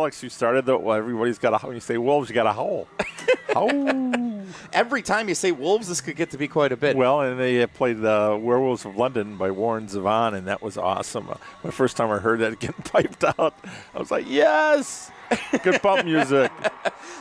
Alex, who started the, well, everybody's got when you say wolves, you got to howl. Howl. Every time you say wolves, this could get to be quite a bit. Well, and they played the Werewolves of London by Warren Zevon, and that was awesome. The first time I heard that getting piped out, I was like, yes! Good bump music.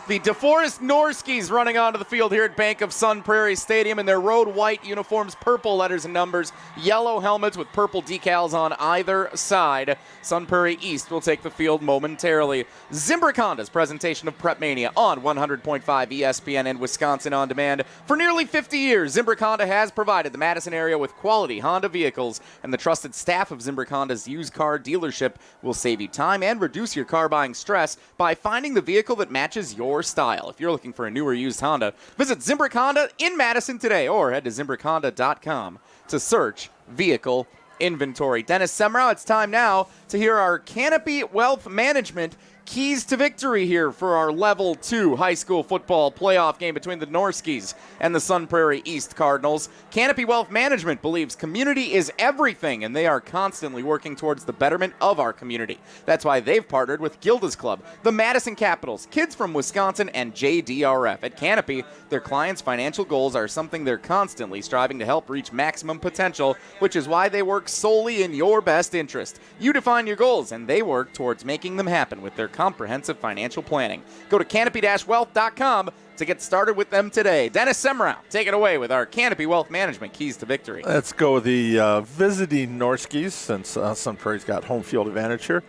The Deforest Norskies running onto the field here at Bank of Sun Prairie Stadium in their road white uniforms, purple letters and numbers, yellow helmets with purple decals on either side. Sun Prairie East will take the field momentarily. Zimbrick Honda's presentation of PrepMania on 100.5 ESPN and Wisconsin On Demand. For nearly 50 years, Zimbrick Honda has provided the Madison area with quality Honda vehicles, and the trusted staff of Zimbrick Honda's used car dealership will save you time and reduce your car buying stress by finding the vehicle that matches your style. If you're looking for a new or used Honda, visit Zimbrick Honda in Madison today or head to ZimbrickHonda.com to search vehicle inventory. Dennis Semrau, it's time now to hear our Canopy Wealth Management keys to victory here for our Level 2 high school football playoff game between the Norskies and the Sun Prairie East Cardinals. Canopy Wealth Management believes community is everything, and they are constantly working towards the betterment of our community. That's why they've partnered with Gilda's Club, the Madison Capitals, Kids from Wisconsin, and JDRF. At Canopy, their clients' financial goals are something they're constantly striving to help reach maximum potential, which is why they work solely in your best interest. You define your goals, and they work towards making them happen with their comprehensive financial planning. Go to canopy-wealth.com to get started with them today. Dennis Semrau, take it away with our Canopy Wealth Management keys to victory. Let's go with the visiting Norskies, since Sun Prairie's got home field advantage here.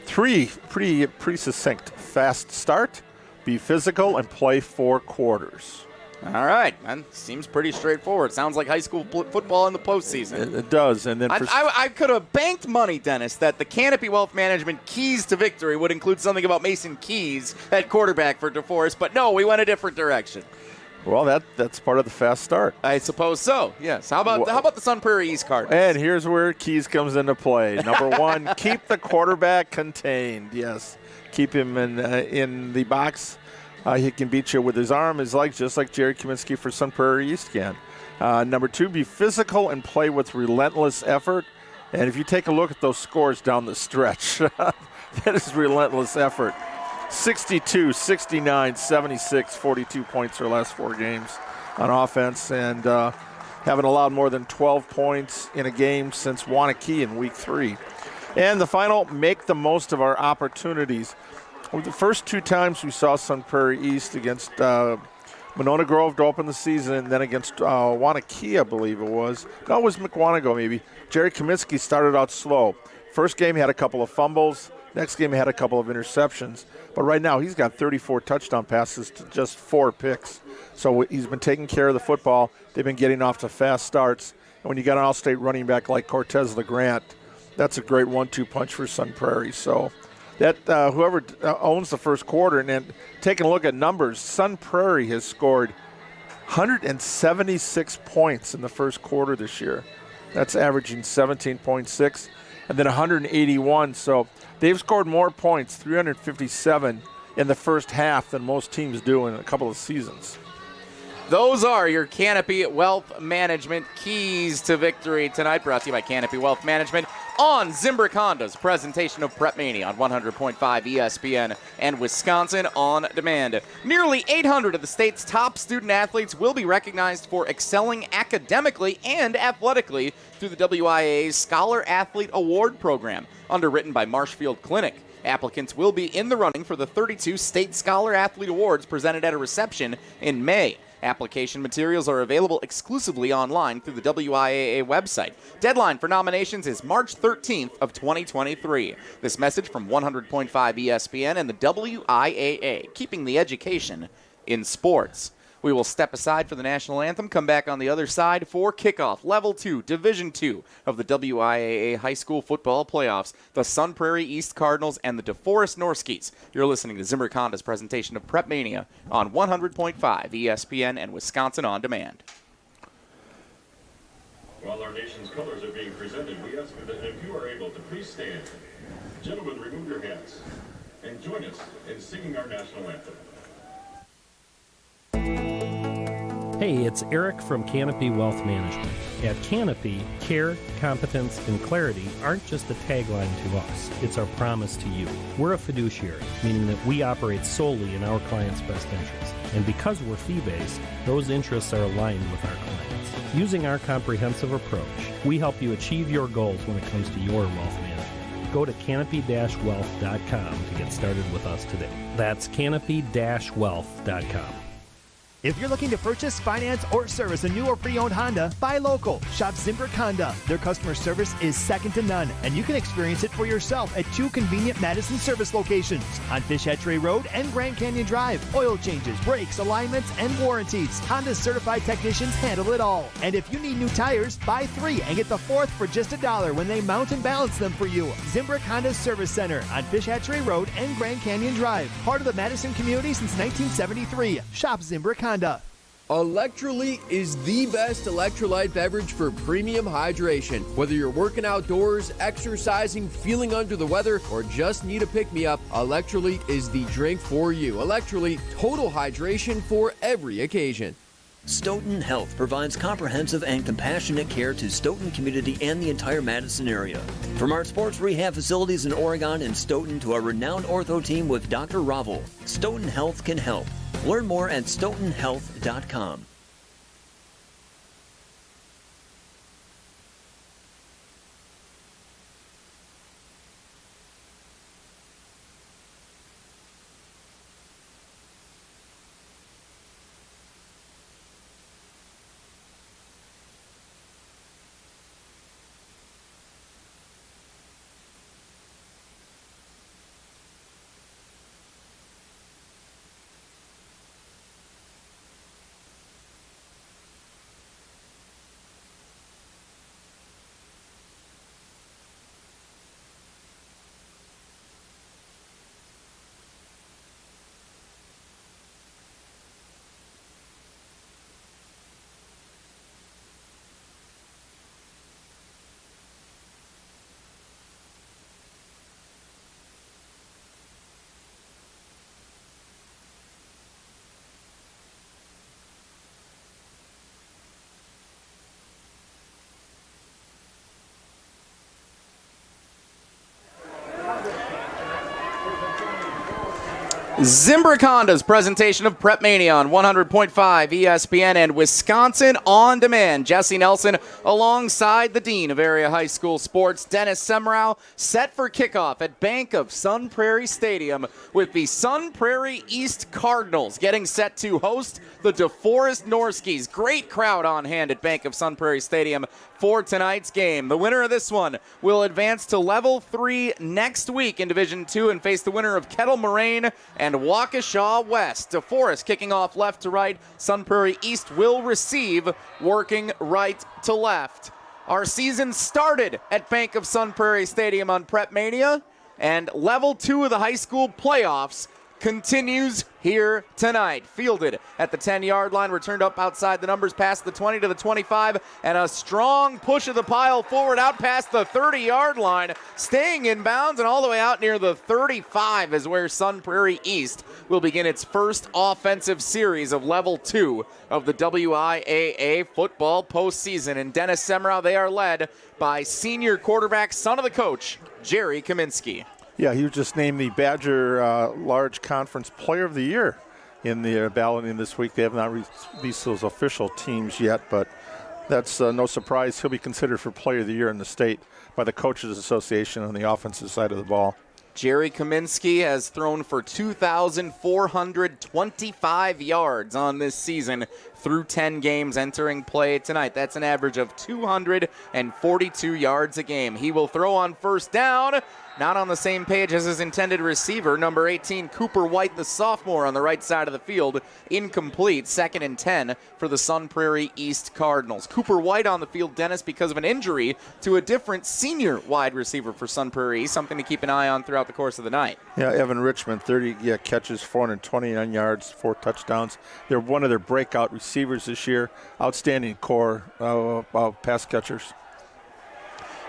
Pretty succinct. Fast start, be physical, and play 4 quarters. All right, man. Seems pretty straightforward. Sounds like high school football in the postseason. It does. And then I could have banked money, Dennis, that the Canopy Wealth Management keys to victory would include something about Mason Keys at quarterback for DeForest, but no, we went a different direction. Well, that's part of the fast start. I suppose so, yes. How about the Sun Prairie East Cardinals? And here's where Keys comes into play. Number 1, keep the quarterback contained. Yes, keep him in the box. He can beat you with his arm, his legs, just like Jerry Kaminsky for Sun Prairie East can. Number 2, be physical and play with relentless effort. And if you take a look at those scores down the stretch, that is relentless effort. 62, 69, 76, 42 points for the last 4 games on offense, and haven't allowed more than 12 points in a game since Wanakee in week 3. And the final, make the most of our opportunities. The first 2 times we saw Sun Prairie East against Monona Grove to open the season, and then against Wanakee, I believe it was. No, it was McWanago maybe. Jerry Kaminsky started out slow. First game he had a couple of fumbles. Next game he had a couple of interceptions. But right now he's got 34 touchdown passes to just 4 picks. So he's been taking care of the football. They've been getting off to fast starts. And when you got an all-state running back like Cortez LeGrant, that's a great 1-2 punch for Sun Prairie. So that whoever owns the first quarter, and then taking a look at numbers, Sun Prairie has scored 176 points in the first quarter this year. That's averaging 17.6, and then 181. So they've scored more points, 357 in the first half than most teams do in a couple of seasons. Those are your Canopy Wealth Management keys to victory tonight, brought to you by Canopy Wealth Management on Zimbrick Honda's presentation of PrepMania on 100.5 ESPN and Wisconsin On Demand. Nearly 800 of the state's top student athletes will be recognized for excelling academically and athletically through the WIAA's Scholar Athlete Award Program, underwritten by Marshfield Clinic. Applicants will be in the running for the 32 State Scholar Athlete Awards presented at a reception in May. Application materials are available exclusively online through the WIAA website. Deadline for nominations is March 13th of 2023. This message from 100.5 ESPN and the WIAA, keeping the education in sports. We will step aside for the national anthem, come back on the other side for kickoff, Level 2, Division 2 of the WIAA High School Football Playoffs, the Sun Prairie East Cardinals and the Deforest Norskies. You're listening to Zimbrick Honda's presentation of PrepMania on 100.5 ESPN and Wisconsin On Demand. While our nation's colors are being presented, we ask that if you are able to please stand. Gentlemen, remove your hats and join us in singing our national anthem. Hey, it's Eric from Canopy Wealth Management. At Canopy, care, competence, and clarity aren't just a tagline to us. It's our promise to you. We're a fiduciary, meaning that we operate solely in our clients' best interests. And because we're fee-based, those interests are aligned with our clients. Using our comprehensive approach, we help you achieve your goals when it comes to your wealth management. Go to canopy-wealth.com to get started with us today. That's canopy-wealth.com. If you're looking to purchase, finance, or service a new or pre-owned Honda, buy local. Shop Zimbrick Honda. Their customer service is second to none, and you can experience it for yourself at 2 convenient Madison service locations on Fish Hatchery Road and Grand Canyon Drive. Oil changes, brakes, alignments, and warranties. Honda's certified technicians handle it all. And if you need new tires, buy 3 and get the 4th for just $1 when they mount and balance them for you. Zimbrick Honda Service Center on Fish Hatchery Road and Grand Canyon Drive. Part of the Madison community since 1973. Shop Zimbrick Honda. Electrolyte is the best electrolyte beverage for premium hydration. Whether you're working outdoors, exercising, feeling under the weather, or just need a pick-me-up, Electrolyte is the drink for you. Electrolyte, total hydration for every occasion. Stoughton Health provides comprehensive and compassionate care to Stoughton community and the entire Madison area. From our sports rehab facilities in Oregon and Stoughton to our renowned ortho team with Dr. Ravel, Stoughton Health can help. Learn more at stoughtonhealth.com. Zimbrick Honda's presentation of PrepMania on 100.5 ESPN and Wisconsin On Demand. Jesse Nelson alongside the Dean of Area High School Sports, Dennis Semrau, set for kickoff at Bank of Sun Prairie Stadium with the Sun Prairie East Cardinals getting set to host the Deforest Norskies. Great crowd on hand at Bank of Sun Prairie Stadium for tonight's game. The winner of this one will advance to Level 3 next week in Division 2 and face the winner of Kettle Moraine and Waukesha West. Deforest kicking off left to right. Sun Prairie East will receive, working right to left. Our season started at Bank of Sun Prairie Stadium on PrepMania, and Level 2 of the high school playoffs continues here tonight. Fielded at the 10-yard line, returned up outside the numbers, past the 20 to the 25, and a strong push of the pile forward out past the 30-yard line, staying in bounds and all the way out near the 35 is where Sun Prairie East will begin its first offensive series of Level 2 of the WIAA football postseason. And Dennis Semrau, they are led by senior quarterback, son of the coach, Jerry Kaminsky. Yeah, he was just named the Badger Large Conference Player of the Year in the balloting this week. They have not released those official teams yet, but that's no surprise. He'll be considered for Player of the Year in the state by the Coaches Association on the offensive side of the ball. Jerry Kaminsky has thrown for 2,425 yards on this season through 10 games entering play tonight. That's an average of 242 yards a game. He will throw on first down. Not on the same page as his intended receiver, number 18, Cooper White, the sophomore, on the right side of the field. Incomplete, 2nd and 10 for the Sun Prairie East Cardinals. Cooper White on the field, Dennis, because of an injury to a different senior wide receiver for Sun Prairie East, something to keep an eye on throughout the course of the night. Yeah, Evan Richmond, 30 catches, 429 yards, 4 touchdowns. They're one of their breakout receivers this year. Outstanding core pass catchers.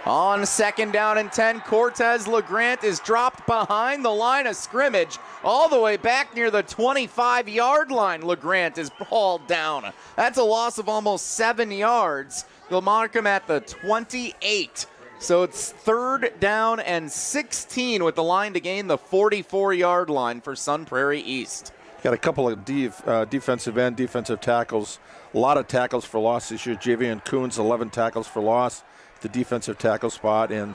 On 2nd down and 10, Cortez LeGrant is dropped behind the line of scrimmage. All the way back near the 25-yard line, LeGrant is hauled down. That's a loss of almost 7 yards. They'll mark him at the 28. So it's 3rd down and 16 with the line to gain the 44-yard line for Sun Prairie East. Got a couple of defensive end, defensive tackles. A lot of tackles for loss this year. Javian Coons, 11 tackles for loss, the defensive tackle spot, and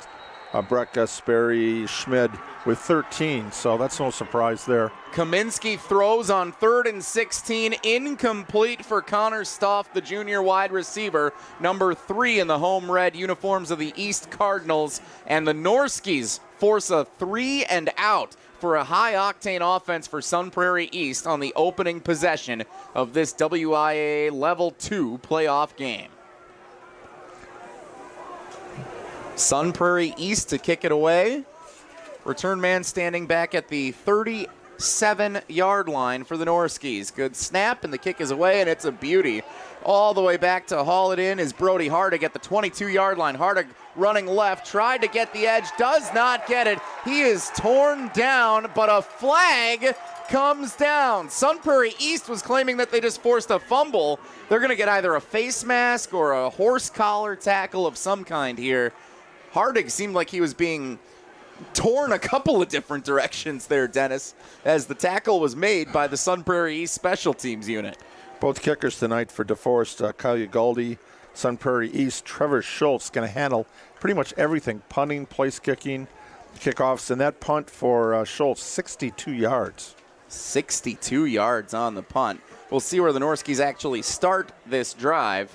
Breck Sperry Schmid with 13. So that's no surprise there. Kaminsky throws on 3rd and 16, incomplete for Connor Stoff, the junior wide receiver, number 3 in the home red uniforms of the East Cardinals. And the Norskies force a 3 and out for a high-octane offense for Sun Prairie East on the opening possession of this WIAA Level 2 playoff game. Sun Prairie East to kick it away. Return man standing back at the 37-yard line for the Norskies. Good snap, and the kick is away, and it's a beauty. All the way back to haul it in is Brody Hardig at the 22-yard line. Hardig running left, tried to get the edge, does not get it. He is torn down, but a flag comes down. Sun Prairie East was claiming that they just forced a fumble. They're going to get either a face mask or a horse collar tackle of some kind here. Hardig seemed like he was being torn a couple of different directions there, Dennis, as the tackle was made by the Sun Prairie East special teams unit. Both kickers tonight for Deforest, Kyle Ugaldi, Sun Prairie East. Trevor Schultz going to handle pretty much everything, punting, place kicking, kickoffs, and that punt for Schultz, 62 yards. 62 yards on the punt. We'll see where the Norskies actually start this drive.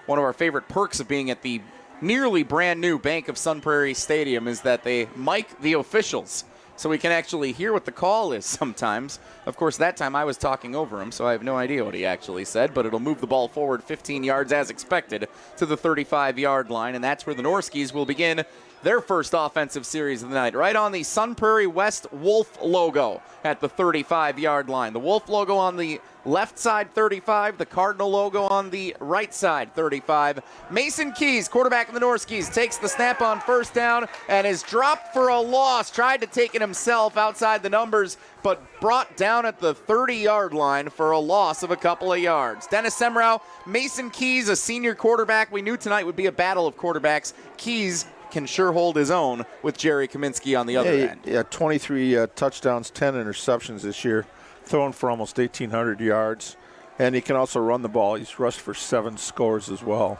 One of our favorite perks of being at the nearly brand new Bank of Sun Prairie Stadium is that they mic the officials, so we can actually hear what the call is sometimes. Of course, that time I was talking over him, so I have no idea what he actually said, but it'll move the ball forward 15 yards as expected to the 35-yard line, and that's where the Norskies will begin their first offensive series of the night, right on the Sun Prairie West Wolf logo at the 35-yard line. The Wolf logo on the left side, 35. The Cardinal logo on the right side, 35. Mason Keys, quarterback of the Norskies, takes the snap on 1st down and is dropped for a loss. Tried to take it himself outside the numbers, but brought down at the 30-yard line for a loss of a couple of yards. Dennis Semrau, Mason Keys, a senior quarterback. We knew tonight would be a battle of quarterbacks. Keys can sure hold his own with Jerry Kaminsky on the other end. Yeah, 23 touchdowns, 10 interceptions this year, thrown for almost 1,800 yards. And he can also run the ball. He's rushed for 7 scores as well.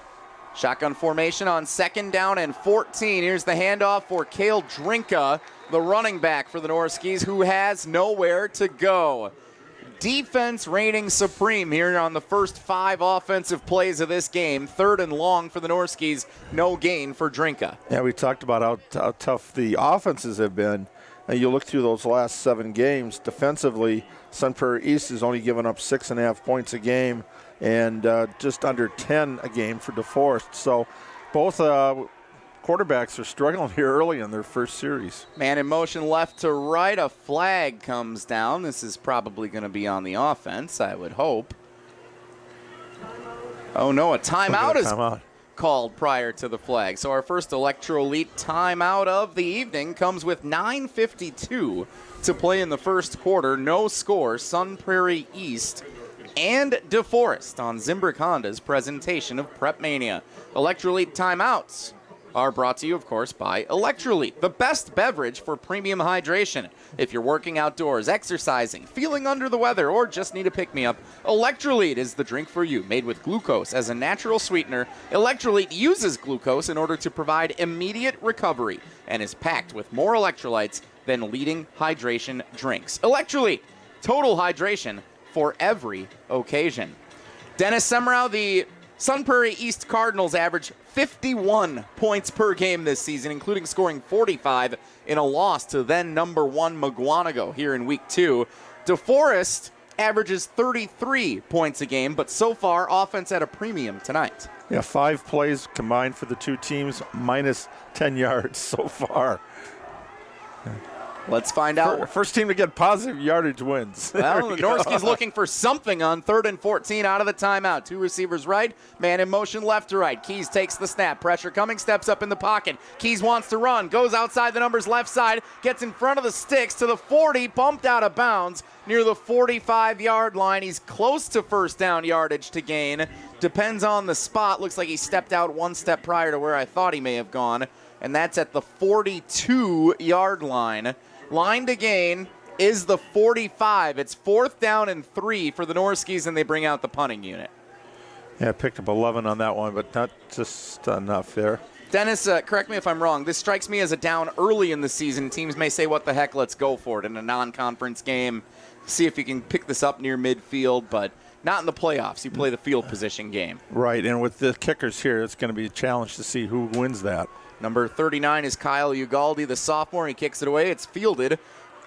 Shotgun formation on 2nd down and 14. Here's the handoff for Cale Drinka, the running back for the Norskies, who has nowhere to go. Defense reigning supreme here on the first 5 offensive plays of this game. 3rd and long for the Norskies. No gain for Drinka. Yeah, we talked about how tough the offenses have been. And you look through those last 7 games, defensively, Sun Prairie East has only given up 6.5 points a game and just under 10 a game for Deforest. So both quarterbacks are struggling here early in their first series. Man in motion left to right. A flag comes down. This is probably going to be on the offense, I would hope. Oh, no, a timeout is called prior to the flag. So our first Electroelite timeout of the evening comes with 9:52 to play in the first quarter. No score. Sun Prairie East and Deforest on Zimbrick Honda's presentation of PrepMania. Electroelite timeouts are brought to you, of course, by Electroelite, the best beverage for premium hydration. If you're working outdoors, exercising, feeling under the weather, or just need a pick-me-up, Electroelite is the drink for you. Made with glucose as a natural sweetener, Electroelite uses glucose in order to provide immediate recovery and is packed with more electrolytes than leading hydration drinks. Electroelite, total hydration for every occasion. Dennis Semrau, the Sun Prairie East Cardinals average 51 points per game this season, including scoring 45 in a loss to then number 1 Mugwanago here in week 2. Deforest averages 33 points a game, but so far offense at a premium tonight. Yeah, 5 plays combined for the two teams, minus 10 yards so far. Let's find out. First team to get positive yardage wins. Well, the Norskies looking for something on 3rd and 14 out of the timeout. 2 receivers right, man in motion left to right. Keys takes the snap. Pressure coming, steps up in the pocket. Keys wants to run, goes outside the numbers left side, gets in front of the sticks to the 40, bumped out of bounds near the 45-yard line. He's close to first down yardage to gain. Depends on the spot. Looks like he stepped out one step prior to where I thought he may have gone, and that's at the 42-yard line. Line to gain is the 45. It's 4th down and 3 for the Norskies, and they bring out the punting unit. Yeah, I picked up 11 on that one, but not just enough there. Dennis, correct me if I'm wrong. This strikes me as a down early in the season. Teams may say, what the heck, let's go for it in a non-conference game. See if you can pick this up near midfield, but not in the playoffs. You play the field position game. Right, and with the kickers here, it's going to be a challenge to see who wins that. Number 39 is Kyle Ugaldi, the sophomore. He kicks it away. It's fielded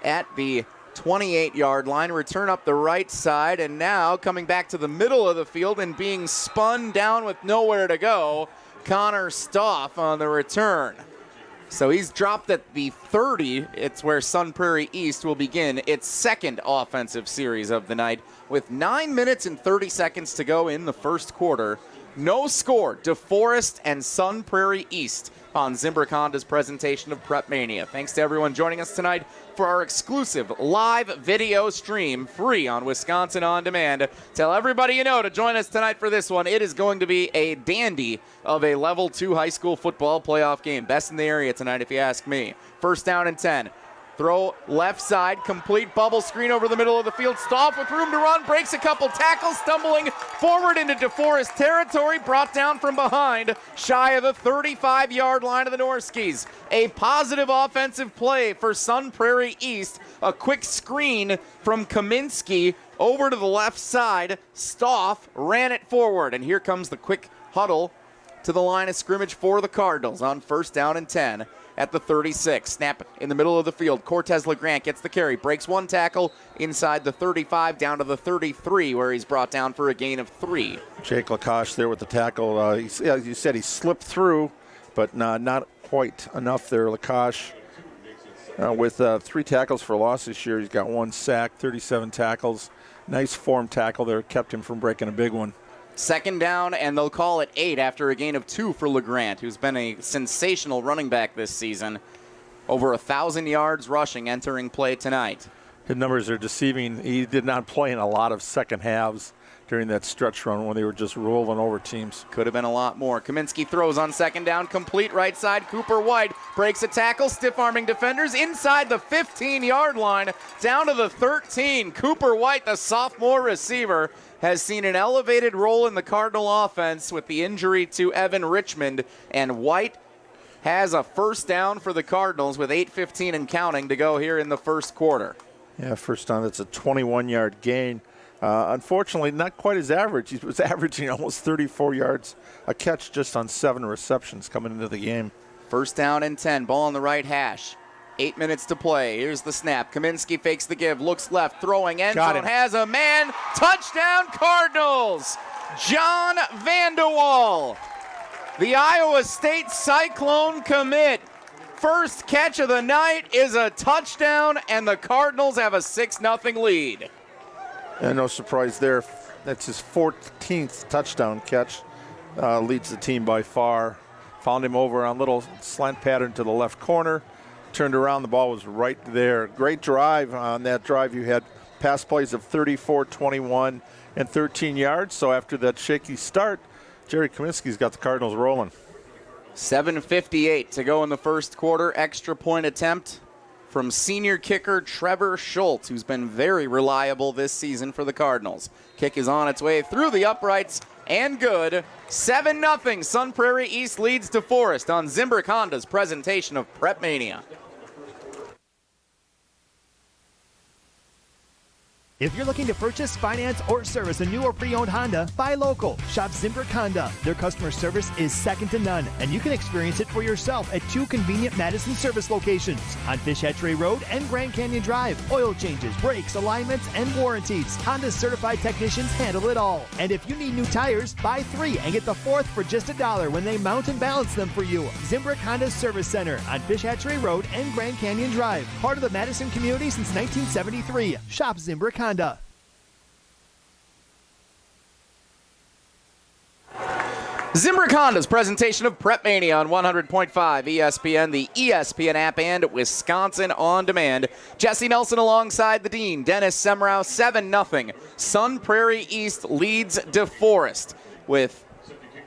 at the 28-yard line. Return up the right side, and now coming back to the middle of the field and being spun down with nowhere to go, Connor Stoff on the return. So he's dropped at the 30. It's where Sun Prairie East will begin its second offensive series of the night with 9 minutes and 30 seconds to go in the first quarter. No score, DeForest and Sun Prairie East on Zimbrick Honda's presentation of PrepMania. Thanks to everyone joining us tonight for our exclusive live video stream, free on Wisconsin On Demand. Tell everybody you know to join us tonight for this one. It is going to be a dandy of a Level 2 high school football playoff game. Best in the area tonight, if you ask me. 1st down and 10. Throw left side, complete bubble screen over the middle of the field. Stoff with room to run, breaks a couple tackles, stumbling forward into DeForest territory, brought down from behind, shy of the 35-yard line of the Norskies. A positive offensive play for Sun Prairie East. A quick screen from Kaminsky over to the left side. Stoff ran it forward, and here comes the quick huddle to the line of scrimmage for the Cardinals on 1st down and 10. At the 36. Snap in the middle of the field. Cortez LeGrant gets the carry. Breaks one tackle inside the 35 down to the 33 where he's brought down for a gain of 3. Jake Lacoste there with the tackle. You said he slipped through, but not quite enough there. Lacoste with 3 tackles for loss this year. He's got 1 sack, 37 tackles. Nice form tackle there. Kept him from breaking a big one. 2nd down, and they'll call it 8 after a gain of 2 for LeGrant, who's been a sensational running back this season. Over 1,000 yards rushing entering play tonight. His numbers are deceiving. He did not play in a lot of second halves during that stretch run when they were just rolling over teams. Could have been a lot more. Kaminsky throws on 2nd down, complete right side. Cooper White breaks a tackle, stiff-arming defenders inside the 15-yard line, down to the 13. Cooper White, the sophomore receiver, has seen an elevated role in the Cardinal offense with the injury to Evan Richmond, and White has a 1st down for the Cardinals with 8:15 and counting to go here in the first quarter. Yeah, first down, that's a 21-yard gain. Unfortunately, not quite his average. He was averaging almost 34 yards a catch just on 7 receptions coming into the game. 1st down and 10, ball on the right hash. 8 minutes to play. Here's the snap. Kaminsky fakes the give, looks left, throwing, end zone, has a man. Touchdown Cardinals! John Vanderwall, the Iowa State Cyclone commit. First catch of the night is a touchdown, and the Cardinals have a 6-0 lead. And no surprise there. That's his 14th touchdown catch. Leads the team by far. Found him over on a little slant pattern to the left corner. Turned around, the ball was right there. Great drive. On that drive, you had pass plays of 34, 21, and 13 yards. So after that shaky start, Jerry Kaminsky's got the Cardinals rolling. 7:58 to go in the first quarter. Extra point attempt from senior kicker Trevor Schultz, who's been very reliable this season for the Cardinals. Kick is on its way through the uprights and good. 7-0. Sun Prairie East leads DeForest on Zimbrick Honda's presentation of PrepMania. If you're looking to purchase, finance, or service a new or pre-owned Honda, buy local. Shop Zimbrick Honda. Their customer service is second to none, and you can experience it for yourself at 2 convenient Madison service locations on Fish Hatchery Road and Grand Canyon Drive. Oil changes, brakes, alignments, and warranties. Honda's certified technicians handle it all. And if you need new tires, buy 3 and get the 4th for just $1 when they mount and balance them for you. Zimbrick Honda Service Center on Fish Hatchery Road and Grand Canyon Drive. Part of the Madison community since 1973. Shop Zimbrick Honda. Zimbrick Honda's presentation of PrepMania on 100.5 ESPN, the ESPN app, and Wisconsin On Demand. Jesse Nelson alongside the Dean, Dennis Semrau, 7-0. Sun Prairie East leads Deforest with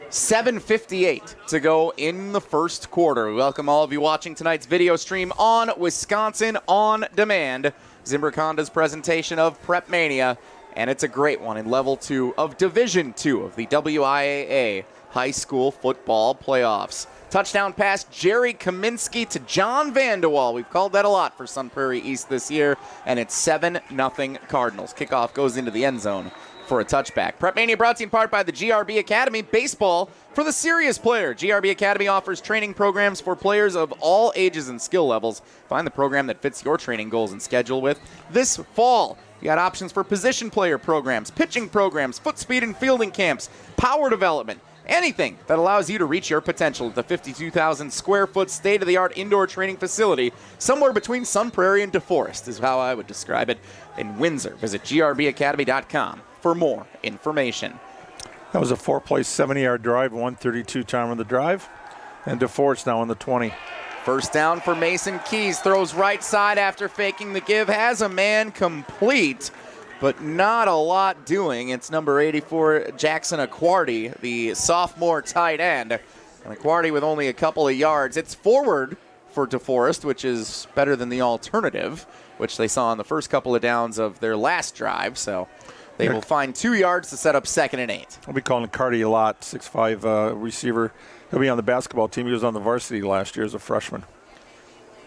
7:58 to go in the first quarter. We welcome all of you watching tonight's video stream on Wisconsin On Demand. Zimbrick Honda's presentation of PrepMania, and it's a great one in Level 2 of Division 2 of the WIAA High School Football Playoffs. Touchdown pass, Jerry Kaminsky to John Vandewall. We've called that a lot for Sun Prairie East this year, and it's 7-0 Cardinals. Kickoff goes into the end zone for a touchback. PrepMania brought to you in part by the GRB Academy. Baseball for the serious player. GRB Academy offers training programs for players of all ages and skill levels. Find the program that fits your training goals and schedule with this fall. You got options for position player programs, pitching programs, foot speed and fielding camps, power development, anything that allows you to reach your potential at the 52,000 square foot state-of-the-art indoor training facility somewhere between Sun Prairie and Deforest is how I would describe it in Windsor. Visit grbacademy.com for more information. That was a 4-play, 70-yard drive, 132 time on the drive, and DeForest now on the 20. First down for Mason Keys. Throws right side after faking the give. Has a man complete, but not a lot doing. It's number 84, Jackson Aquardi, the sophomore tight end. And Aquardi with only a couple of yards. It's forward for DeForest, which is better than the alternative, which they saw on the first couple of downs of their last drive. So they will find 2 yards to set up 2nd and 8. I'll be calling Cardi a lot, 6'5" receiver. He'll be on the basketball team. He was on the varsity last year as a freshman.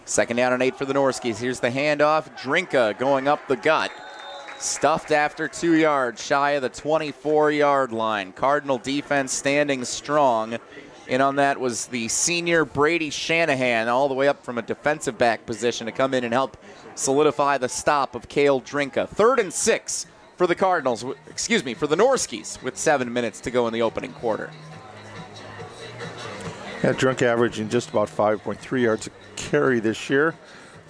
2nd down and 8 for the Norskies. Here's the handoff. Drinka going up the gut. Stuffed after 2 yards, shy of the 24-yard line. Cardinal defense standing strong. And on that was the senior Brady Shanahan, all the way up from a defensive back position to come in and help solidify the stop of Cale Drinka. 3rd and 6 for the Cardinals, for the Norskies, with 7 minutes to go in the opening quarter. Yeah, Drinka averaging just about 5.3 yards a carry this year.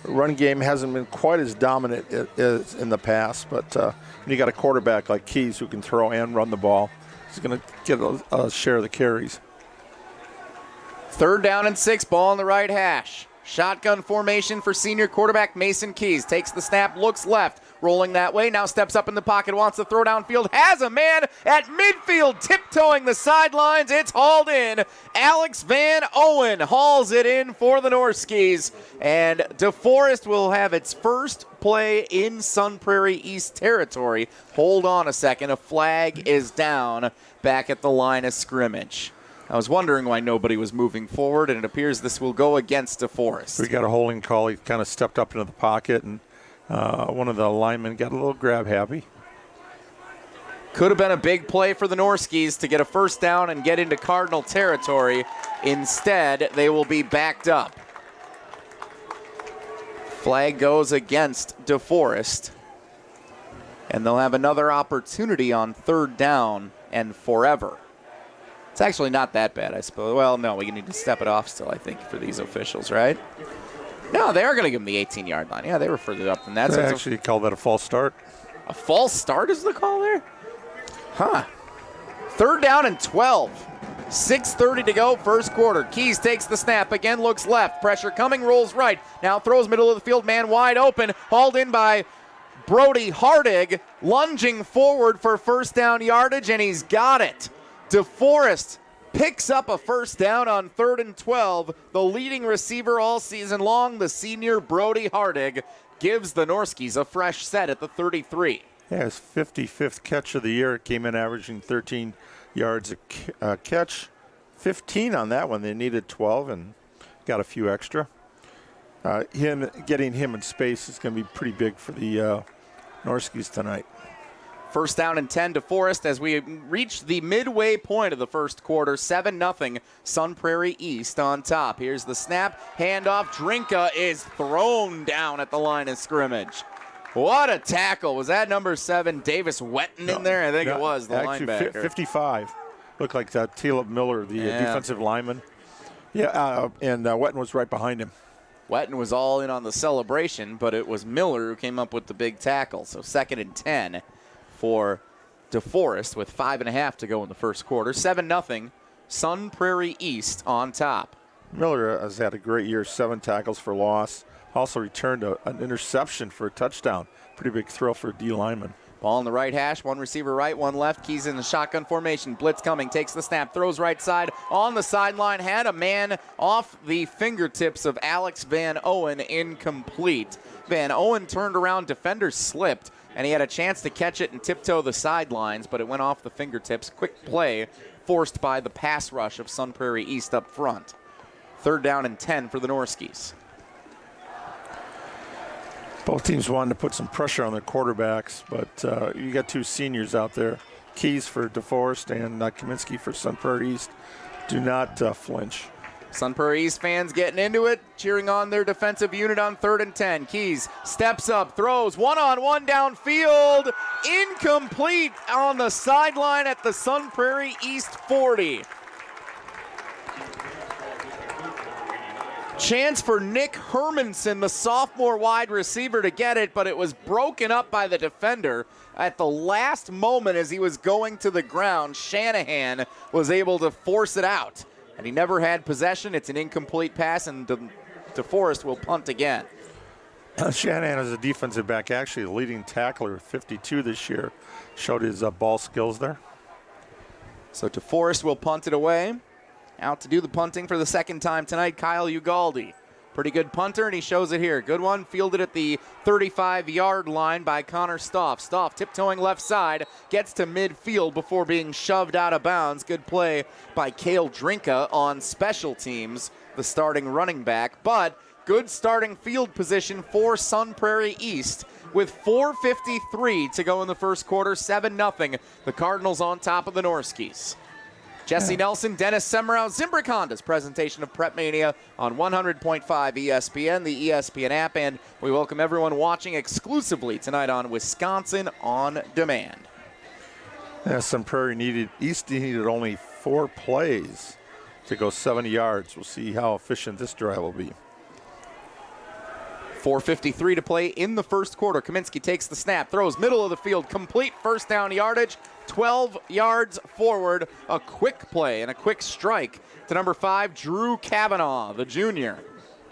Run game hasn't been quite as dominant as in the past, but when you got a quarterback like Keys who can throw and run the ball, he's going to get a share of the carries. 3rd down and 6, ball on the right hash. Shotgun formation for senior quarterback Mason Keys. Takes the snap, looks left, rolling that way, now steps up in the pocket, wants to throw downfield, has a man at midfield, tiptoeing the sidelines. It's hauled in. Alex Van Owen hauls it in for the Norskies, and DeForest will have its first play in Sun Prairie East territory. Hold on a second, a flag is down back at the line of scrimmage. I was wondering why nobody was moving forward, and it appears this will go against DeForest. We got a holding call. He kind of stepped up into the pocket, and one of the linemen got a little grab happy. Could have been a big play for the Norskies to get a first down and get into Cardinal territory. Instead, they will be backed up. Flag goes against DeForest, and they'll have another opportunity on 3rd down and forever. It's actually not that bad, I suppose. Well, no, we need to step it off still, I think, for these officials, right? No, they are going to give them the 18-yard line. Yeah, they were further up than that. They actually called that a false start. A false start is the call there? Huh. 3rd down and 12. 6:30 to go, first quarter. Keys takes the snap, again looks left. Pressure coming, rolls right. Now throws middle of the field, man wide open. Hauled in by Brody Hardig, lunging forward for first down yardage, and he's got it. DeForest picks up a first down on 3rd and 12. The leading receiver all season long, the senior Brody Hardig, gives the Norskies a fresh set at the 33. Yeah, his 55th catch of the year. It came in averaging 13 yards a catch. 15 on that one. They needed 12 and got a few extra. Getting him in space is going to be pretty big for the Norskies tonight. First down and 10 to Forest as we reach the midway point of the first quarter. 7-0 Sun Prairie East on top. Here's the snap. Handoff. Drinka is thrown down at the line of scrimmage. What a tackle. Was that number 7, Davis Wetton, in there? I think it was, the linebacker. 55. Looked like Caleb Miller, the defensive lineman. Yeah, and Wetton was right behind him. Wetton was all in on the celebration, but it was Miller who came up with the big tackle. So 2nd and 10 for Deforest with 5.5 to go in the first quarter. 7-0 Sun Prairie East on top. Miller has had a great year, 7 tackles for loss. Also returned an interception for a touchdown. Pretty big throw for a D lineman. Ball in the right hash, 1 receiver right, 1 left. Keys in the shotgun formation. Blitz coming, takes the snap, throws right side on the sideline. Had a man off the fingertips of Alex Van Owen, incomplete. Van Owen turned around, defender slipped, and he had a chance to catch it and tiptoe the sidelines, but it went off the fingertips. Quick play forced by the pass rush of Sun Prairie East up front. 3rd down and 10 for the Norskies. Both teams wanted to put some pressure on their quarterbacks, but you got 2 seniors out there. Keys for DeForest and Kaminsky for Sun Prairie East. Do not flinch. Sun Prairie East fans getting into it, cheering on their defensive unit on 3rd and 10. Keys steps up, throws one-on-one downfield. Incomplete on the sideline at the Sun Prairie East 40. Chance for Nick Hermanson, the sophomore wide receiver, to get it, but it was broken up by the defender at the last moment as he was going to the ground. Shanahan was able to force it out, and he never had possession. It's an incomplete pass, and DeForest will punt again. Shanahan is a defensive back, actually the leading tackler with 52 this year. Showed his ball skills there. So DeForest will punt it away. Out to do the punting for the 2nd time tonight, Kyle Ugaldi. Pretty good punter, and he shows it here. Good one, fielded at the 35-yard line by Connor Stoff. Stoff tiptoeing left side, gets to midfield before being shoved out of bounds. Good play by Cale Drinka on special teams, the starting running back. But good starting field position for Sun Prairie East with 4:53 to go in the first quarter. 7-0. The Cardinals on top of the Norskies. Jesse Nelson, Dennis Semrau, Zimbrick Honda's presentation of PrepMania on 100.5 ESPN, the ESPN app, and we welcome everyone watching exclusively tonight on Wisconsin On Demand. Sun Prairie needed only 4 plays to go 70 yards. We'll see how efficient this drive will be. 4:53 to play in the first quarter. Kaminsky takes the snap, throws middle of the field, complete first down yardage, 12 yards forward. A quick play and a quick strike to number 5, Drew Kavanaugh, the junior.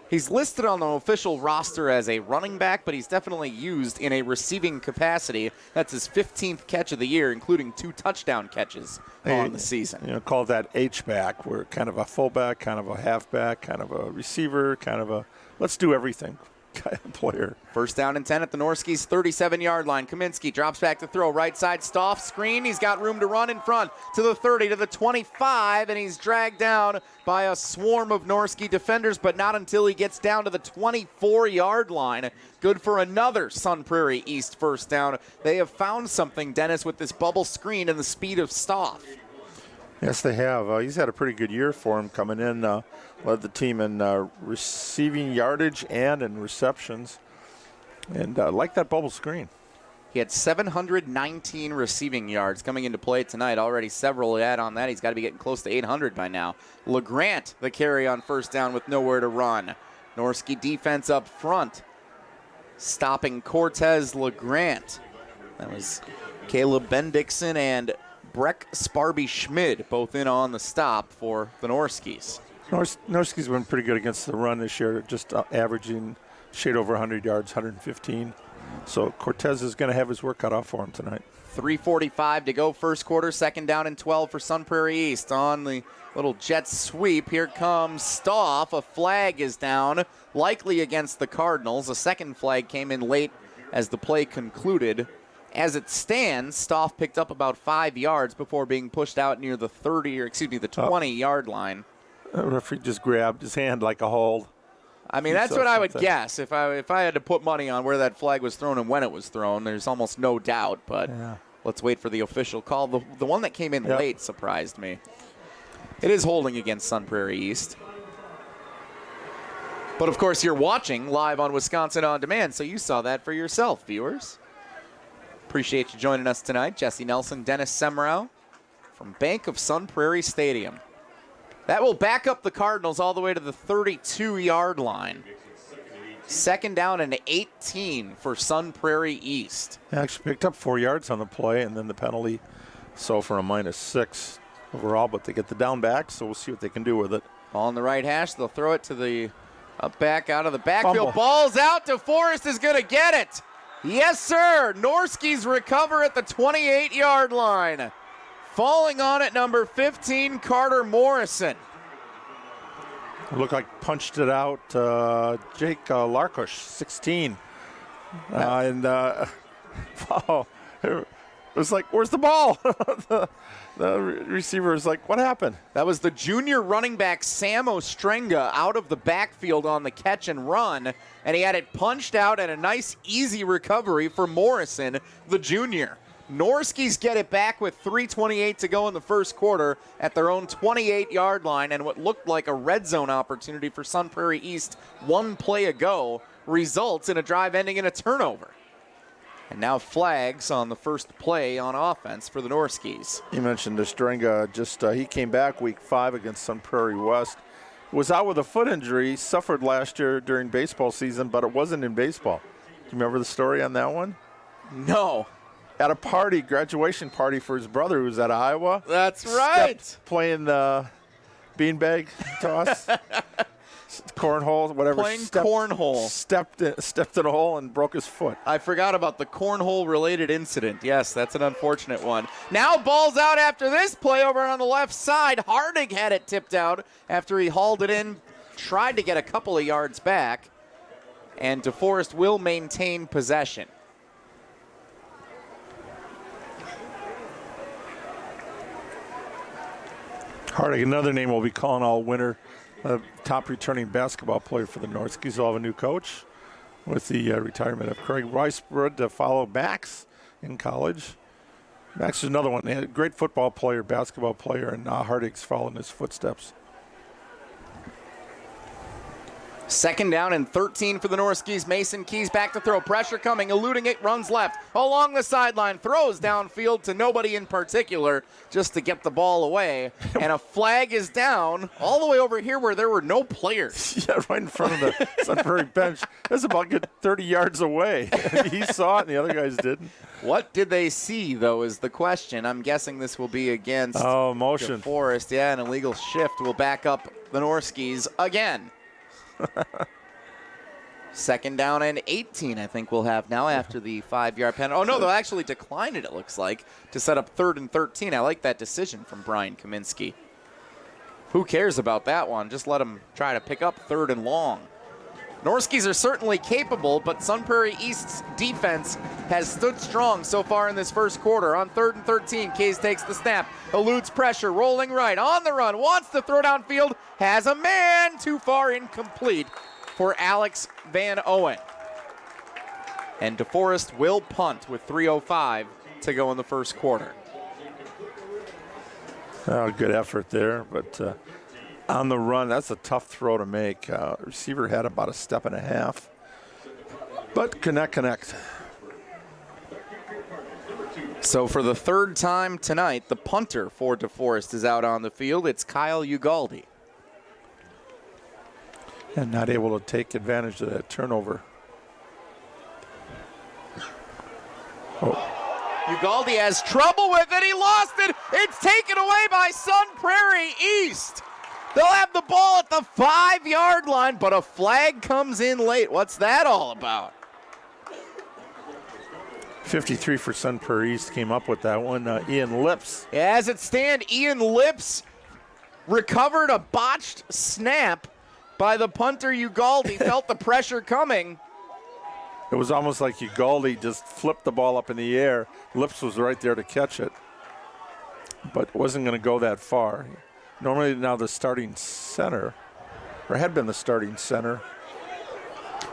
He's listed on the official roster as a running back, but he's definitely used in a receiving capacity. That's his 15th catch of the year, including 2 touchdown catches on the season. You know, call that H-back, where kind of a fullback, kind of a halfback, kind of a receiver, kind of a let's do everything kind of player. First down and 10 at the Norskies' 37-yard line. Kaminsky drops back to throw. Right side, Stoff, screen. He's got room to run in front to the 30, to the 25, and he's dragged down by a swarm of Norski defenders, but not until he gets down to the 24-yard line. Good for another Sun Prairie East first down. They have found something, Dennis, with this bubble screen and the speed of Stoff. Yes, they have. He's had a pretty good year for him coming in. Led the team in receiving yardage and in receptions. And like that bubble screen. He had 719 receiving yards coming into play tonight. Already several add on that. He's got to be getting close to 800 by now. LeGrant, the carry on first down with nowhere to run. Norski defense up front, stopping Cortez LeGrant. That was Caleb Bendixson and Breck Sparby-Schmid, both in on the stop for the Norskies. Norski's been pretty good against the run this year, just averaging shade over 100 yards, 115. So Cortez is going to have his work cut off for him tonight. 3:45 to go first quarter, 2nd down and 12 for Sun Prairie East. On the little jet sweep, here comes Stoff. A flag is down, likely against the Cardinals. A second flag came in late as the play concluded. As it stands, Stoff picked up about 5 yards before being pushed out near the 20-yard line. The referee just grabbed his hand like a hold. I mean, that's what I would guess if I had to put money on where that flag was thrown and when it was thrown. There's almost no doubt, but let's wait for the official call. The one that came in late surprised me. It is holding against Sun Prairie East. But, of course, you're watching live on Wisconsin On Demand, so you saw that for yourself, viewers. Appreciate you joining us tonight. Jesse Nelson, Dennis Semrau from Bank of Sun Prairie Stadium. That will back up the Cardinals all the way to the 32-yard line. Second down and 18 for Sun Prairie East. Actually picked up 4 yards on the play, and then the penalty. So for a -6 overall, but they get the down back, so we'll see what they can do with it. Ball in the right hash. They'll throw it to the back out of the backfield. Fumble. Ball's out. Deforest is going to get it. Yes, sir. Norskies recover at the 28-yard line. Falling on it, number 15, Carter Morrison. Looked like punched it out. Jake Larkush, 16. Wow. It was like, where's the ball? The receiver was like, what happened? That was the junior running back Sam Ostrenga out of the backfield on the catch and run, and he had it punched out and a nice, easy recovery for Morrison, the junior. Norskies get it back with 3:28 to go in the first quarter at their own 28-yard line, and what looked like a red zone opportunity for Sun Prairie East one play ago results in a drive ending in a turnover. And now flags on the first play on offense for the Norskies. You mentioned Ostrenga. He came back week 5 against Sun Prairie West. Was out with a foot injury, suffered last year during baseball season, but it wasn't in baseball. Do you remember the story on that one? No. At a party, graduation party for his brother who was at Iowa. That's right. Playing the beanbag toss. Cornhole, whatever. Playing cornhole. Stepped in a hole and broke his foot. I forgot about the cornhole-related incident. Yes, that's an unfortunate one. Now ball's out after this play over on the left side. Harding had it tipped out after he hauled it in, tried to get a couple of yards back, and Deforest will maintain possession. Harding, another name we'll be calling all winter. Top returning basketball player for the Norskies. Will have a new coach with the retirement of Craig Weisbrod to follow Max in college. Max is another one. A great football player, basketball player, and Harding's following his footsteps. Second down and 13 for the Norskies. Mason Keys back to throw. Pressure coming, eluding it, runs left. Along the sideline, throws downfield to nobody in particular just to get the ball away. And a flag is down all the way over here where there were no players. Yeah, right in front of the Sun Prairie bench. That's about good 30 yards away. He saw it and the other guys didn't. What did they see, though, is the question. I'm guessing this will be against motion. Deforest. Yeah, an illegal shift will back up the Norskies again. Second down and 18, I think we'll have now after the 5-yard penalty. Oh, no, they'll actually decline it looks like, to set up 3rd and 13. I like that decision from Brian Kaminsky. Who cares about that one? Just let them try to pick up 3rd and long. Norskies are certainly capable, but Sun Prairie East's defense has stood strong so far in this first quarter. On 3rd and 13, Kays takes the snap, eludes pressure, rolling right, on the run, wants to throw downfield, has a man, too far, incomplete for Alex Van Owen. And Deforest will punt with 3:05 to go in the first quarter. Good effort there, but on the run, that's a tough throw to make. Receiver had about a step and a half, but connect. So for the 3rd time tonight, the punter for Deforest is out on the field. It's Kyle Ugaldi. And not able to take advantage of that turnover. Ugaldi has trouble with it. He lost it. It's taken away by Sun Prairie East. They'll have the ball at the 5-yard line, but a flag comes in late. What's that all about? 53 for Sun Prairie East came up with that one. Ian Lips. As it stands, Ian Lips recovered a botched snap by the punter Ugaldi. Felt the pressure coming. It was almost like Ugaldi just flipped the ball up in the air. Lips was right there to catch it, but wasn't going to go that far. Normally now the starting center, or had been the starting center,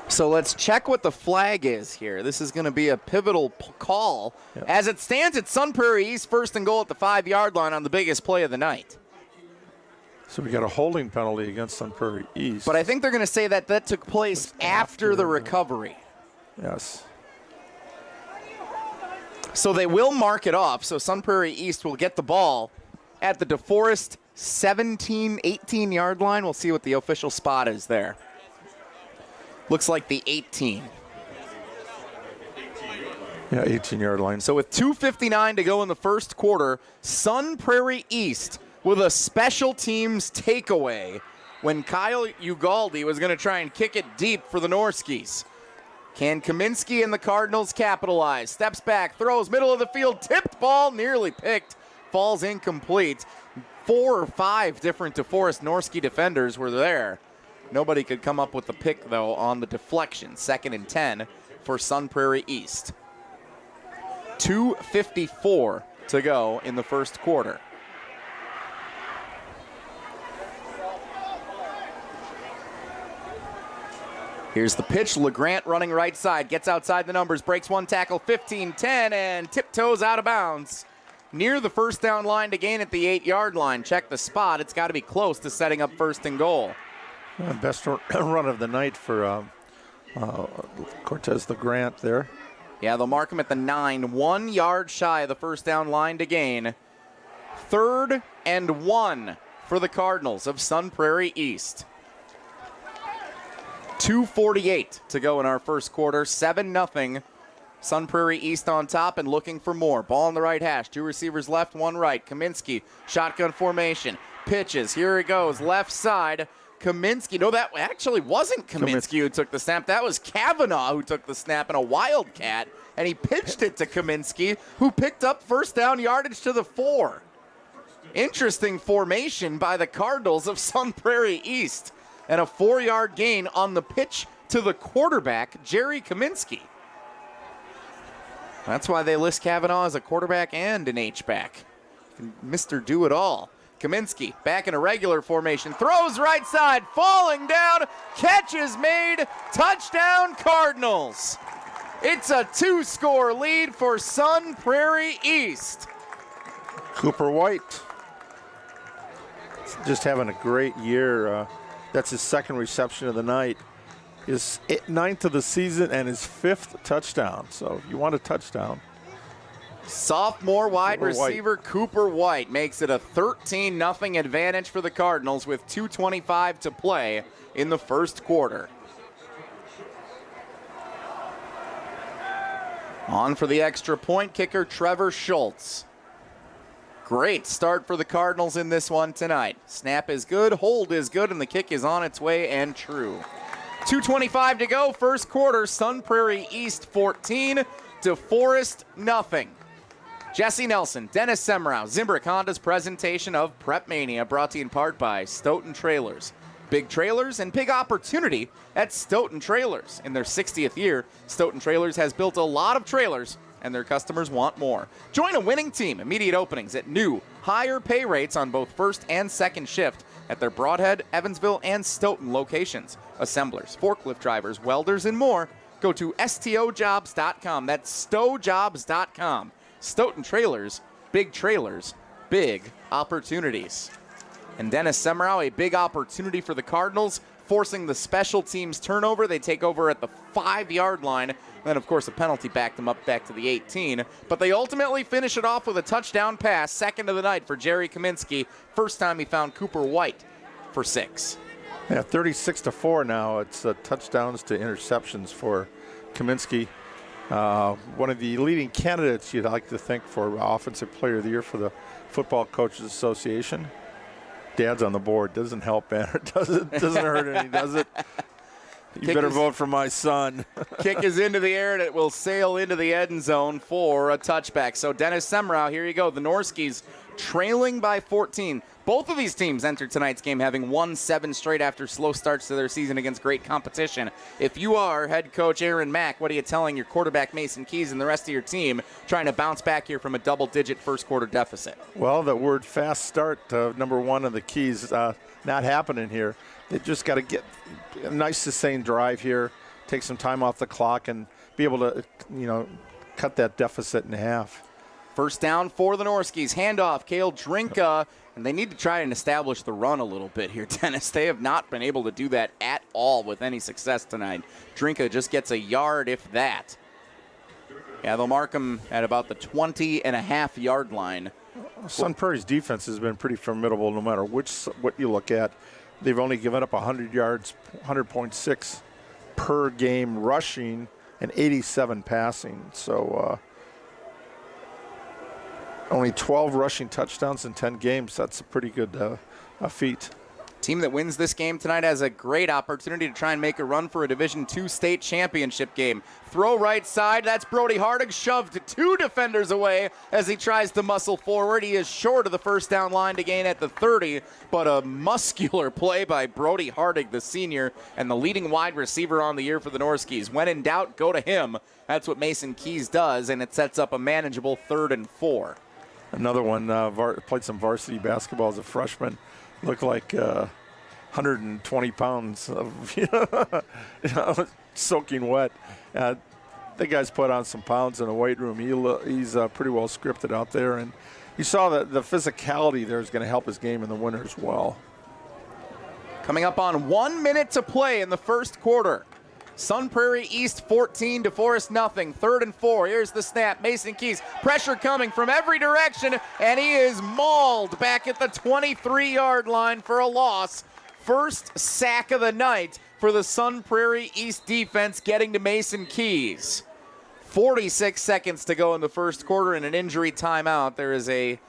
So let's check what the flag is here. This is going to be a pivotal call. Yep. As it stands, it's Sun Prairie East, first and goal at the 5-yard line on the biggest play of the night. So we got a holding penalty against Sun Prairie East. But I think they're going to say that took place after the recovery. Yes. So they will mark it off. So Sun Prairie East will get the ball at the Deforest 17, 18-yard line. We'll see what the official spot is there. Looks like the 18. Yeah, 18-yard line. So with 2:59 to go in the first quarter, Sun Prairie East with a special teams takeaway when Kyle Ugaldi was going to try and kick it deep for the Norskies. Can Kaminsky and the Cardinals capitalize? Steps back, throws, middle of the field, tipped ball, nearly picked, falls incomplete. 4 or 5 different DeForest Norski defenders were there. Nobody could come up with the pick, though, on the deflection. 2nd and 10 for Sun Prairie East. 2:54 to go in the first quarter. Here's the pitch. LeGrant running right side. Gets outside the numbers. Breaks one tackle. 15-10 and tiptoes out of bounds. Near the first down line to gain at the 8-yard line. Check the spot. It's got to be close to setting up first and goal. Best run of the night for Cortez LeGrant there. Yeah, they'll mark him at the 9. 1 yard shy of the first down line to gain. 3rd and 1 for the Cardinals of Sun Prairie East. 2:48 to go in our first quarter. 7-0. Sun Prairie East on top and looking for more. Ball on the right hash. 2 receivers left, 1 right. Kaminsky, shotgun formation. Pitches. Here it goes. Left side. Kaminsky. No, that actually wasn't Kaminsky who took the snap. That was Kavanaugh who took the snap in a Wildcat. And he pitched it to Kaminsky, who picked up first down yardage to the 4. Interesting formation by the Cardinals of Sun Prairie East. And a 4-yard gain on the pitch to the quarterback, Jerry Kaminsky. That's why they list Kavanaugh as a quarterback and an H-back. Mr. Do-It-All. Kaminsky back in a regular formation. Throws right side. Falling down. Catch is made. Touchdown Cardinals. It's a 2-score lead for Sun Prairie East. Cooper White just having a great year. That's his 2nd reception of the night. His 9th of the season and his 5th touchdown. So if you want a touchdown. Sophomore wide receiver Cooper White makes it a 13-0 advantage for the Cardinals with 2:25 to play in the first quarter. On for the extra point kicker, Trevor Schultz. Great start for the Cardinals in this one tonight. Snap is good, hold is good, and the kick is on its way and true. 2:25 to go, first quarter. Sun Prairie East 14, DeForest 0. Jesse Nelson, Dennis Semrau, Zimbrick Honda's presentation of PrepMania, brought to you in part by Stoughton Trailers. Big trailers and big opportunity at Stoughton Trailers. In their 60th year, Stoughton Trailers has built a lot of trailers, and their customers want more. Join a winning team. Immediate openings at new, higher pay rates on both first and second shift at their Broadhead, Evansville, and Stoughton locations. Assemblers, forklift drivers, welders, and more. Go to stojobs.com. That's stojobs.com. Stoughton Trailers, big opportunities. And Dennis Semrau, a big opportunity for the Cardinals, forcing the special teams turnover. They take over at the 5-yard line. And then, of course, a penalty backed them up back to the 18. But they ultimately finish it off with a touchdown pass, 2nd of the night for Jerry Kaminsky. First time he found Cooper White for 6. Yeah, 36-4 now. It's touchdowns to interceptions for Kaminsky. One of the leading candidates, you'd like to think, for Offensive Player of the Year for the Football Coaches Association. Dad's on the board. Doesn't help, man. Doesn't hurt any, does it? You better vote for my son. Kick is into the air, and it will sail into the end zone for a touchback. So Dennis Semrau, here you go. The Norskies trailing by 14. Both of these teams entered tonight's game having won 7 straight after slow starts to their season against great competition. If you are head coach Aaron Mack, what are you telling your quarterback Mason Keys and the rest of your team trying to bounce back here from a double-digit first-quarter deficit? Well, the word fast start, number 1 of the keys, not happening here. They just got to get a nice, sustained drive here. take some time off the clock and be able to, cut that deficit in half. First down for the Norskies. Handoff, Cale Drinka. And they need to try and establish the run a little bit here, Dennis. They have not been able to do that at all with any success tonight. Drinka just gets a yard, if that. Yeah, they'll mark him at about the 20.5-yard line. Sun Prairie's defense has been pretty formidable no matter what you look at. They've only given up 100 yards, 100.6 per game rushing, and 87 passing. So only 12 rushing touchdowns in 10 games. That's a pretty good feat. Team that wins this game tonight has a great opportunity to try and make a run for a Division II state championship game. Throw right side. That's Brody Hardig, shoved 2 defenders away as he tries to muscle forward. He is short of the first down line to gain at the 30, but a muscular play by Brody Hardig, the senior, and the leading wide receiver on the year for the Norskies. When in doubt, go to him. That's what Mason Keys does, and it sets up a manageable 3rd and 4. Another one, played some varsity basketball as a freshman. Looked like 120 pounds of soaking wet. The guy's put on some pounds in the weight room. He's pretty well scripted out there, and you saw that the physicality there is going to help his game in the winter as well. Coming up on 1 minute to play in the first quarter. Sun Prairie East 14, Deforest nothing. 3rd and 4. Here's the snap. Mason Keys. Pressure coming from every direction, and he is mauled back at the 23-yard line for a loss. First sack of the night for the Sun Prairie East defense, getting to Mason Keys. 46 seconds to go in the first quarter and an injury timeout. There is a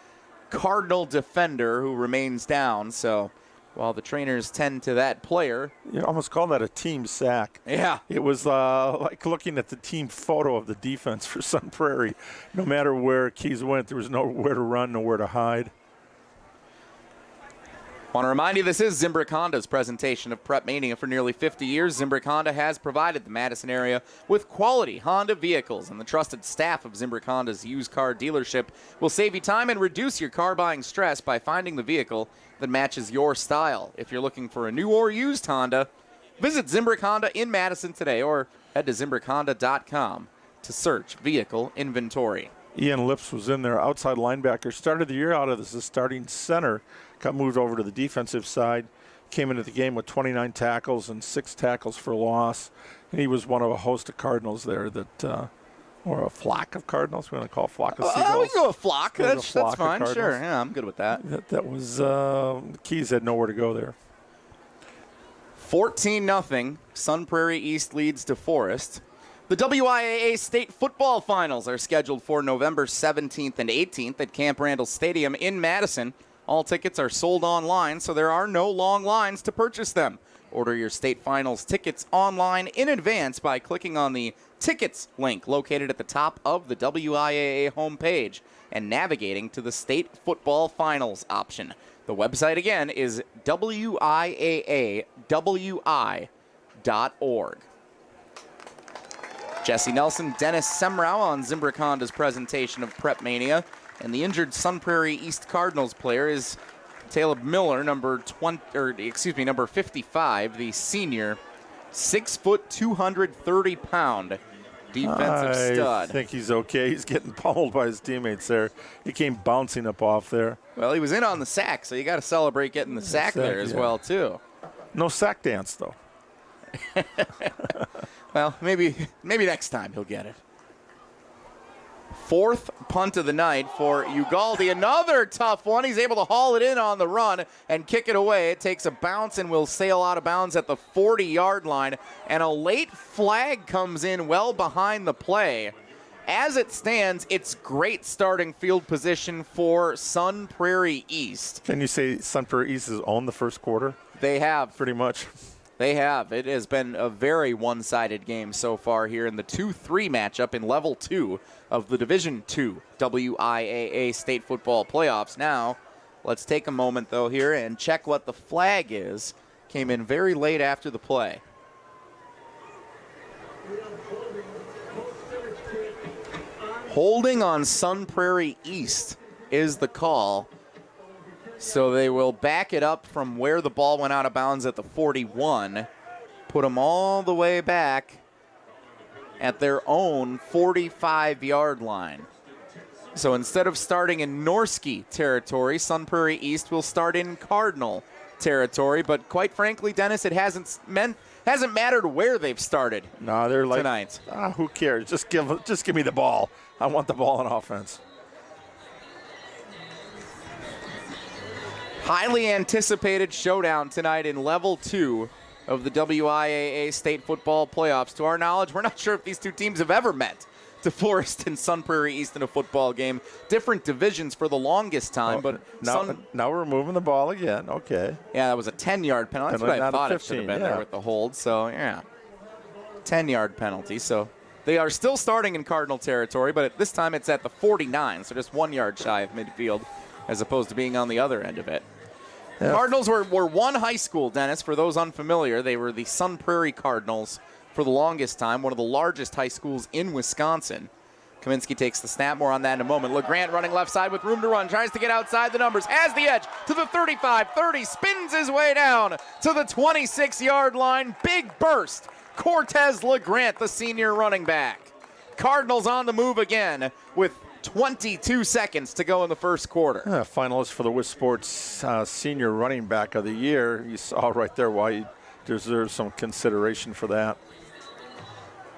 Cardinal defender who remains down, so while the trainers tend to that player. You almost call that a team sack. Yeah. It was like looking at the team photo of the defense for Sun Prairie. No matter where Keys went, there was nowhere to run, nowhere to hide. Want to remind you, this is Zimbrick Honda's presentation of PrepMania. For nearly 50 years, Zimbrick Honda has provided the Madison area with quality Honda vehicles, and the trusted staff of Zimbrick Honda's used car dealership will save you time and reduce your car buying stress by finding the vehicle that matches your style. If you're looking for a new or used Honda, visit Zimbrick Honda in Madison today or head to ZimbrickHonda.com to search vehicle inventory. Ian Lips was in there, outside linebacker. Started the year out as a starting center. Got moved over to the defensive side. Came into the game with 29 tackles and 6 tackles for loss. And he was one of a host of Cardinals there that, or a flock of Cardinals. We're going to call a flock of Seagulls. We can go a flock. That's fine. Cardinals. Sure. Yeah, I'm good with that. That was, Keys had nowhere to go there. 14-0. Sun Prairie East leads Deforest. The WIAA State Football Finals are scheduled for November 17th and 18th at Camp Randall Stadium in Madison. All tickets are sold online, so there are no long lines to purchase them. Order your state finals tickets online in advance by clicking on the Tickets link located at the top of the WIAA homepage and navigating to the State Football Finals option. The website again is WIAAWI.org. Jesse Nelson, Dennis Semrau on Zimbrick Honda's presentation of PrepMania. And the injured Sun Prairie East Cardinals player is Caleb Miller, number 55, the senior, 6 foot, 230-pound defensive stud. I think he's okay. He's getting pummeled by his teammates there. He came bouncing up off there. Well, he was in on the sack, so you got to celebrate getting the sack there as well, too. No sack dance, though. Well, maybe next time he'll get it. Fourth punt of the night for Ugalde. Another tough one. He's able to haul it in on the run and kick it away. It takes a bounce and will sail out of bounds at the 40-yard line. And a late flag comes in well behind the play. As it stands, it's great starting field position for Sun Prairie East. Can you say Sun Prairie East has owned the first quarter? They have. Pretty much. They have. It has been a very one-sided game so far here in the 2-3 matchup in Level 2 of the Division II WIAA State Football Playoffs. Now, let's take a moment, though, here and check what the flag is. Came in very late after the play. Holding on Sun Prairie East is the call. So they will back it up from where the ball went out of bounds at the 41, put them all the way back at their own 45-yard line. So instead of starting in Norsky territory, Sun Prairie East will start in Cardinal territory. But quite frankly, Dennis, it hasn't mattered where they've started. No, they're like tonight. Who cares? Just give me the ball. I want the ball on offense. Highly anticipated showdown tonight in Level 2 of the WIAA State Football Playoffs. To our knowledge, we're not sure if these two teams have ever met. Deforest and Sun Prairie East in a football game. Different divisions for the longest time, but now we're moving the ball again. Okay. Yeah, that was a 10-yard penalty. That's what I thought 15, it should have been there with the hold. So, yeah, 10-yard penalty. So they are still starting in Cardinal territory, but at this time it's at the 49, so just 1 yard shy of midfield as opposed to being on the other end of it. Yeah. Cardinals were one high school, Dennis, for those unfamiliar. They were the Sun Prairie Cardinals for the longest time, one of the largest high schools in Wisconsin. Kaminsky takes the snap. More on that in a moment. LeGrant running left side with room to run. Tries to get outside the numbers. Has the edge to the 35, 30. Spins his way down to the 26-yard line. Big burst. Cortez LeGrant, the senior running back. Cardinals on the move again with 22 seconds to go in the first quarter. Finalist for the WIS Sports Senior Running Back of the Year. You saw right there why he deserves some consideration for that.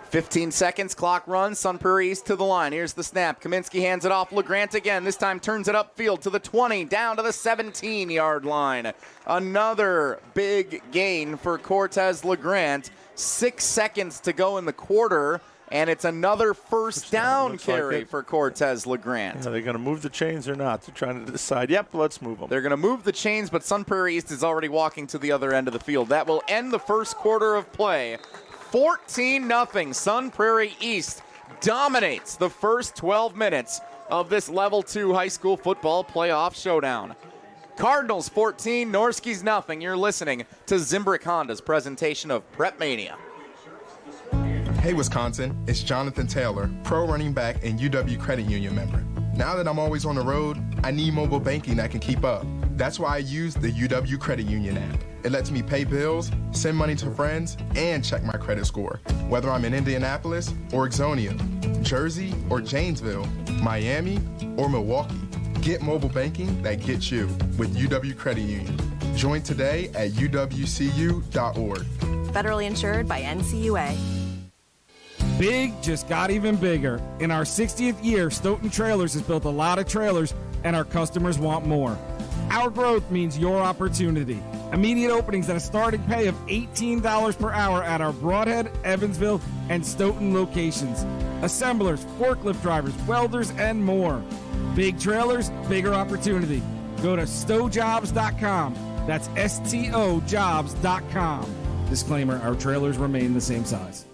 15 seconds, clock runs, Sun Prairie East to the line. Here's the snap. Kaminsky hands it off. LeGrant again. This time turns it upfield to the 20, down to the 17-yard line. Another big gain for Cortez LeGrant. 6 seconds to go in the quarter, and it's another first down carry for Cortez LeGrant. Are they going to move the chains or not? They're trying to decide, yep, let's move them. They're going to move the chains, but Sun Prairie East is already walking to the other end of the field. That will end the first quarter of play. 14-0. Sun Prairie East dominates the first 12 minutes of this Level 2 high school football playoff showdown. Cardinals 14, Norskies nothing. You're listening to Zimbrick Honda's presentation of PrepMania. Hey Wisconsin, it's Jonathan Taylor, pro running back and UW Credit Union member. Now that I'm always on the road, I need mobile banking that can keep up. That's why I use the UW Credit Union app. It lets me pay bills, send money to friends, and check my credit score. Whether I'm in Indianapolis or Ixonia, Jersey or Janesville, Miami or Milwaukee, get mobile banking that gets you with UW Credit Union. Join today at uwcu.org. Federally insured by NCUA. Big just got even bigger. In our 60th year, Stoughton Trailers has built a lot of trailers, and our customers want more. Our growth means your opportunity. Immediate openings at a starting pay of $18 per hour at our Broadhead, Evansville, and Stoughton locations. Assemblers, forklift drivers, welders, and more. Big trailers, bigger opportunity. Go to stojobs.com. That's STOjobs.com. Disclaimer, our trailers remain the same size.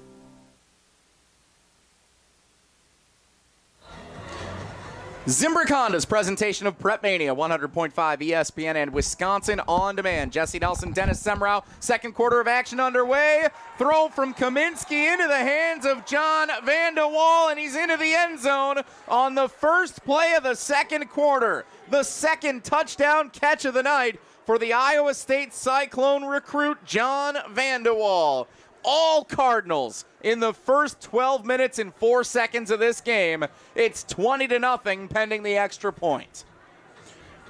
Zimbrick Honda's presentation of PrepMania, 100.5 ESPN and Wisconsin On Demand. Jesse Nelson, Dennis Semrau, second quarter of action underway. Throw from Kaminsky into the hands of John Vandewall, and he's into the end zone on the first play of the second quarter. The second touchdown catch of the night for the Iowa State Cyclone recruit, John Vandewall. All Cardinals in the first 12 minutes and 4 seconds of this game. It's 20-0 pending the extra point.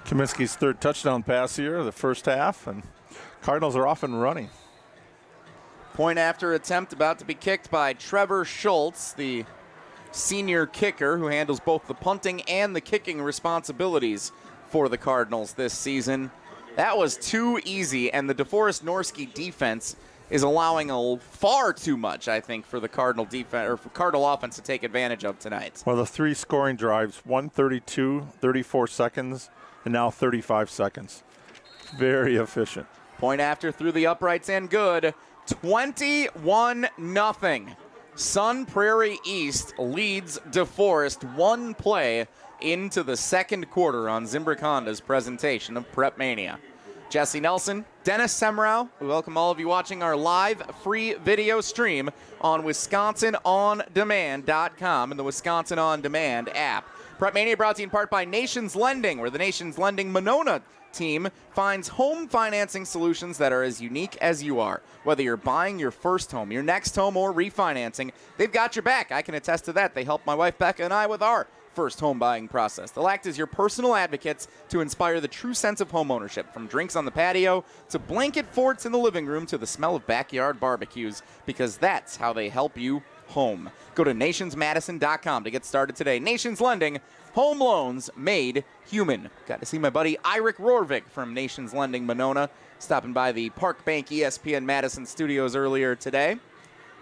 Kaminsky's third touchdown pass here, the first half, and Cardinals are off and running. Point after attempt about to be kicked by Trevor Schultz, the senior kicker who handles both the punting and the kicking responsibilities for the Cardinals this season. That was too easy, and the Deforest Norsky defense is allowing far too much, I think, for the Cardinal defense or for Cardinal offense to take advantage of tonight. Well, the three scoring drives, 1:32, 34 seconds, and now 35 seconds. Very efficient. Point after through the uprights and good. 21-0. Sun Prairie East leads Deforest one play into the second quarter on Zimbrick Honda's presentation of PrepMania. Jesse Nelson, Dennis Semrau, we welcome all of you watching our live free video stream on WisconsinOnDemand.com and the Wisconsin On Demand app. PrepMania brought to you in part by Nations Lending, where the Nations Lending Monona team finds home financing solutions that are as unique as you are. Whether you're buying your first home, your next home, or refinancing, they've got your back. I can attest to that. They helped my wife Becca and I with our first home buying process. They'll act as your personal advocates to inspire the true sense of home ownership, from drinks on the patio to blanket forts in the living room to the smell of backyard barbecues, because that's how they help you home. Go to nationsmadison.com to get started today. Nations Lending, home loans made human. Got to see my buddy Eirik Rorvik from Nations Lending Monona stopping by the Park Bank ESPN Madison studios earlier today.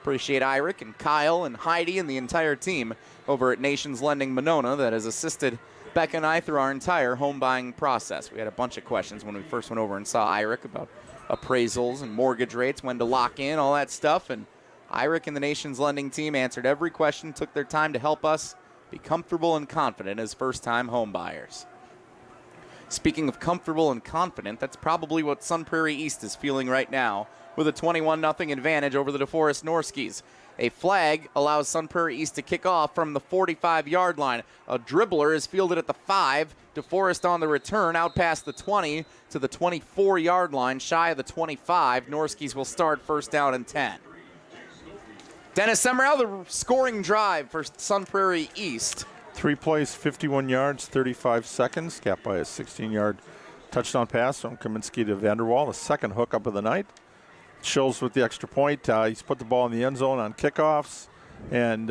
Appreciate Eirik and Kyle and Heidi and the entire team over at Nations Lending Monona that has assisted Becca and I through our entire home buying process. We had a bunch of questions when we first went over and saw Eirik about appraisals and mortgage rates, when to lock in, all that stuff. And Eirik and the Nations Lending team answered every question, took their time to help us be comfortable and confident as first-time home buyers. Speaking of comfortable and confident, that's probably what Sun Prairie East is feeling right now, with a 21-0 advantage over the Deforest Norskies. A flag allows Sun Prairie East to kick off from the 45-yard line. A dribbler is fielded at the 5. Deforest on the return, out past the 20 to the 24-yard line, shy of the 25. Norskies will start first down and 10. Dennis Semrau, the scoring drive for Sun Prairie East. 3 plays, 51 yards, 35 seconds, capped by a 16-yard touchdown pass from Kaminsky to Vanderwall, the second hookup of the night. Schultz with the extra point. He's put the ball in the end zone on kickoffs, and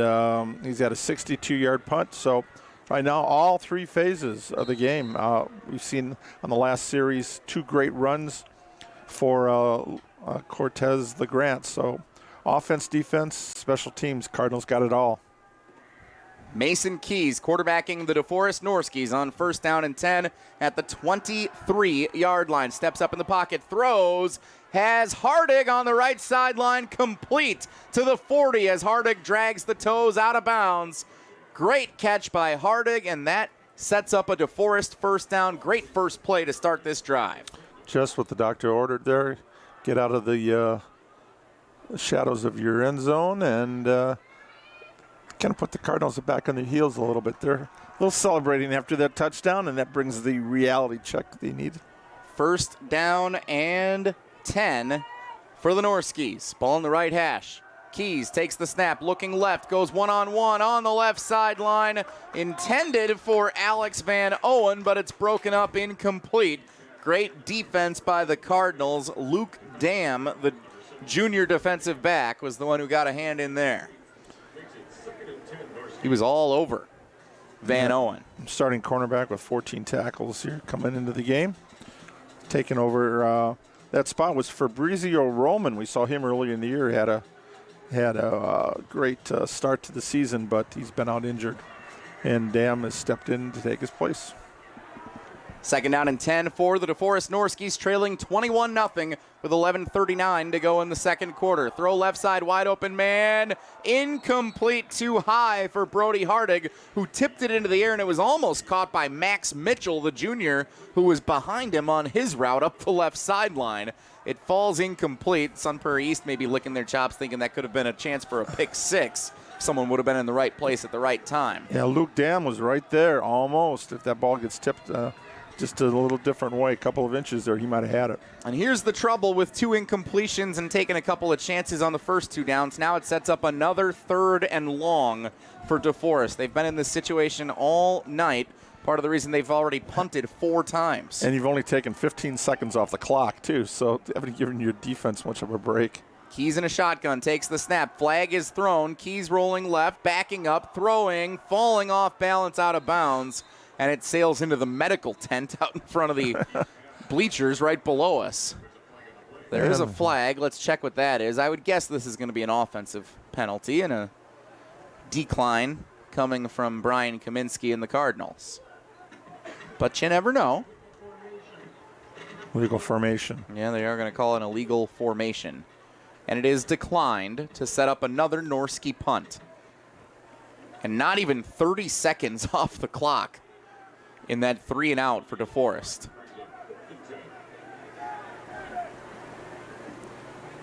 he's had a 62-yard punt. So right now, all 3 phases of the game, we've seen on the last series 2 great runs for Cortez LeGrant. So offense, defense, special teams, Cardinals got it all. Mason Keys quarterbacking the Deforest Norskies on first down and 10 at the 23-yard line. Steps up in the pocket, throws, has Hardig on the right sideline, complete to the 40 as Hardig drags the toes out of bounds. Great catch by Hardig, and that sets up a Deforest first down. Great first play to start this drive. Just what the doctor ordered there. Get out of the shadows of your end zone and kind of put the Cardinals back on their heels a little bit. They're a little celebrating after that touchdown, and that brings the reality check they need. First down and 10 for the Norskies. Ball in the right hash. Keys takes the snap, looking left, goes one-on-one on the left sideline. Intended for Alex Van Owen, but it's broken up, incomplete. Great defense by the Cardinals. Luke Dam, the junior defensive back, was the one who got a hand in there. He was all over Van Owen. Starting cornerback with 14 tackles here coming into the game. Taking over that spot was Fabrizio Roman. We saw him earlier in the year. Had a great start to the season, but he's been out injured. And Dam has stepped in to take his place. Second down and 10 for the Deforest Norskies, trailing 21-0 with 11:39 to go in the second quarter. Throw left side, wide open man. Incomplete, too high for Brody Hardig, who tipped it into the air, and it was almost caught by Max Mitchell, the junior, who was behind him on his route up the left sideline. It falls incomplete. Sun Prairie East may be licking their chops thinking that could have been a chance for a pick six. Someone would have been in the right place at the right time. Yeah, Luke Dam was right there almost. If that ball gets tipped just a little different way, a couple of inches there, he might have had it. And here's the trouble with 2 incompletions and taking a couple of chances on the first 2 downs. Now it sets up another 3rd and long for Deforest. They've been in this situation all night. Part of the reason they've already punted 4 times. And you've only taken 15 seconds off the clock, too, so they haven't given your defense much of a break. Keys in a shotgun, takes the snap. Flag is thrown. Keys rolling left, backing up, throwing, falling off balance out of bounds. And it sails into the medical tent out in front of the bleachers right below us. There is a flag. Let's check what that is. I would guess this is going to be an offensive penalty and a decline coming from Brian Kaminsky and the Cardinals. But you never know. Legal formation. Yeah, they are going to call it an illegal formation. And it is declined to set up another Norski punt. And not even 30 seconds off the clock in that 3 and out for Deforest.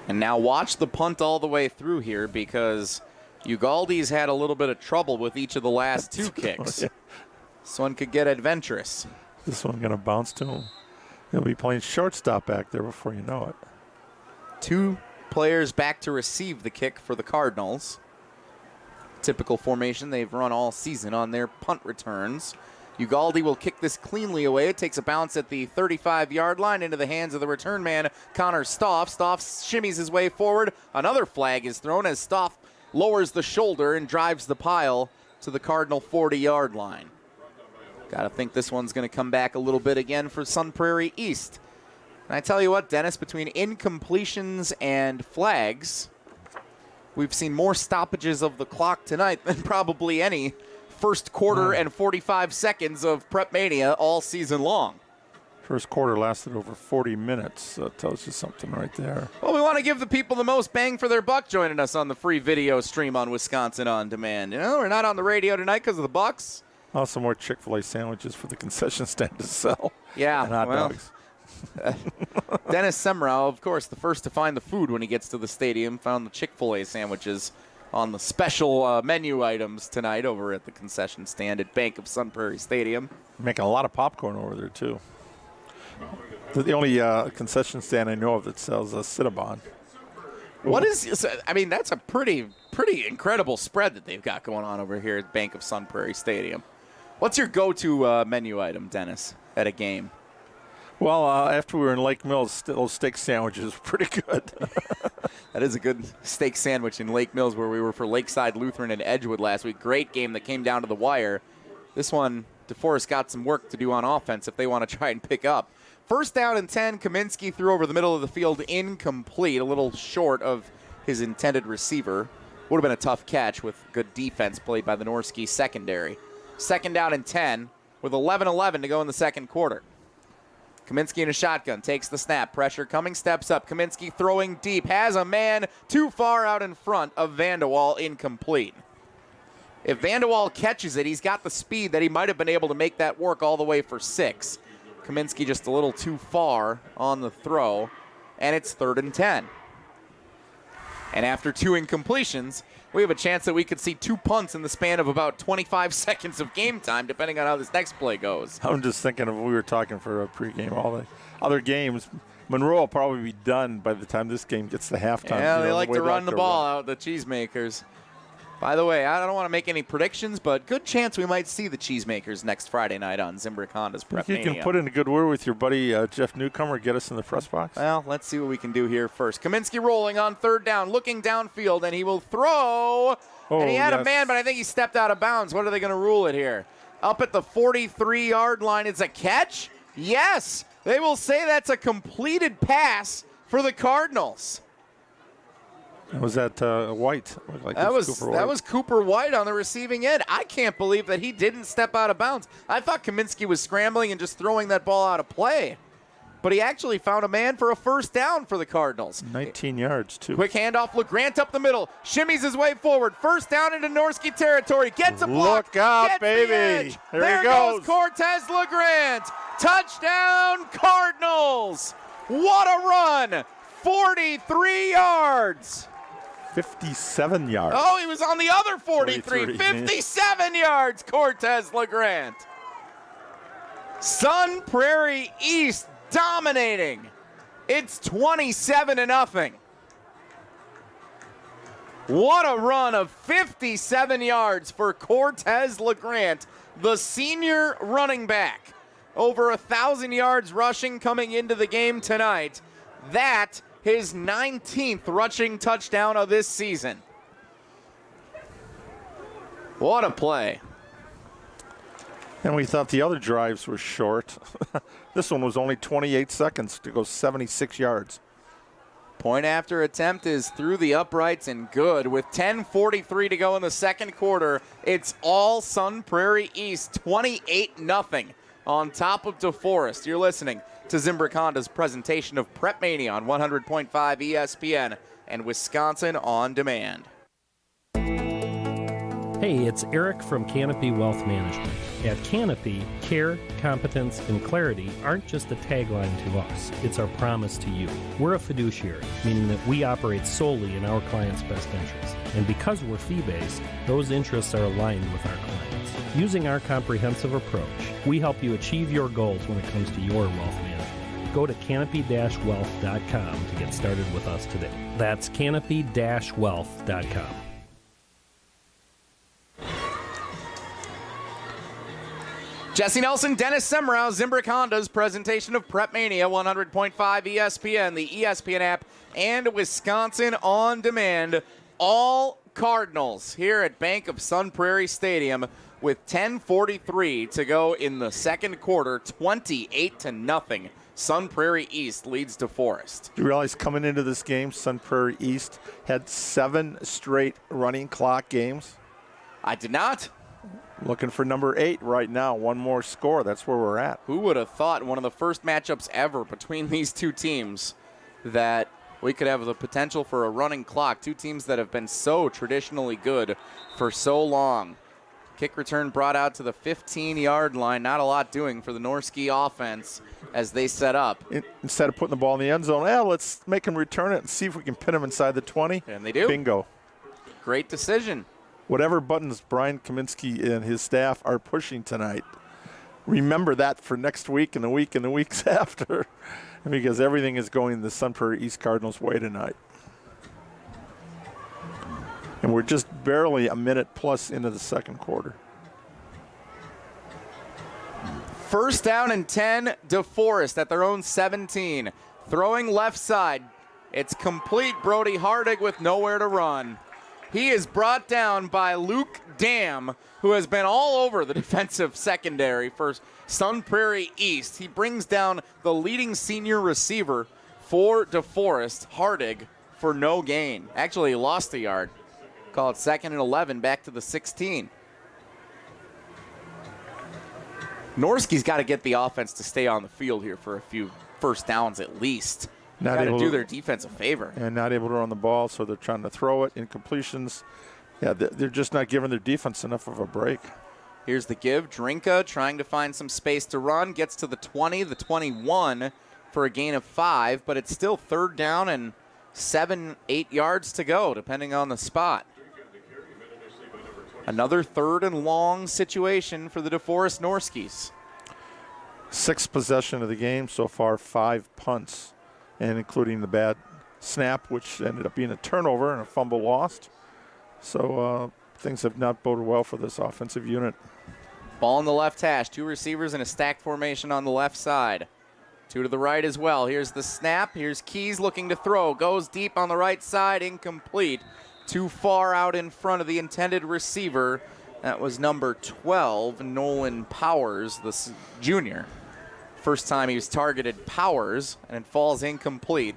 And now watch the punt all the way through here, because Ugaldi's had a little bit of trouble with each of the last 2 kicks. This one could get adventurous. This one going to bounce to him. He'll be playing shortstop back there before you know it. 2 players back to receive the kick for the Cardinals. Typical formation they've run all season on their punt returns. Ugalde will kick this cleanly away. It takes a bounce at the 35-yard line into the hands of the return man, Connor Stoff. Stoff shimmies his way forward. Another flag is thrown as Stoff lowers the shoulder and drives the pile to the Cardinal 40-yard line. Got to think this one's going to come back a little bit again for Sun Prairie East. And I tell you what, Dennis, between incompletions and flags, we've seen more stoppages of the clock tonight than probably any first quarter and 45 seconds of PrepMania all season long. First quarter lasted over 40 minutes. That tells you something right there. Well, we want to give the people the most bang for their buck joining us on the free video stream on Wisconsin On Demand. You know, we're not on the radio tonight because of the Bucks. Also, more Chick-fil-A sandwiches for the concession stand to sell. Yeah, and hot dogs. Dennis Semrau, of course, the first to find the food when he gets to the stadium, found the Chick-fil-A sandwiches on the special menu items tonight over at the concession stand at Bank of Sun Prairie Stadium. Making a lot of popcorn over there, too. The only concession stand I know of that sells Cinnabon. What is? I mean, that's a pretty incredible spread that they've got going on over here at Bank of Sun Prairie Stadium. What's your go-to menu item, Dennis, at a game? Well, after we were in Lake Mills, those steak sandwiches were pretty good. That is a good steak sandwich in Lake Mills, where we were for Lakeside Lutheran and Edgewood last week. Great game that came down to the wire. This one, Deforest got some work to do on offense if they want to try and pick up. First down and 10, Kaminsky threw over the middle of the field, incomplete, a little short of his intended receiver. Would have been a tough catch with good defense played by the Norskies secondary. Second down and 10 with 11:11 to go in the second quarter. Kaminsky in a shotgun, takes the snap, pressure coming, steps up. Kaminsky throwing deep, has a man too far out in front of Vandewall, incomplete. If Vandewall catches it, he's got the speed that he might have been able to make that work all the way for 6. Kaminsky just a little too far on the throw, and it's 3rd and 10. And after 2 incompletions, we have a chance that we could see 2 punts in the span of about 25 seconds of game time, depending on how this next play goes. I'm just thinking of we were talking for a pregame. All the other games, Monroe will probably be done by the time this game gets to halftime. Yeah, they like to run the ball out, the Cheesemakers. By the way, I don't want to make any predictions, but good chance we might see the Cheesemakers next Friday night on Zimbrick Honda's PrepMania. You can put in a good word with your buddy Jeff Newcomer, get us in the press box. Well, let's see what we can do here first. Kaminsky rolling on 3rd down, looking downfield, and he will throw. And he had a man, but I think he stepped out of bounds. What are they going to rule it here? Up at the 43-yard line, it's a catch? Yes, they will say that's a completed pass for the Cardinals. Was that White? Like that was Cooper White on the receiving end. I can't believe that he didn't step out of bounds. I thought Kaminsky was scrambling and just throwing that ball out of play. But he actually found a man for a first down for the Cardinals. 19 yards, too. Quick handoff, LeGrant up the middle, shimmies his way forward. First down into Norsky territory, gets a block. Look out, gets baby. The edge. There he goes Cortez LeGrant. Touchdown, Cardinals. What a run. 43 yards. 57 yards. Oh, he was on the other 43. 57 yards, Cortez LeGrant. Sun Prairie East dominating. It's 27-0. What a run of 57 yards for Cortez LeGrant, the senior running back. Over 1,000 yards rushing coming into the game tonight. That his 19th rushing touchdown of this season. What a play. And we thought the other drives were short. This one was only 28 seconds to go 76 yards. Point after attempt is through the uprights and good. With 10:43 to go in the second quarter, it's all Sun Prairie East, 28-0 on top of Deforest. You're listening to Zimbrick Honda's presentation of PrepMania on 100.5 ESPN and Wisconsin On Demand. Hey, it's Eric from Canopy Wealth Management. At Canopy, care, competence, and clarity aren't just a tagline to us, it's our promise to you. We're a fiduciary, meaning that we operate solely in our clients' best interests. And because we're fee-based, those interests are aligned with our clients. Using our comprehensive approach, we help you achieve your goals when it comes to your wealth management. Go to canopy-wealth.com to get started with us today. That's canopy-wealth.com. Jesse Nelson, Dennis Semrau, Zimbrick Honda's presentation of PrepMania, 100.5 ESPN, the ESPN app, and Wisconsin On Demand. All Cardinals here at Bank of Sun Prairie Stadium with 10:43 to go in the second quarter, 28-0. Sun Prairie East leads Deforest. You realize coming into this game, Sun Prairie East had 7 straight running clock games? I did not. Looking for number 8 right now. One more score. That's where we're at. Who would have thought one of the first matchups ever between these two teams that we could have the potential for a running clock? Two teams that have been so traditionally good for so long. Kick return brought out to the 15-yard line. Not a lot doing for the Norski offense as they set up. Instead of putting the ball in the end zone, let's make them return it and see if we can pin them inside the 20. And they do. Bingo. Great decision. Whatever buttons Brian Kaminsky and his staff are pushing tonight, remember that for next week and the weeks after, because everything is going the Sun Prairie East Cardinals' way tonight. And we're just barely a minute plus into the second quarter. First down and 10, DeForest at their own 17. Throwing left side. It's complete. Brody Hardig with nowhere to run. He is brought down by Luke Dam, who has been all over the defensive secondary for Sun Prairie East. He brings down the leading senior receiver for DeForest, Hardig, for no gain. Actually, he lost a yard. Call it 2nd and 11, back to the 16. Norski's got to get the offense to stay on the field here for a few first downs at least. Got to do their defense a favor. And not able to run the ball, so they're trying to throw it. Incompletions. Yeah, they're just not giving their defense enough of a break. Here's the give. Drinka trying to find some space to run. Gets to the 20, the 21 for a gain of 5, but it's still 3rd down and 7-8 yards to go, depending on the spot. Another 3rd and long situation for the DeForest Norskies. 6th possession of the game so far, 5 punts, and including the bad snap, which ended up being a turnover and a fumble lost. So things have not boded well for this offensive unit. Ball in the left hash. 2 receivers in a stack formation on the left side. 2 to the right as well. Here's the snap. Here's Keys looking to throw. Goes deep on the right side. Incomplete. Too far out in front of the intended receiver. That was number 12, Nolan Powers, the junior. First time he was targeted, Powers, and it falls incomplete.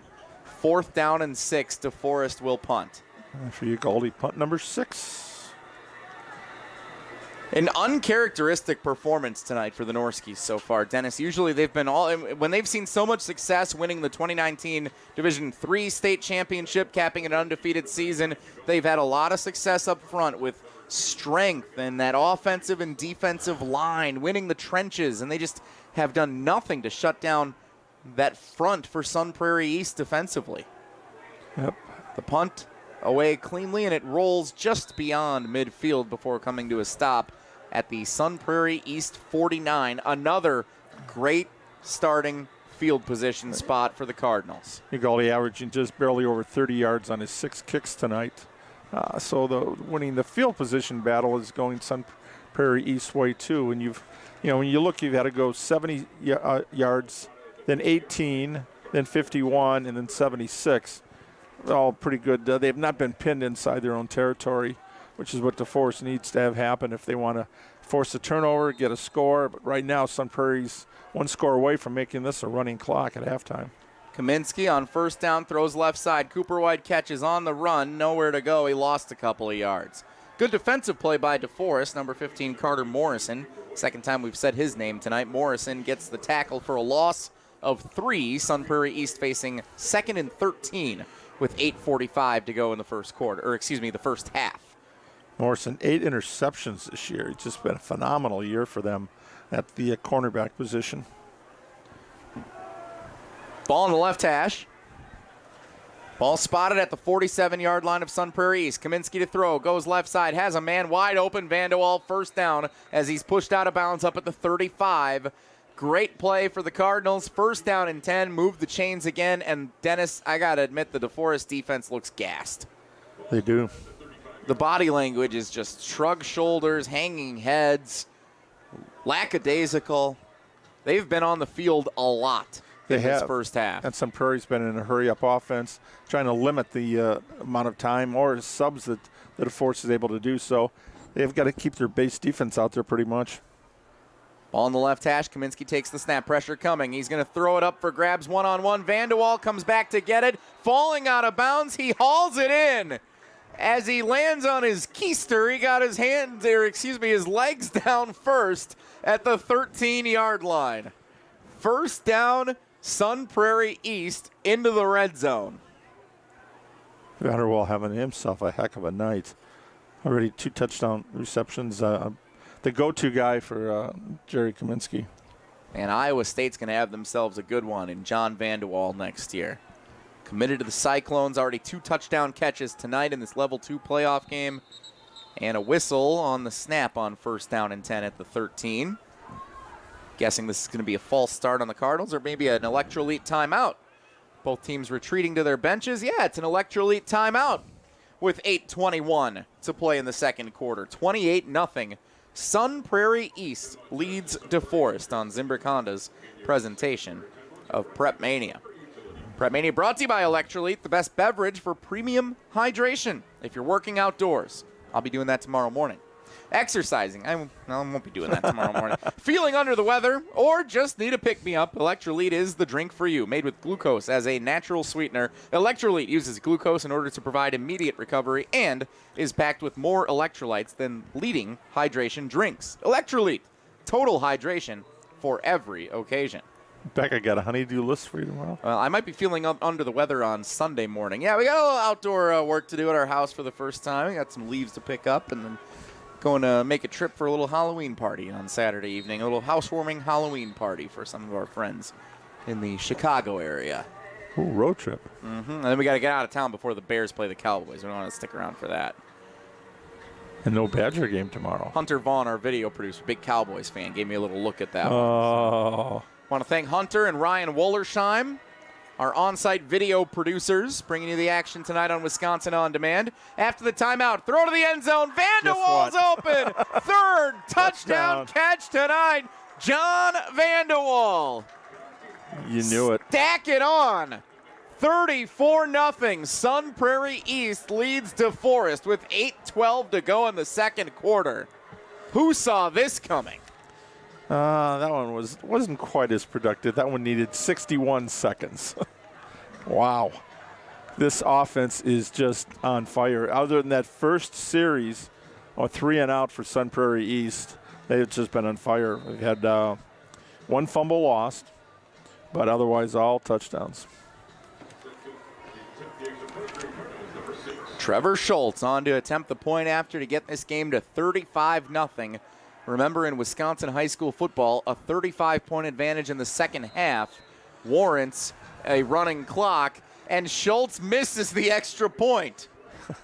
4th down and 6, DeForest will punt. For you, Goldie, punt number 6. An uncharacteristic performance tonight for the Norskies so far. Dennis, usually they've been when they've seen so much success winning the 2019 Division III state championship, capping an undefeated season, they've had a lot of success up front with strength and that offensive and defensive line, winning the trenches, and they just have done nothing to shut down that front for Sun Prairie East defensively. Yep. The punt away cleanly, and it rolls just beyond midfield before coming to a stop at the Sun Prairie East 49. Another great starting field position spot for the Cardinals. Goldie averaging just barely over 30 yards on his 6 kicks tonight. So winning the field position battle is going Sun Prairie East way too. And when you look, you've had to go 70 yards, then 18, then 51, and then 76. All pretty good. They've not been pinned inside their own territory, which is what DeForest needs to have happen if they want to force a turnover, get a score. But right now, Sun Prairie's 1 score away from making this a running clock at halftime. Kaminsky on first down throws left side. Cooper White catches on the run. Nowhere to go. He lost a couple of yards. Good defensive play by DeForest. Number 15, Carter Morrison. Second time we've said his name tonight. Morrison gets the tackle for a loss of 3. Sun Prairie East facing 2nd and 13 with 8:45 to go in the first quarter, the first half. Morrison, 8 interceptions this year. It's just been a phenomenal year for them at the cornerback position. Ball on the left hash. Ball spotted at the 47-yard line of Sun Prairie East. Kaminsky to throw, goes left side, has a man wide open. Vanderwall first down as he's pushed out of bounds up at the 35. Great play for the Cardinals. First down and 10, move the chains again. And Dennis, I got to admit, the Deforest defense looks gassed. They do. The body language is just shrug shoulders, hanging heads, lackadaisical. They've been on the field a lot. They in have. This first half. And Sun Prairie's been in a hurry-up offense, trying to limit the amount of time or subs that the Force is able to do. So they've got to keep their base defense out there pretty much. Ball on the left hash. Kaminsky takes the snap. Pressure coming. He's going to throw it up for grabs one-on-one. Vanderwall comes back to get it. Falling out of bounds. He hauls it in. As he lands on his keister, he got his his legs down first at the 13-yard line. First down, Sun Prairie East into the red zone. Vanderwall having himself a heck of a night. Already 2 touchdown receptions. The go-to guy for Jerry Kaminsky. And Iowa State's going to have themselves a good one in John Vanderwall next year. Committed to the Cyclones, already 2 touchdown catches tonight in this level 2 playoff game. And a whistle on the snap on first down and 10 at the 13. Guessing this is going to be a false start on the Cardinals or maybe an electrolyte timeout. Both teams retreating to their benches. Yeah, it's an electrolyte timeout with 8:21 to play in the second quarter. 28-0. Sun Prairie East leads DeForest on Zimbrick Honda's presentation of PrepMania. PrepMania brought to you by Electrolyte, the best beverage for premium hydration. If you're working outdoors, I'll be doing that tomorrow morning. Exercising, I won't be doing that tomorrow morning. Feeling under the weather or just need a pick-me-up, Electrolyte is the drink for you. Made with glucose as a natural sweetener, Electrolyte uses glucose in order to provide immediate recovery and is packed with more electrolytes than leading hydration drinks. Electrolyte, total hydration for every occasion. Becca got a honeydew list for you tomorrow. Well, I might be feeling under the weather on Sunday morning. Yeah, we got a little outdoor work to do at our house for the first time. We got some leaves to pick up and then going to make a trip for a little Halloween party on Saturday evening, a little housewarming Halloween party for some of our friends in the Chicago area. Ooh, road trip. And then we got to get out of town before the Bears play the Cowboys. We don't want to stick around for that. And no Badger game tomorrow. Hunter Vaughn, our video producer, big Cowboys fan, gave me a little look at that one. Oh. Want to thank Hunter and Ryan Wollersheim, our on-site video producers, bringing you the action tonight on Wisconsin On Demand. After the timeout, throw to the end zone. Vanderwall's open. Third touchdown catch tonight. John Vanderwall. You knew it. Stack it on. 34-0. Sun Prairie East leads DeForest with 8:12 to go in the second quarter. Who saw this coming? That one wasn't quite as productive. That one needed 61 seconds. Wow. This offense is just on fire. Other than that first series, 3 and out for Sun Prairie East, they've just been on fire. We've had 1 fumble lost, but otherwise all touchdowns. Trevor Schultz on to attempt the point after to get this game to 35-0. Remember, in Wisconsin high school football, a 35-point advantage in the second half warrants a running clock, and Schultz misses the extra point.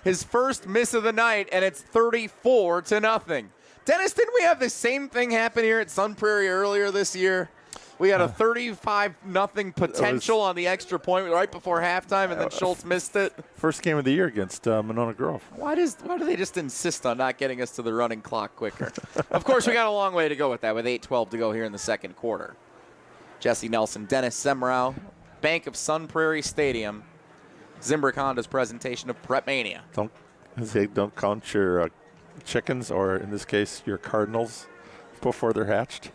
His first miss of the night, and it's 34-0. Dennis, didn't we have the same thing happen here at Sun Prairie earlier this year? We had a 35-0 potential on the extra point right before halftime, and then Schultz missed it. First game of the year against Monona Grove. Why do they just insist on not getting us to the running clock quicker? Of course, we got a long way to go with that, with 8:12 to go here in the second quarter. Jesse Nelson, Dennis Semrau, Bank of Sun Prairie Stadium. Zimbrick Honda's presentation of PrepMania. Don't count your chickens, or in this case, your Cardinals, before they're hatched.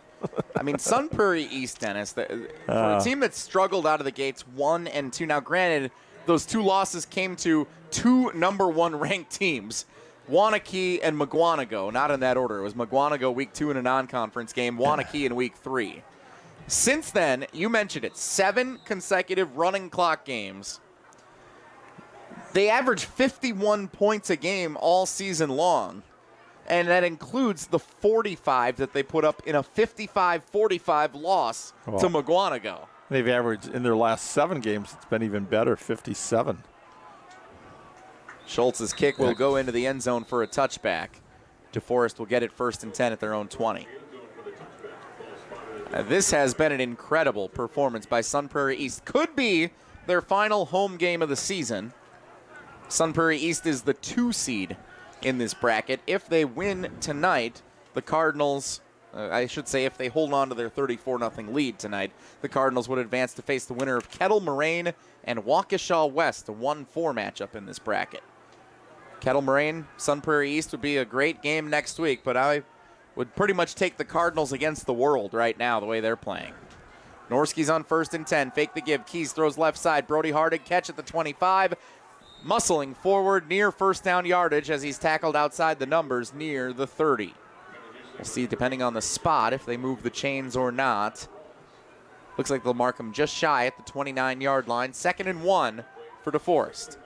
I mean, Sun Prairie East, Dennis, for a team that struggled out of the gates 1 and 2. Now, granted, those 2 losses came to 2 number 1 ranked teams, Wanakee and McGuanago. Not in that order. It was McGuanago week 2 in a non-conference game, Wanakee in week 3. Since then, you mentioned it, 7 consecutive running clock games. They average 51 points a game all season long. and that includes the 45 that they put up in a 55-45 loss to McGuanago. They've averaged, in their last 7 games, it's been even better, 57. Schultz's kick will go into the end zone for a touchback. Deforest will get it 1st and 10 at their own 20. This has been an incredible performance by Sun Prairie East. Could be their final home game of the season. Sun Prairie East is the 2 seed in this bracket. If they win tonight, the Cardinals, I should say if they hold on to their 34-0 lead tonight, the Cardinals would advance to face the winner of Kettle Moraine and Waukesha West, a 1-4 matchup in this bracket. Kettle Moraine, Sun Prairie East would be a great game next week, but I would pretty much take the Cardinals against the world right now, the way they're playing. Norskies on 1st and 10. Fake the give. Keys throws left side. Brody Hardig catch at the 25. Muscling forward near first down yardage as he's tackled outside the numbers near the 30. We'll see, depending on the spot, if they move the chains or not. Looks like they'll mark him just shy at the 29-yard line. 2nd and 1 for DeForest.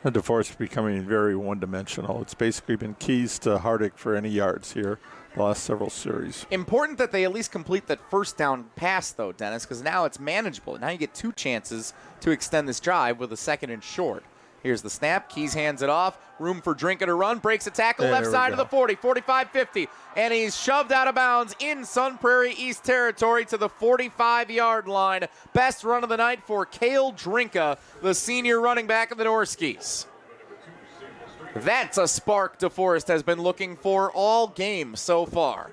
The DeForest is becoming very one-dimensional. It's basically been Keys to Hardick for any yards here the last several series. Important that they at least complete that first down pass, though, Dennis, because now it's manageable. Now you get 2 chances to extend this drive with a 2nd and short. Here's the snap. Keys hands it off. Room for Drinker to run. Breaks a tackle left side of the 40, 45-50. And he's shoved out of bounds in Sun Prairie East territory to the 45-yard line. Best run of the night for Cale Drinka, the senior running back of the Norskies. That's a spark DeForest has been looking for all game so far.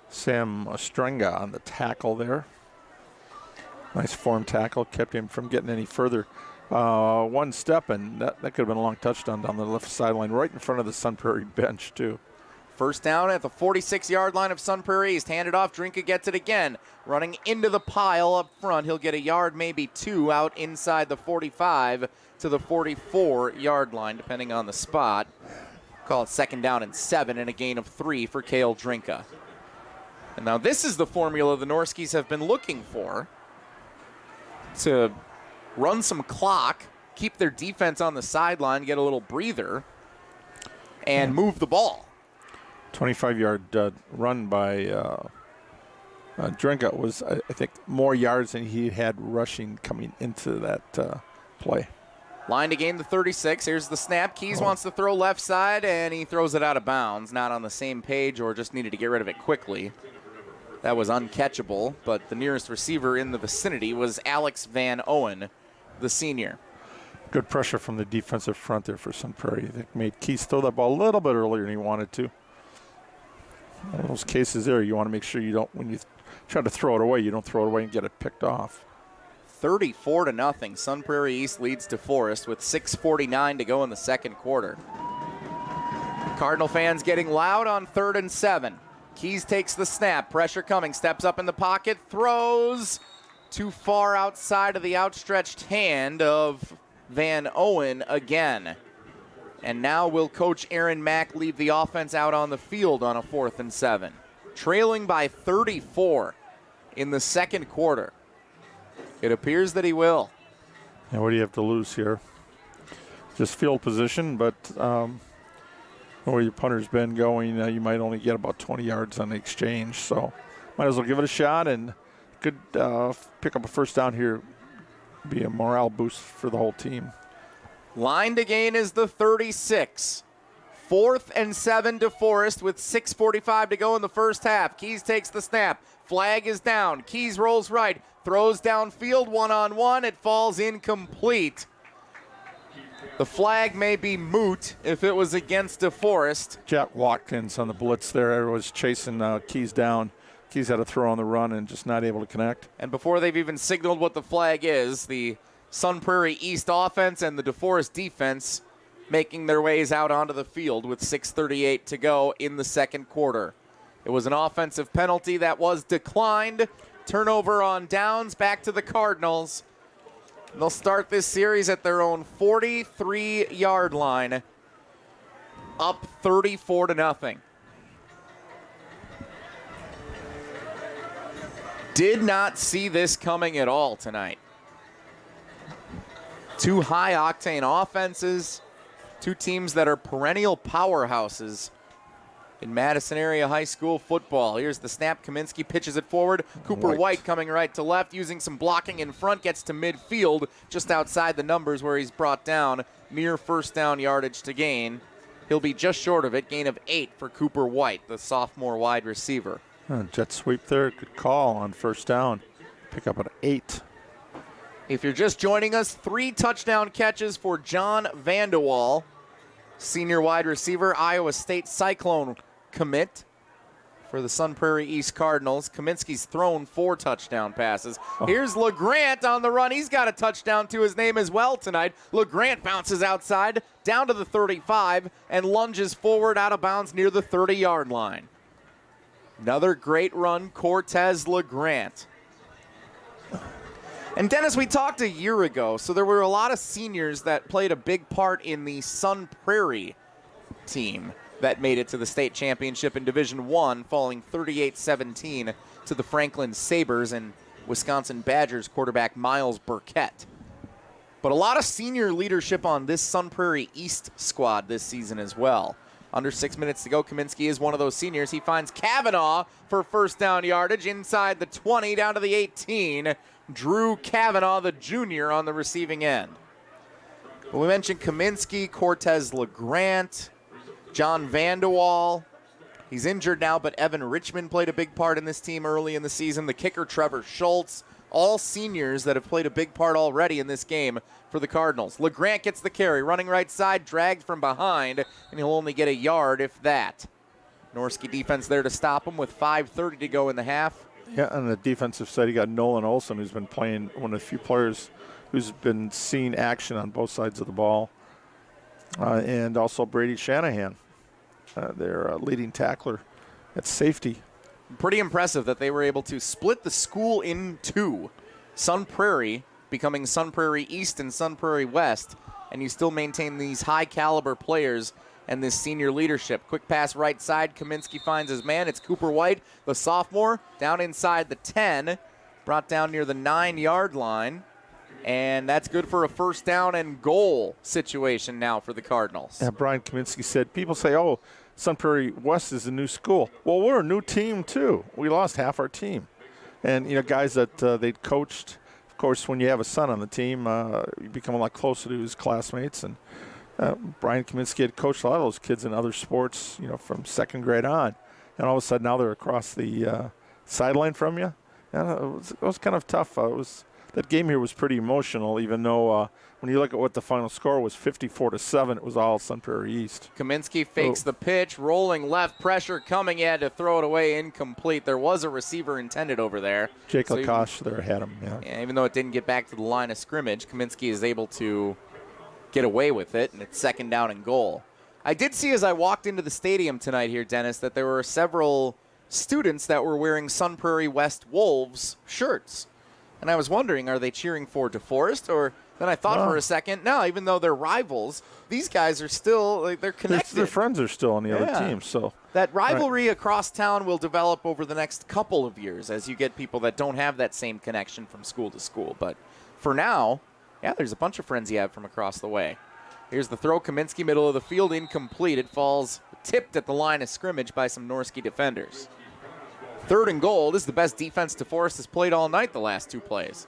Sam Ostrenga on the tackle there. Nice form tackle. Kept him from getting any further. 1 step, and that could have been a long touchdown down the left sideline, right in front of the Sun Prairie bench, too. First down at the 46-yard line of Sun Prairie East. Handed off. Drinka gets it again. Running into the pile up front. He'll get a yard, maybe 2, out inside the 45 to the 44-yard line, depending on the spot. Call it 2nd down and 7 and a gain of 3 for Cale Drinka. And now this is the formula the Norskies have been looking for to run some clock, keep their defense on the sideline, get a little breather, and move the ball. 25-yard run by Drinka was, I think, more yards than he had rushing coming into that play. Line to gain the 36. Here's the snap. Keys wants to throw left side, and he throws it out of bounds. Not on the same page or just needed to get rid of it quickly. That was uncatchable, but the nearest receiver in the vicinity was Alex Van Owen, the senior. Good pressure from the defensive front there for Sun Prairie. They made Keys throw that ball a little bit earlier than he wanted to. One of those cases there, you want to make sure you don't, when you try to throw it away, you don't throw it away and get it picked off. 34-0. Sun Prairie East leads DeForest with 6:49 to go in the 2nd quarter. Cardinal fans getting loud on 3rd and 7. Keys takes the snap. Pressure coming. Steps up in the pocket. Throws too far outside of the outstretched hand of Van Owen again. And now will Coach Aaron Mack leave the offense out on the field on a 4th and 7. Trailing by 34 in the 2nd quarter. It appears that he will. And what do you have to lose here? Just field position, but where your punter's been going, you might only get about 20 yards on the exchange. So might as well give it a shot, and could pick up a first down here. Be a morale boost for the whole team. Line to gain is the 36. 4th and 7 DeForest with 6:45 to go in the first half. Keys takes the snap. Flag is down. Keys rolls right. Throws downfield one-on-one. It falls incomplete. The flag may be moot if it was against DeForest. Jack Watkins on the blitz there was chasing Keys down. Keys had a throw on the run and just not able to connect. And before they've even signaled what the flag is, the Sun Prairie East offense and the DeForest defense making their ways out onto the field with 6:38 to go in the 2nd quarter. It was an offensive penalty that was declined. Turnover on downs, back to the Cardinals. They'll start this series at their own 43-yard line, up 34-0. Did not see this coming at all tonight. 2 high-octane offenses, 2 teams that are perennial powerhouses in Madison area high school football. Here's the snap. Kaminsky pitches it forward. Cooper White coming right to left, using some blocking in front, gets to midfield, just outside the numbers where he's brought down. Mere first down yardage to gain. He'll be just short of it. Gain of 8 for Cooper White, the sophomore wide receiver. Jet sweep there. Good call on first down. Pick up an 8. If you're just joining us, 3 touchdown catches for John Vanderwall, senior wide receiver, Iowa State Cyclone commit for the Sun Prairie East Cardinals. Kaminsky's thrown 4 touchdown passes. Here's LeGrant on the run. He's got a touchdown to his name as well tonight. LeGrant bounces outside, down to the 35, and lunges forward out of bounds near the 30-yard line. Another great run, Cortez LeGrant. And Dennis, we talked a year ago, so there were a lot of seniors that played a big part in the Sun Prairie team that made it to the state championship in Division I, falling 38-17 to the Franklin Sabres and Wisconsin Badgers quarterback Miles Burkett. But a lot of senior leadership on this Sun Prairie East squad this season as well. Under 6 minutes to go, Kaminsky is one of those seniors. He finds Kavanaugh for first down yardage inside the 20 down to the 18. Drew Kavanaugh, the junior, on the receiving end. But we mentioned Kaminsky, Cortez LeGrant, John Vanderwall. He's injured now, but Evan Richmond played a big part in this team early in the season. The kicker, Trevor Schultz. All seniors that have played a big part already in this game for the Cardinals. LeGrant gets the carry, running right side, dragged from behind, and he'll only get a yard, if that. Norski defense there to stop him with 5:30 to go in the half. Yeah, on the defensive side, you got Nolan Olson, who's been playing, one of the few players who's been seeing action on both sides of the ball. And also Brady Shanahan, their leading tackler at safety. Pretty impressive that they were able to split the school in 2. Sun Prairie becoming Sun Prairie East and Sun Prairie West, and you still maintain these high-caliber players and this senior leadership. Quick pass right side. Kaminsky finds his man. It's Cooper White, the sophomore, down inside the 10, brought down near the 9-yard line. And that's good for a first down and goal situation now for the Cardinals. Yeah, Brian Kaminsky said, people say, oh, Sun Prairie West is a new school. Well, we're a new team, too. We lost half our team. And, guys that they'd coached, of course, when you have a son on the team, you become a lot closer to his classmates. And Brian Kaminsky had coached a lot of those kids in other sports, from second grade on. And all of a sudden now they're across the sideline from you. And it was kind of tough. That game here was pretty emotional, even though when you look at what the final score was, 54-7, it was all Sun Prairie East. Kaminsky fakes the pitch, rolling left, pressure coming. He had to throw it away, incomplete. There was a receiver intended over there. Jake Lakosh there had him, yeah. Even though it didn't get back to the line of scrimmage, Kaminsky is able to get away with it, and it's second down and goal. I did see as I walked into the stadium tonight here, Dennis, that there were several students that were wearing Sun Prairie West Wolves shirts. And I was wondering, are they cheering for Deforest? Or then I thought for a second, no, even though they're rivals, these guys are still, they're connected. Their friends are still on the other team. So that rivalry across town will develop over the next couple of years as you get people that don't have that same connection from school to school. But for now, yeah, there's a bunch of friends you have from across the way. Here's the throw. Kaminsky, middle of the field, incomplete. It falls tipped at the line of scrimmage by some Norski defenders. Third and goal. This is the best defense Deforest has played all night the last 2 plays.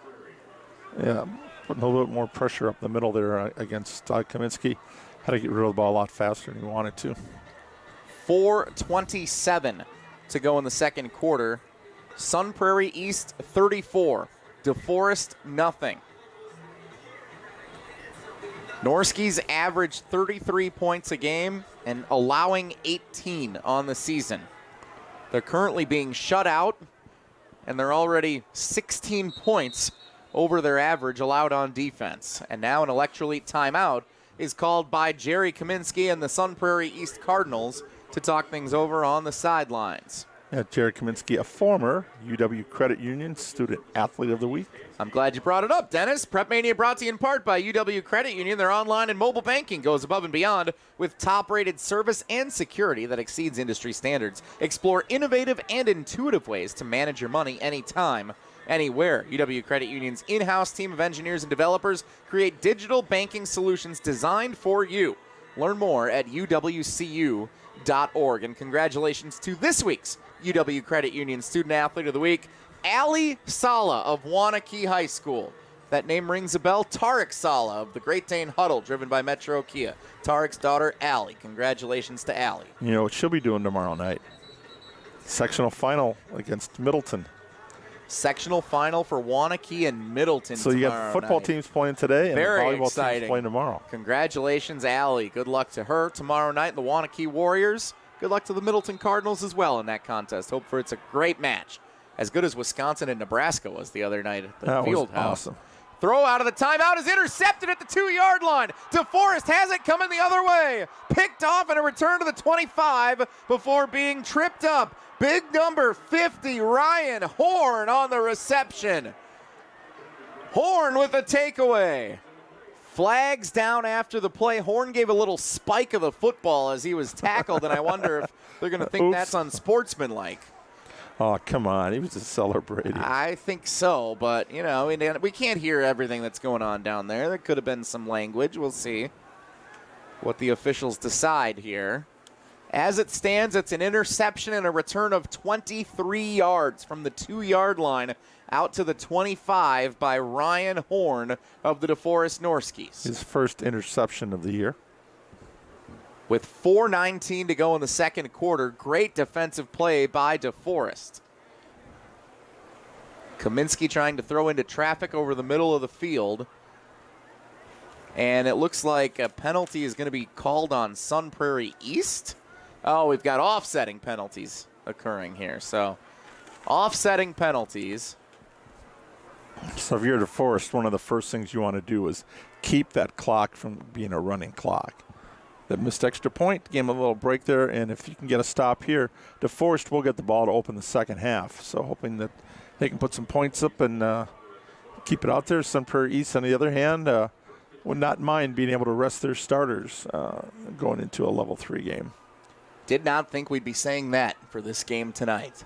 Yeah, putting a little bit more pressure up the middle there against Kaminsky. Had to get rid of the ball a lot faster than he wanted to. 4:27 to go in the second quarter. Sun Prairie East 34. Deforest nothing. Norskies averaged 33 points a game and allowing 18 on the season. They're currently being shut out, and they're already 16 points over their average allowed on defense. And now an electrolyte timeout is called by Jerry Kaminsky and the Sun Prairie East Cardinals to talk things over on the sidelines. Yeah, Jerry Kaminsky, a former UW Credit Union Student Athlete of the Week. I'm glad you brought it up, Dennis. PrepMania brought to you in part by UW Credit Union. Their online and mobile banking goes above and beyond with top-rated service and security that exceeds industry standards. Explore innovative and intuitive ways to manage your money anytime, anywhere. UW Credit Union's in-house team of engineers and developers create digital banking solutions designed for you. Learn more at uwcu.edu. UW-Credit.org. And congratulations to this week's UW Credit Union Student Athlete of the Week, Allie Sala of Wanakee High School. That name rings a bell. Tarek Sala of the Great Dane Huddle, driven by Metro Kia. Tarek's daughter, Allie. Congratulations to Allie. You know what she'll be doing tomorrow night? Sectional final against Middleton. Sectional final for Wanakee and Middleton. So you got football teams playing today and Very volleyball exciting. teams playing tomorrow. Congratulations, Allie. Good luck to her tomorrow night. The Wanakee Warriors. Good luck to the Middleton Cardinals as well in that contest. Hope for it's a great match. As good as Wisconsin and Nebraska was the other night at the field house. Awesome. Throw out of the timeout is intercepted at the 2-yard line. Deforest has it coming the other way. Picked off and a return to the 25 before being tripped up. Big number 50, Ryan Horn on the reception. Horn with a takeaway. Flags down after the play. Horn gave a little spike of the football as he was tackled, and I wonder if they're going to think that's unsportsmanlike. Oh, come on. He was just celebrating. I think so, but, you know, we can't hear everything that's going on down there. There could have been some language. We'll see what the officials decide here. As it stands, it's an interception and a return of 23 yards from the 2-yard line out to the 25 by Ryan Horn of the Deforest Norskies. His first interception of the year. With 4:19 to go in the second quarter, great defensive play by Deforest. Kaminsky trying to throw into traffic over the middle of the field. And it looks like a penalty is going to be called on Sun Prairie East. Oh, we've got offsetting penalties occurring here. So, offsetting penalties. So if you're Deforest, one of the first things you want to do is keep that clock from being a running clock. That missed extra point, gave him a little break there, and if you can get a stop here, Deforest will get the ball to open the second half. So hoping that they can put some points up and keep it out there. Sun Prairie East, on the other hand, would not mind being able to rest their starters going into a level 3 game. Did not think we'd be saying that for this game tonight.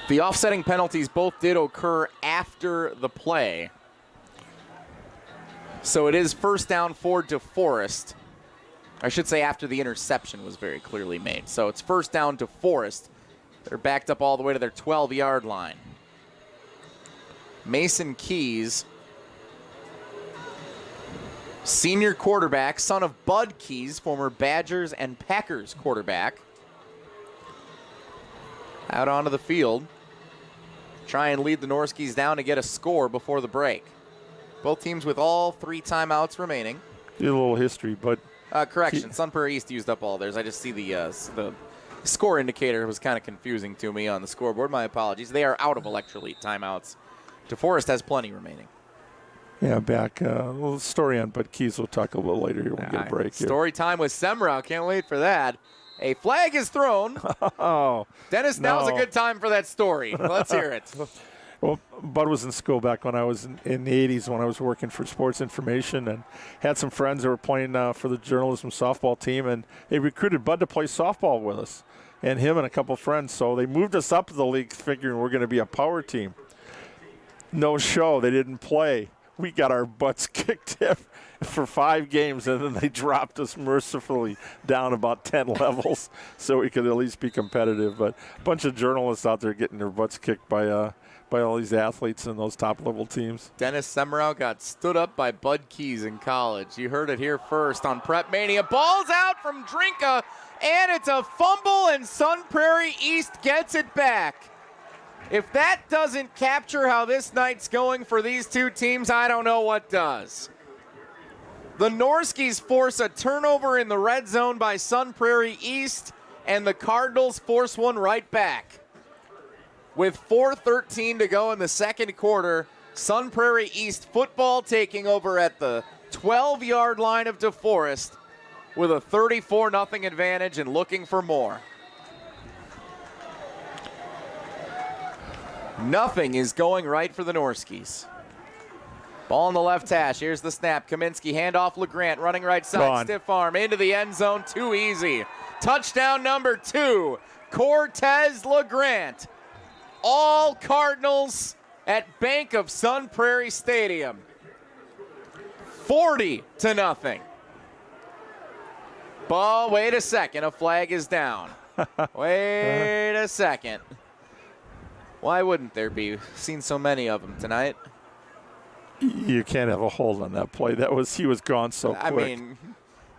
The offsetting penalties both did occur after the play. So it is first down for Deforest. I should say after the interception was very clearly made. So it's first down Deforest. They're backed up all the way to their 12-yard line. Mason Keys, senior quarterback, son of Bud Keys, former Badgers and Packers quarterback. Out onto the field. Try and lead the Norskies down to get a score before the break. Both teams with all 3 timeouts remaining. Do a little history, but... correction, Sun Prairie East used up all theirs. I just see the score indicator was kind of confusing to me on the scoreboard. My apologies. They are out of electrolyte timeouts. Deforest has plenty remaining. Yeah, back. A little story on Bud Keys. We'll talk a little later here when we get a break here. Story time with Semrau. Can't wait for that. A flag is thrown. Oh, Dennis, now's a good time for that story. Let's hear it. Well, Bud was in school back when I was in the 80s when I was working for Sports Information and had some friends that were playing for the journalism softball team, and they recruited Bud to play softball with us, and him and a couple friends. So they moved us up to the league figuring we're going to be a power team. No show. They didn't play. We got our butts kicked for 5 games, and then they dropped us mercifully down about 10 levels so we could at least be competitive. But a bunch of journalists out there getting their butts kicked by all these athletes in those top-level teams. Dennis Semrau got stood up by Bud Keys in college. You heard it here first on PrepMania. Ball's out from Drinka, and it's a fumble, and Sun Prairie East gets it back. If that doesn't capture how this night's going for these two teams, I don't know what does. The Norskies force a turnover in the red zone by Sun Prairie East, and the Cardinals force one right back. With 4:13 to go in the second quarter, Sun Prairie East football taking over at the 12-yard line of Deforest with a 34-0 advantage and looking for more. Nothing is going right for the Norskies. Ball in the left hash. Here's the snap. Kaminsky, handoff LeGrant, running right side, stiff arm, into the end zone, too easy. Touchdown number 2, Cortez LeGrant. All Cardinals at Bank of Sun Prairie Stadium. 40-0. Ball, wait a second. A flag is down. Wait a second. Why wouldn't there be? Seen so many of them tonight. You can't have a hold on that play. He was gone so quick. I mean,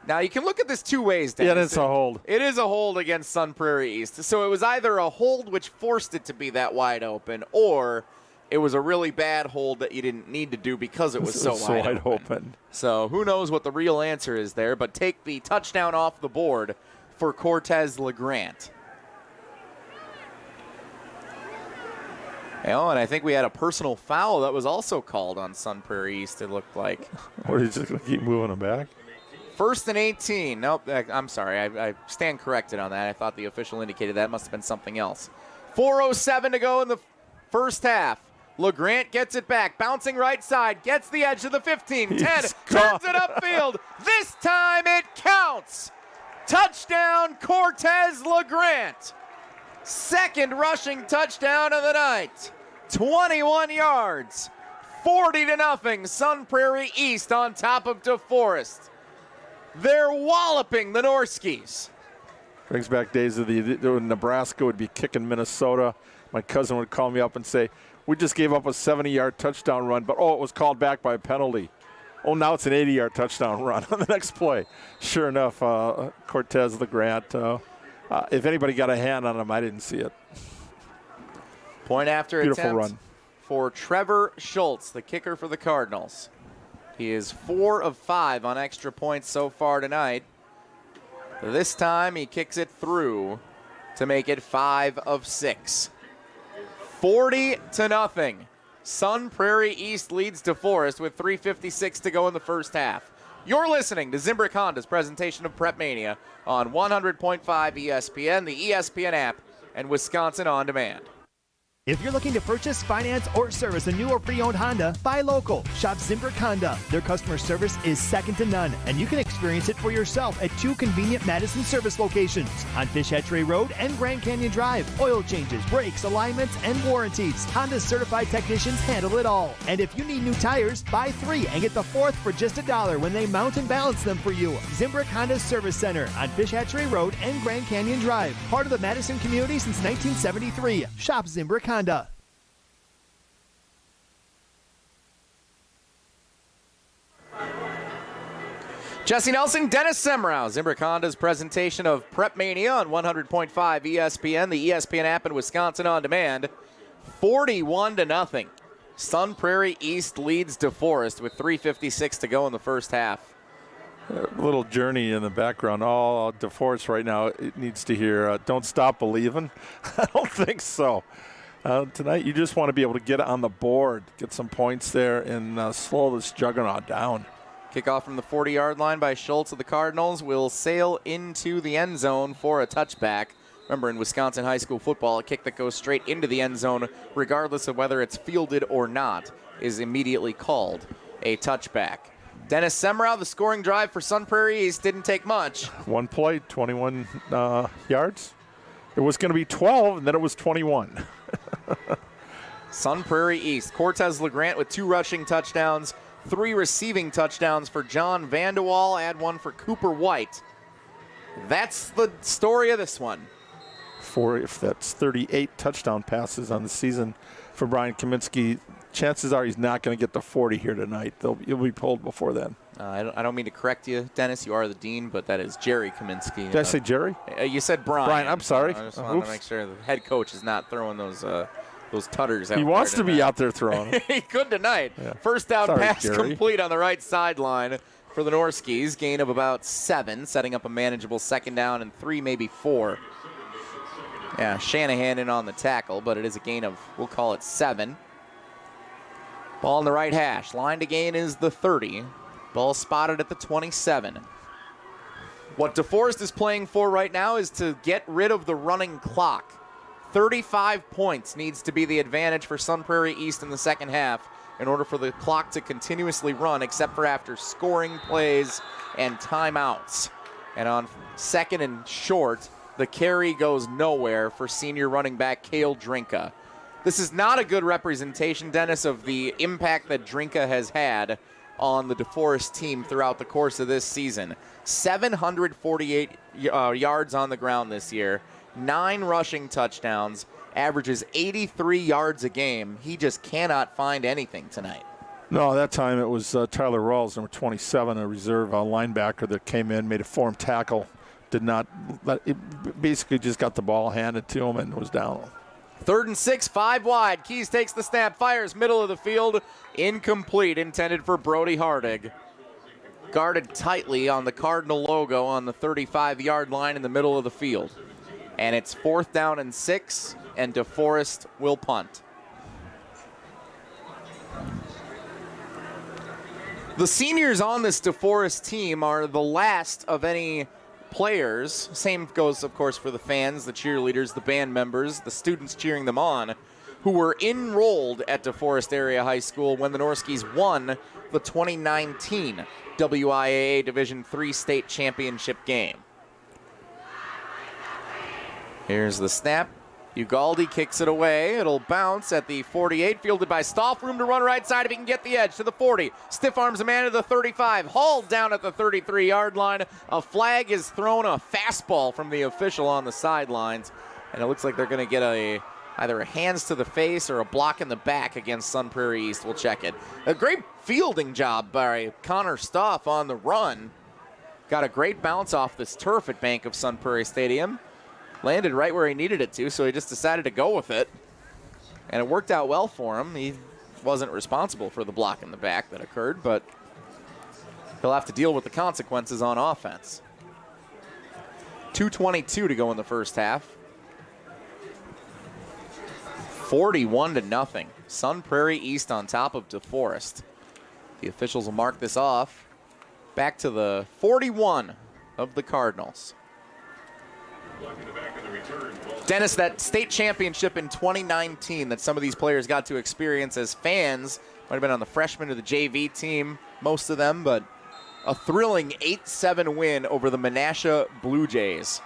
now you can look at this two ways, Dennis. Yeah, it's a hold. It is a hold against Sun Prairie East. So it was either a hold which forced it to be that wide open, or it was a really bad hold that you didn't need to do because it was so wide open. So who knows what the real answer is there, but take the touchdown off the board for Cortez LeGrant. And I think we had a personal foul that was also called on Sun Prairie East, it looked like. Or are you just going to keep moving them back? 1st and 18. Nope, I'm sorry. I stand corrected on that. I thought the official indicated that must have been something else. 4:07 to go in the first half. LeGrant gets it back, bouncing right side, gets the edge of the 15, 10, turns it upfield. This time it counts. Touchdown, Cortez LeGrant. Second rushing touchdown of the night. 21 yards. 40-0. Sun Prairie East on top of Deforest. They're walloping the Norskies. Brings back days of when Nebraska would be kicking Minnesota. My cousin would call me up and say, we just gave up a 70-yard touchdown run, but, it was called back by a penalty. Oh, now it's an 80-yard touchdown run on the next play. Sure enough, Cortez LeGrant, if anybody got a hand on him, I didn't see it. Point after Beautiful attempt run for Trevor Schultz, the kicker for the Cardinals. He is 4 of 5 on extra points so far tonight. This time he kicks it through to make it 5 of 6. 40-0. Sun Prairie East leads Deforest with 3:56 to go in the first half. You're listening to Zimbrick Honda's presentation of PrepMania on 100.5 ESPN, the ESPN app, and Wisconsin On Demand. If you're looking to purchase, finance, or service a new or pre-owned Honda, buy local. Shop Zimbrick Honda. Their customer service is second to none, and you can experience it for yourself at 2 convenient Madison service locations on Fish Hatchery Road and Grand Canyon Drive. Oil changes, brakes, alignments, and warranties. Honda's certified technicians handle it all. And if you need new tires, buy 3 and get the 4th for just $1 when they mount and balance them for you. Zimbrick Honda Service Center on Fish Hatchery Road and Grand Canyon Drive. Part of the Madison community since 1973. Shop Zimbrick Honda. Jesse Nelson, Dennis Semrau, Zimbrick Honda's presentation of PrepMania on 100.5 ESPN, the ESPN app, and Wisconsin On Demand. 41-0. Sun Prairie East leads Deforest with 3:56 to go in the first half. A little journey in the background. Deforest right now, it needs to hear, don't stop believing. I don't think so. Tonight, you just want to be able to get on the board, get some points there, and slow this juggernaut down. Kickoff from the 40-yard line by Schultz of the Cardinals will sail into the end zone for a touchback. Remember, in Wisconsin high school football, a kick that goes straight into the end zone, regardless of whether it's fielded or not, is immediately called a touchback. Dennis Semrau, the scoring drive for Sun Prairie East didn't take much. One play, 21 yards. It was going to be 12, and then it was 21. Sun Prairie East. Cortez LeGrant with 2 rushing touchdowns, 3 receiving touchdowns for John Vandewaal, add 1 for Cooper White. That's the story of this one. If that's 38 touchdown passes on the season for Brian Kaminsky, chances are he's not going to get to 40 here tonight. He'll be pulled before then. I don't mean to correct you, Dennis. You are the dean, but that is Jerry Kaminsky. Did I say Jerry? You said Brian. Brian, I'm sorry. I just wanted to make sure the head coach is not throwing those tutters out. He wants to be out there throwing. He could tonight. Yeah. First down pass Jerry. complete on the right sideline for the Norskies. Gain of about 7, setting up a manageable 2nd down and 3, maybe 4. Yeah, Shanahan in on the tackle, but it is a gain of, we'll call it 7. Ball in the right hash. Line to gain is the 30. Ball spotted at the 27. What Deforest is playing for right now is to get rid of the running clock. 35 points needs to be the advantage for Sun Prairie East in the second half in order for the clock to continuously run, except for after scoring plays and timeouts. And on 2nd and short, the carry goes nowhere for senior running back Cale Drinka. This is not a good representation, Dennis, of the impact that Drinka has had on the Deforest team throughout the course of this season. 748 yards on the ground this year, 9 rushing touchdowns, averages 83 yards a game. He just cannot find anything tonight. No, that time it was Tyler Rawls, number 27, a reserve linebacker that came in, made a form tackle, basically just got the ball handed to him and was down. 3rd and 6, 5 wide. Keys takes the snap, fires middle of the field, incomplete, intended for Brody Hardig. Guarded tightly on the Cardinal logo on the 35-yard line in the middle of the field. And it's 4th down and 6, and Deforest will punt. The seniors on this Deforest team are the last of any players. Same goes, of course, for the fans, the cheerleaders, the band members, the students cheering them on, who were enrolled at Deforest Area High School when the Norskies won the 2019 WIAA Division III state championship game. Here's the snap. Ugalde kicks it away. It'll bounce at the 48, fielded by Stoff. Room to run right side if he can get the edge to the 40. Stiff arms a man to the 35. Hauled down at the 33-yard line. A flag is thrown, a fastball from the official on the sidelines. And it looks like they're going to get either a hands to the face or a block in the back against Sun Prairie East. We'll check it. A great fielding job by Connor Stoff on the run. Got a great bounce off this turf at Bank of Sun Prairie Stadium. Landed right where he needed it to, so he just decided to go with it. And it worked out well for him. He wasn't responsible for the block in the back that occurred, but he'll have to deal with the consequences on offense. 2:22 to go in the first half. 41-0. Sun Prairie East on top of Deforest. The officials will mark this off. Back to the 41 of the Cardinals. Dennis, that state championship in 2019 that some of these players got to experience as fans, might have been on the freshman or the JV team, most of them, but a thrilling 8-7 win over the Menasha Blue Jays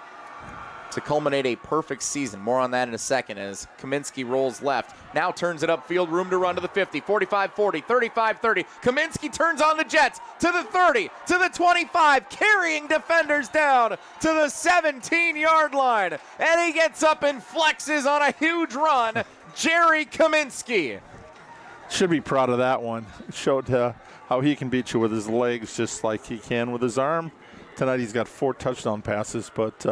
to culminate a perfect season. More on that in a second as Kaminsky rolls left. Now turns it upfield, room to run to the 50, 45-40, 35-30. Kaminsky turns on the Jets to the 30, to the 25, carrying defenders down to the 17-yard line. And he gets up and flexes on a huge run. Jerry Kaminsky. Should be proud of that one. Showed how he can beat you with his legs just like he can with his arm. Tonight he's got 4 touchdown passes, but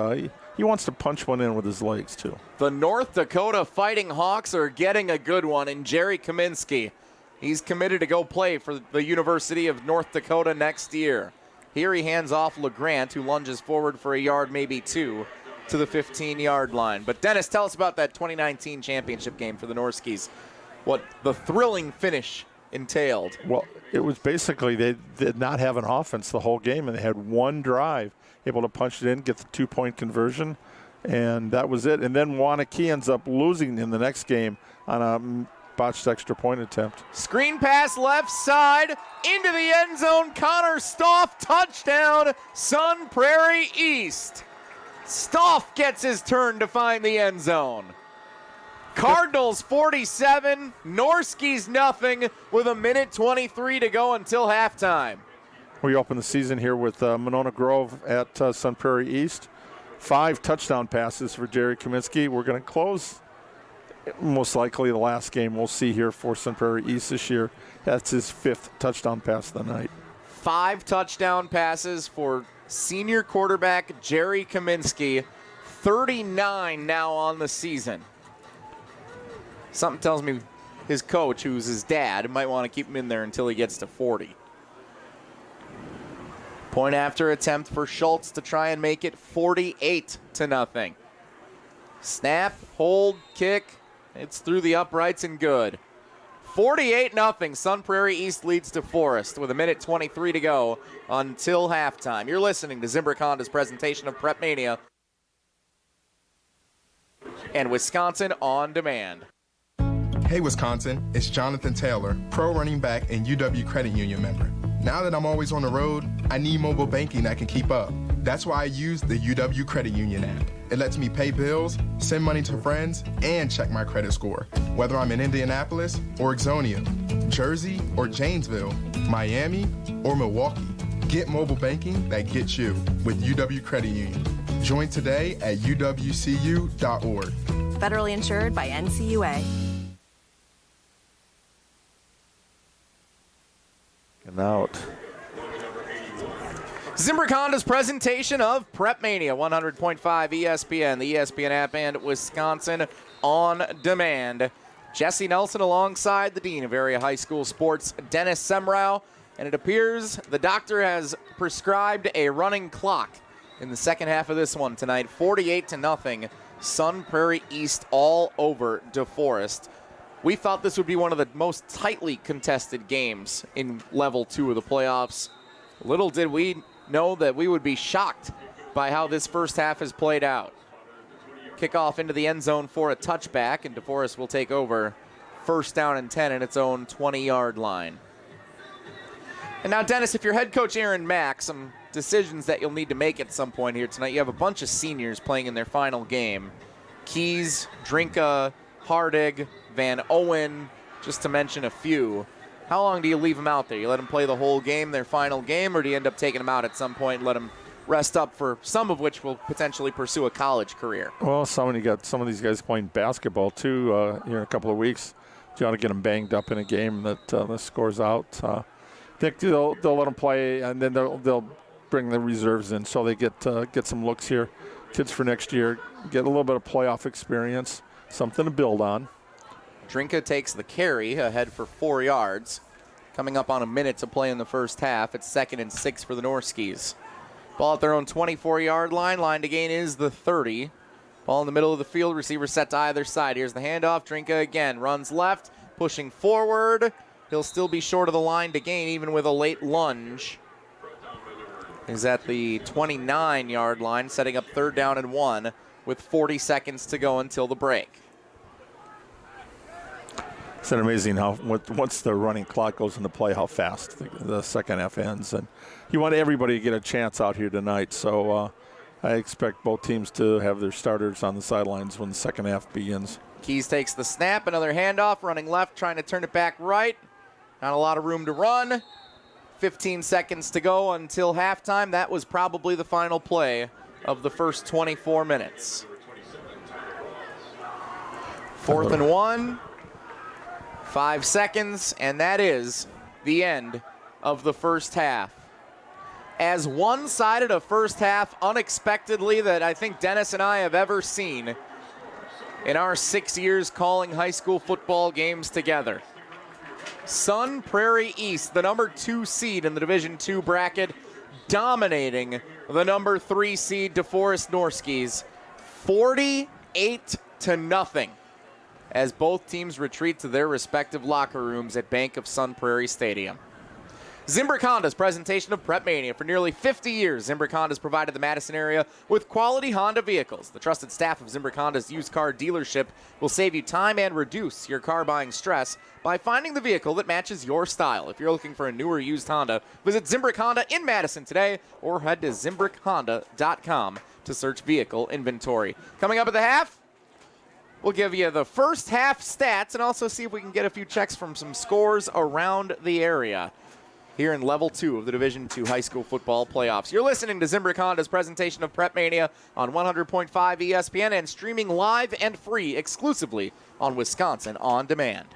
he wants to punch one in with his legs, too. The North Dakota Fighting Hawks are getting a good one in Jerry Kaminsky. He's committed to go play for the University of North Dakota next year. Here he hands off LeGrant, who lunges forward for a yard, maybe 2, to the 15-yard line. But Dennis, tell us about that 2019 championship game for the Norskies. What the thrilling finish entailed. Well, it was basically they did not have an offense the whole game, and they had one drive, able to punch it in, get the 2-point conversion, and that was it. And then Wanakee ends up losing in the next game on a botched extra point attempt. Screen pass left side into the end zone. Connor Stoff, touchdown, Sun Prairie East. Stoff gets his turn to find the end zone. Cardinals 47, Norskies nothing with 1:23 to go until halftime. We open the season here with Monona Grove at Sun Prairie East. 5 touchdown passes for Jerry Kaminsky. We're going to close most likely the last game we'll see here for Sun Prairie East this year. That's his 5th touchdown pass of the night. 5 touchdown passes for senior quarterback Jerry Kaminsky. 39 now on the season. Something tells me his coach, who's his dad, might want to keep him in there until he gets to 40. Point after attempt for Schultz to try and make it 48-0. Snap, hold, kick. It's through the uprights and good. 48-0. Sun Prairie East leads Deforest with 1:23 to go until halftime. You're listening to Zimbrick Honda's presentation of PrepMania and Wisconsin On Demand. Hey Wisconsin, it's Jonathan Taylor, pro running back and UW Credit Union member. Now that I'm always on the road, I need mobile banking that can keep up. That's why I use the UW Credit Union app. It lets me pay bills, send money to friends, and check my credit score. Whether I'm in Indianapolis or Ixonia, Jersey or Janesville, Miami, or Milwaukee. Get mobile banking that gets you with UW Credit Union. Join today at uwcu.org. Federally insured by NCUA. And out. Zimbrick Honda's presentation of PrepMania, 100.5 ESPN, the ESPN app, and Wisconsin On Demand. Jesse Nelson alongside the Dean of Area High School Sports, Dennis Semrau, and it appears the doctor has prescribed a running clock in the second half of this one tonight. 48-0, Sun Prairie East all over Deforest. We thought this would be one of the most tightly contested games in Level 2 of the playoffs. Little did we know that we would be shocked by how this first half has played out. Kickoff into the end zone for a touchback, and Deforest will take over first down and 10 in its own 20-yard line. And now, Dennis, if you're head coach Aaron Mack, some decisions that you'll need to make at some point here tonight. You have a bunch of seniors playing in their final game. Keys, Drinka, Hardig, Van Owen, just to mention a few. How long do you leave them out there? You let them play the whole game, their final game, or do you end up taking them out at some point and let them rest up, for some of which will potentially pursue a college career? Well, you got some of these guys playing basketball too here in a couple of weeks. You want to get them banged up in a game that the score's out. I think they'll let them play, and then they'll bring the reserves in so they get some looks here. Kids for next year get a little bit of playoff experience, something to build on. Drinka takes the carry, ahead for 4 yards. Coming up on a minute to play in the first half. It's 2nd and 6 for the Norskies. Ball at their own 24-yard line. Line to gain is the 30. Ball in the middle of the field. Receiver set to either side. Here's the handoff. Drinka again runs left, pushing forward. He'll still be short of the line to gain, even with a late lunge. He's at the 29-yard line, setting up 3rd down and 1 with 40 seconds to go until the break. It's amazing how once the running clock goes into play, how fast the second half ends. And you want everybody to get a chance out here tonight. So I expect both teams to have their starters on the sidelines when the second half begins. Keys takes the snap, another handoff, running left, trying to turn it back right. Not a lot of room to run. 15 seconds to go until halftime. That was probably the final play of the first 24 minutes. 4th and 1. 5 seconds, and that is the end of the first half. As one-sided a first half, unexpectedly, that I think Dennis and I have ever seen in our 6 years calling high school football games together. Sun Prairie East, the number 2 seed in the Division II bracket, dominating the number 3 seed DeForest Norskies, 48-0. As both teams retreat to their respective locker rooms at Bank of Sun Prairie Stadium. Zimbrick Honda's presentation of PrepMania. For nearly 50 years, Zimbrick Honda's provided the Madison area with quality Honda vehicles. The trusted staff of Zimbrick Honda's used car dealership will save you time and reduce your car buying stress by finding the vehicle that matches your style. If you're looking for a new or used Honda, visit Zimbrick Honda in Madison today or head to ZimbrickHonda.com to search vehicle inventory. Coming up at the half, we'll give you the first half stats and also see if we can get a few checks from some scores around the area here in Level 2 of the Division II high school football playoffs. You're listening to Zimbrick Honda's presentation of PrepMania on 100.5 ESPN and streaming live and free exclusively on Wisconsin On Demand.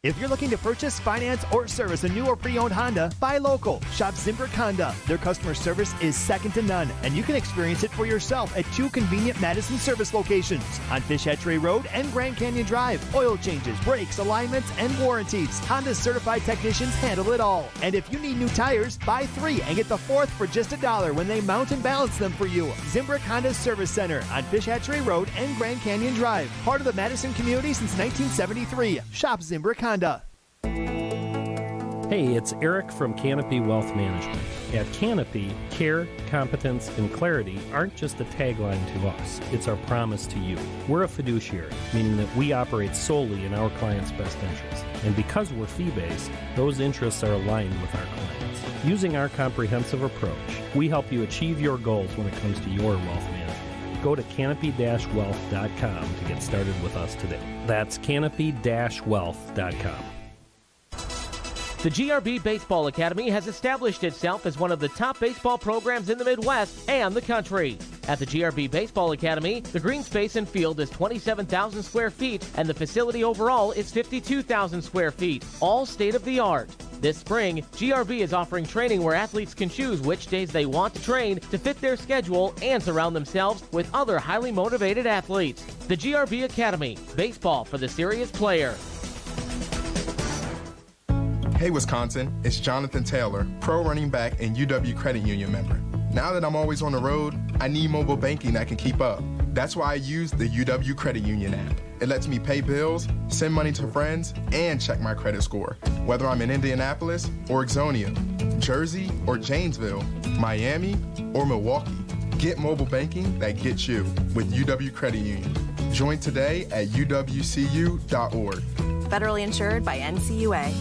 If you're looking to purchase, finance, or service a new or pre-owned Honda, buy local. Shop Zimbrick Honda. Their customer service is second to none, and you can experience it for yourself at 2 convenient Madison service locations on Fish Hatchery Road and Grand Canyon Drive. Oil changes, brakes, alignments, and warranties. Honda's certified technicians handle it all. And if you need new tires, buy 3 and get the 4th for just $1 when they mount and balance them for you. Zimbrick Honda's Service Center on Fish Hatchery Road and Grand Canyon Drive. Part of the Madison community since 1973. Shop Zimbrick Honda. Hey, it's Eric from Canopy Wealth Management. At Canopy, care, competence, and clarity aren't just a tagline to us. It's our promise to you. We're a fiduciary, meaning that we operate solely in our clients' best interests. And because we're fee-based, those interests are aligned with our clients. Using our comprehensive approach, we help you achieve your goals when it comes to your wealth management. Go to canopy-wealth.com to get started with us today. That's canopy-wealth.com. The GRB Baseball Academy has established itself as one of the top baseball programs in the Midwest and the country. At the GRB Baseball Academy, the green space and field is 27,000 square feet, and the facility overall is 52,000 square feet, all state-of-the-art. This spring, GRB is offering training where athletes can choose which days they want to train to fit their schedule and surround themselves with other highly motivated athletes. The GRB Academy, baseball for the serious player. Hey Wisconsin, it's Jonathan Taylor, pro running back and UW Credit Union member. Now that I'm always on the road, I need mobile banking that can keep up. That's why I use the UW Credit Union app. It lets me pay bills, send money to friends, and check my credit score. Whether I'm in Indianapolis or Ixonia, Jersey or Janesville, Miami or Milwaukee, get mobile banking that gets you with UW Credit Union. Join today at uwcu.org. Federally insured by NCUA.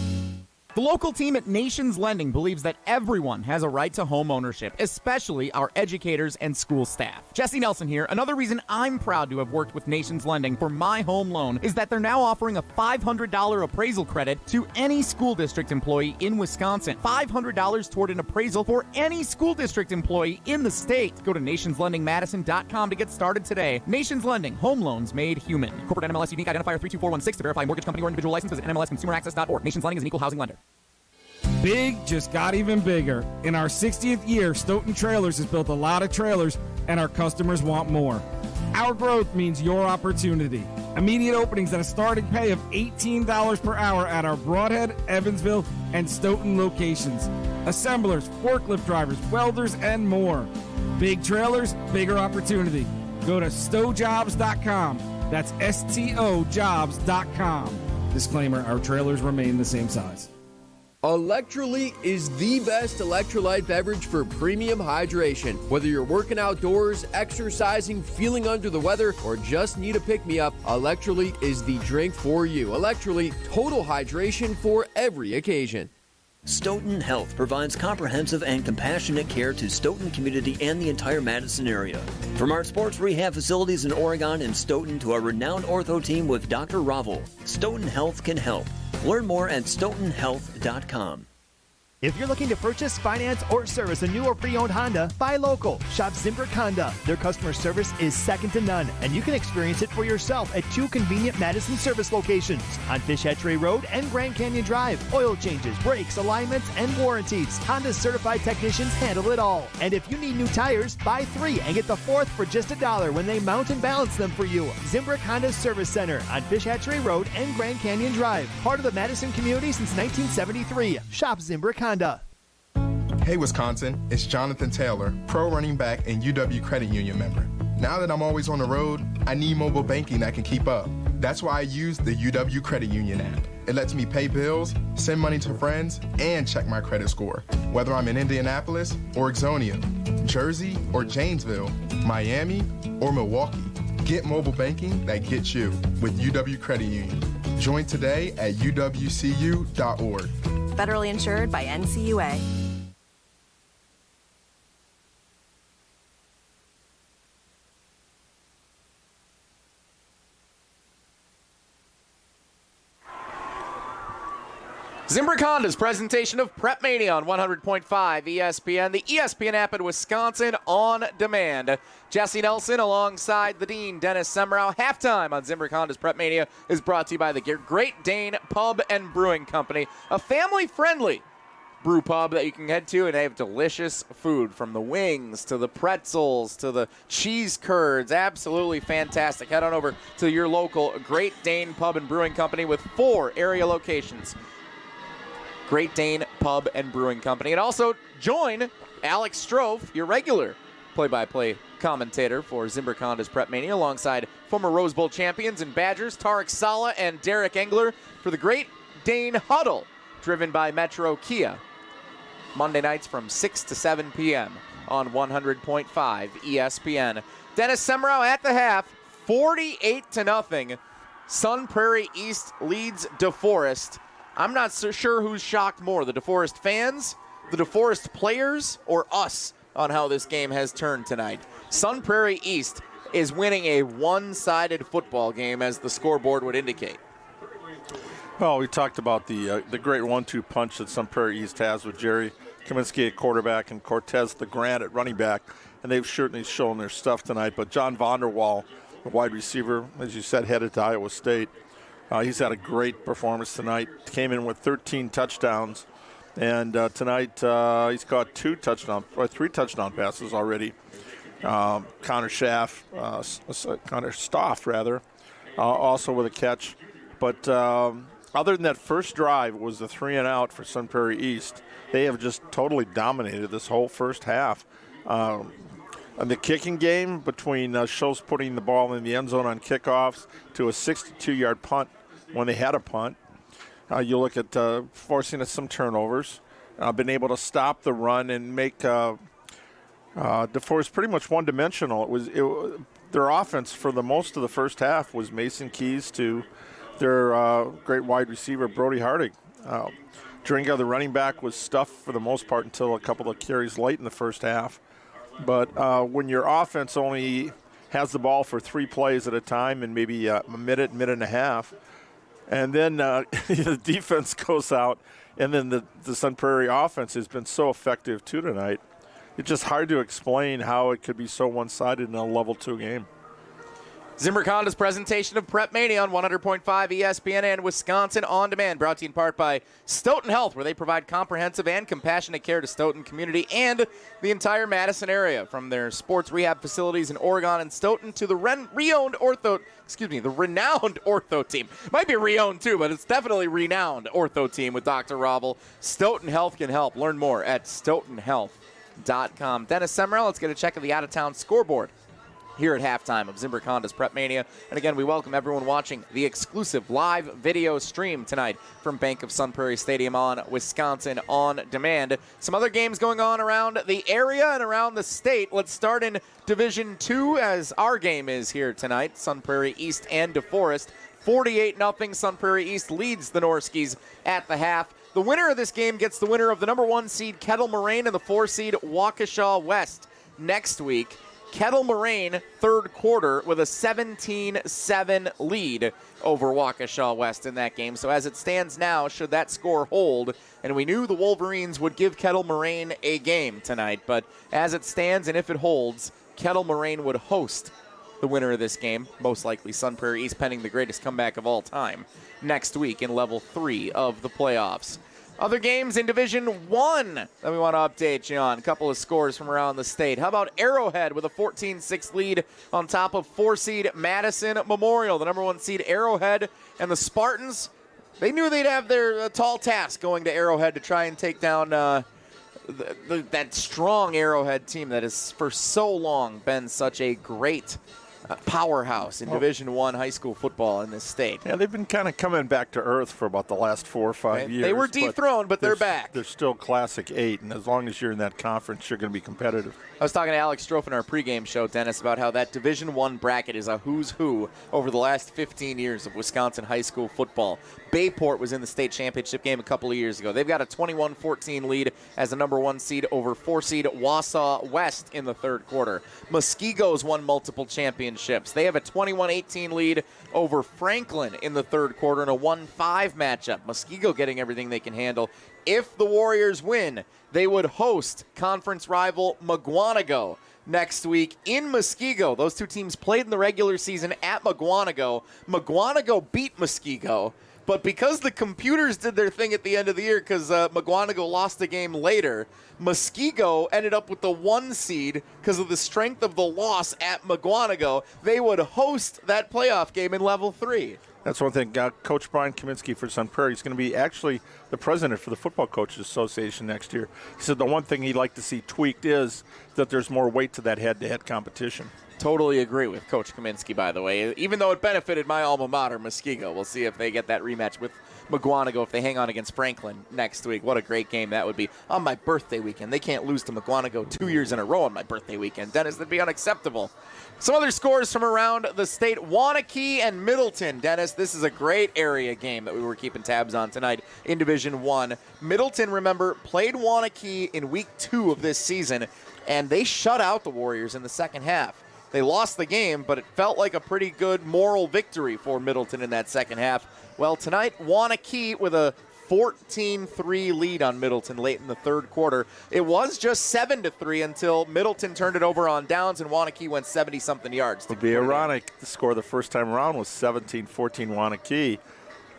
The local team at Nations Lending believes that everyone has a right to home ownership, especially our educators and school staff. Jesse Nelson here. Another reason I'm proud to have worked with Nations Lending for my home loan is that they're now offering a $500 appraisal credit to any school district employee in Wisconsin. $500 toward an appraisal for any school district employee in the state. Go to nationslendingmadison.com to get started today. Nations Lending, home loans made human. Corporate NMLS unique identifier 32416 to verify mortgage company or individual license. Visit NMLSconsumeraccess.org. Nations Lending is an equal housing lender. Big just got even bigger. In our 60th year, Stoughton Trailers has built a lot of trailers, and our customers want more. Our growth means your opportunity. Immediate openings at a starting pay of $18 per hour at our Broadhead, Evansville, and Stoughton locations. Assemblers, forklift drivers, welders, and more. Big trailers, bigger opportunity. Go to stojobs.com. That's STOjobs.com. Disclaimer, our trailers remain the same size. Electrolyte is the best electrolyte beverage for premium hydration. Whether you're working outdoors, exercising, feeling under the weather, or just need a pick-me-up, Electrolyte is the drink for you. Electrolyte, total hydration for every occasion. Stoughton Health provides comprehensive and compassionate care to Stoughton community and the entire Madison area. From our sports rehab facilities in Oregon and Stoughton to our renowned ortho team with Dr. Ravel, Stoughton Health can help. Learn more at stoughtonhealth.com. If you're looking to purchase, finance, or service a new or pre-owned Honda, buy local. Shop Zimbrick Honda. Their customer service is second to none, and you can experience it for yourself at 2 convenient Madison service locations on Fish Hatchery Road and Grand Canyon Drive. Oil changes, brakes, alignments, and warranties. Honda's certified technicians handle it all. And if you need new tires, buy 3 and get the 4th for just $1 when they mount and balance them for you. Zimbrick Honda Service Center on Fish Hatchery Road and Grand Canyon Drive. Part of the Madison community since 1973. Shop Zimbrick Honda. Hey Wisconsin, it's Jonathan Taylor, pro running back and UW Credit Union member. Now that I'm always on the road, I need mobile banking that can keep up. That's why I use the UW Credit Union app. It lets me pay bills, send money to friends, and check my credit score. Whether I'm in Indianapolis or Ixonia, Jersey or Janesville, Miami or Milwaukee, get mobile banking that gets you with UW Credit Union. Join today at uwcu.org. Federally insured by NCUA. Zimbrick Honda's presentation of PrepMania on 100.5 ESPN, the ESPN app in Wisconsin on demand. Jesse Nelson alongside the Dean, Dennis Semrau. Halftime on Zimbrick Honda's PrepMania is brought to you by the Great Dane Pub and Brewing Company, a family-friendly brew pub that you can head to, and they have delicious food from the wings to the pretzels to the cheese curds. Absolutely fantastic. Head on over to your local Great Dane Pub and Brewing Company with 4 area locations. Great Dane Pub and Brewing Company. And also join Alex Strofe, your regular play-by-play commentator for Zimbrick Honda's PrepMania, alongside former Rose Bowl champions and Badgers Tarek Sala and Derek Engler for the Great Dane Huddle, driven by Metro Kia. Monday nights from 6 to 7 p.m. on 100.5 ESPN. Dennis Semrau at the half, 48-0. Sun Prairie East leads Deforest. I'm not so sure who's shocked more, the Deforest fans, the Deforest players, or us on how this game has turned tonight. Sun Prairie East is winning a one-sided football game, as the scoreboard would indicate. Well, we talked about the great 1-2 punch that Sun Prairie East has with Jerry Kaminsky at quarterback and Cortez the Grant at running back, and they've certainly shown their stuff tonight. But John Vonderwall, the wide receiver, as you said, headed to Iowa State. He's had a great performance tonight. Came in with 13 touchdowns, and tonight he's caught 3 touchdown passes already. Connor Stoff, also with a catch. But other than that first drive was the 3-and-out for Sun Prairie East. They have just totally dominated this whole first half. And the kicking game between Schultz putting the ball in the end zone on kickoffs to a 62-yard punt when they had a punt. You look at forcing some turnovers, been able to stop the run and make Deforest pretty much one-dimensional. Their offense for the most of the first half was Mason Keys to their great wide receiver, Brody Hardig. Dringa, the running back, was stuffed for the most part until a couple of carries late in the first half. But when your offense only has the ball for 3 plays at a time and maybe a minute and a half, and then the defense goes out, and then the Sun Prairie offense has been so effective too tonight, it's just hard to explain how it could be so one-sided in a level 2 game. Zimbrick Honda's presentation of PrepMania on 100.5 ESPN and Wisconsin On Demand, brought to you in part by Stoughton Health, where they provide comprehensive and compassionate care to Stoughton community and the entire Madison area. From their sports rehab facilities in Oregon and Stoughton to the renowned ortho team. Might be re-owned too, but it's definitely renowned ortho team with Dr. Ravel. Stoughton Health can help. Learn more at stoughtonhealth.com. Dennis Semrell, let's get a check of the out-of-town scoreboard here at halftime of Zimbrick Honda's PrepMania. And again, we welcome everyone watching the exclusive live video stream tonight from Bank of Sun Prairie Stadium on Wisconsin On Demand. Some other games going on around the area and around the state. Let's start in Division 2 as our game is here tonight. Sun Prairie East and Deforest. 48-0. Sun Prairie East leads the Norskies at the half. The winner of this game gets the winner of the number 1 seed Kettle Moraine and the 4 seed Waukesha West next week. Kettle Moraine, third quarter, with a 17-7 lead over Waukesha West in that game. So as it stands now, should that score hold, and we knew the Wolverines would give Kettle Moraine a game tonight, but as it stands and if it holds, Kettle Moraine would host the winner of this game, most likely Sun Prairie East, pending the greatest comeback of all time, next week in Level 3 of the playoffs. Other games in Division 1 that we want to update you on. A couple of scores from around the state. How about Arrowhead with a 14-6 lead on top of 4-seed Madison Memorial? The number 1 seed Arrowhead and the Spartans, they knew they'd have their tall task going to Arrowhead to try and take down that strong Arrowhead team that has for so long been such a great powerhouse in Division 1 high school football in this state. Yeah, they've been kind of coming back to earth for about the last 4 or 5 years. They were dethroned, but they're back. They're still Classic 8, and as long as you're in that conference, you're going to be competitive. I was talking to Alex Strofe in our pregame show, Dennis, about how that Division 1 bracket is a who's who over the last 15 years of Wisconsin high school football. Bayport was in the state championship game a couple of years ago. They've got a 21-14 lead as a number 1 seed over 4-seed Wausau West in the third quarter. Muskego's won multiple championships. They have a 21-18 lead over Franklin in the third quarter in a 1-5 matchup. Muskego getting everything they can handle. If the Warriors win, they would host conference rival Mugwanago next week in Muskego. Those two teams played in the regular season at Mugwanago. Mugwanago beat Muskego. But because the computers did their thing at the end of the year, because Mugwanago lost the game later, Muskego ended up with the 1 seed because of the strength of the loss at Mugwanago. They would host that playoff game in Level 3. That's one thing. Coach Brian Kaminsky for Sun Prairie is going to be actually the president for the Football Coaches Association next year. He said the one thing he'd like to see tweaked is that there's more weight to that head-to-head competition. Totally agree with Coach Kaminsky, by the way. Even though it benefited my alma mater, Muskego. We'll see if they get that rematch with Mugwanago if they hang on against Franklin next week. What a great game that would be on my birthday weekend. They can't lose to Mugwanago 2 years in a row on my birthday weekend. Dennis, that'd be unacceptable. Some other scores from around the state. Waunakee and Middleton. Dennis, this is a great area game that we were keeping tabs on tonight in Division 1. Middleton, remember, played Waunakee in Week 2 of this season, and they shut out the Warriors in the second half. They lost the game, but it felt like a pretty good moral victory for Middleton in that second half. Well, tonight, Wanakee with a 14-3 lead on Middleton late in the third quarter. It was just 7-3 until Middleton turned it over on downs and Wanakee went 70-something yards. It would be ironic. The score the first time around was 17-14 Wanakee.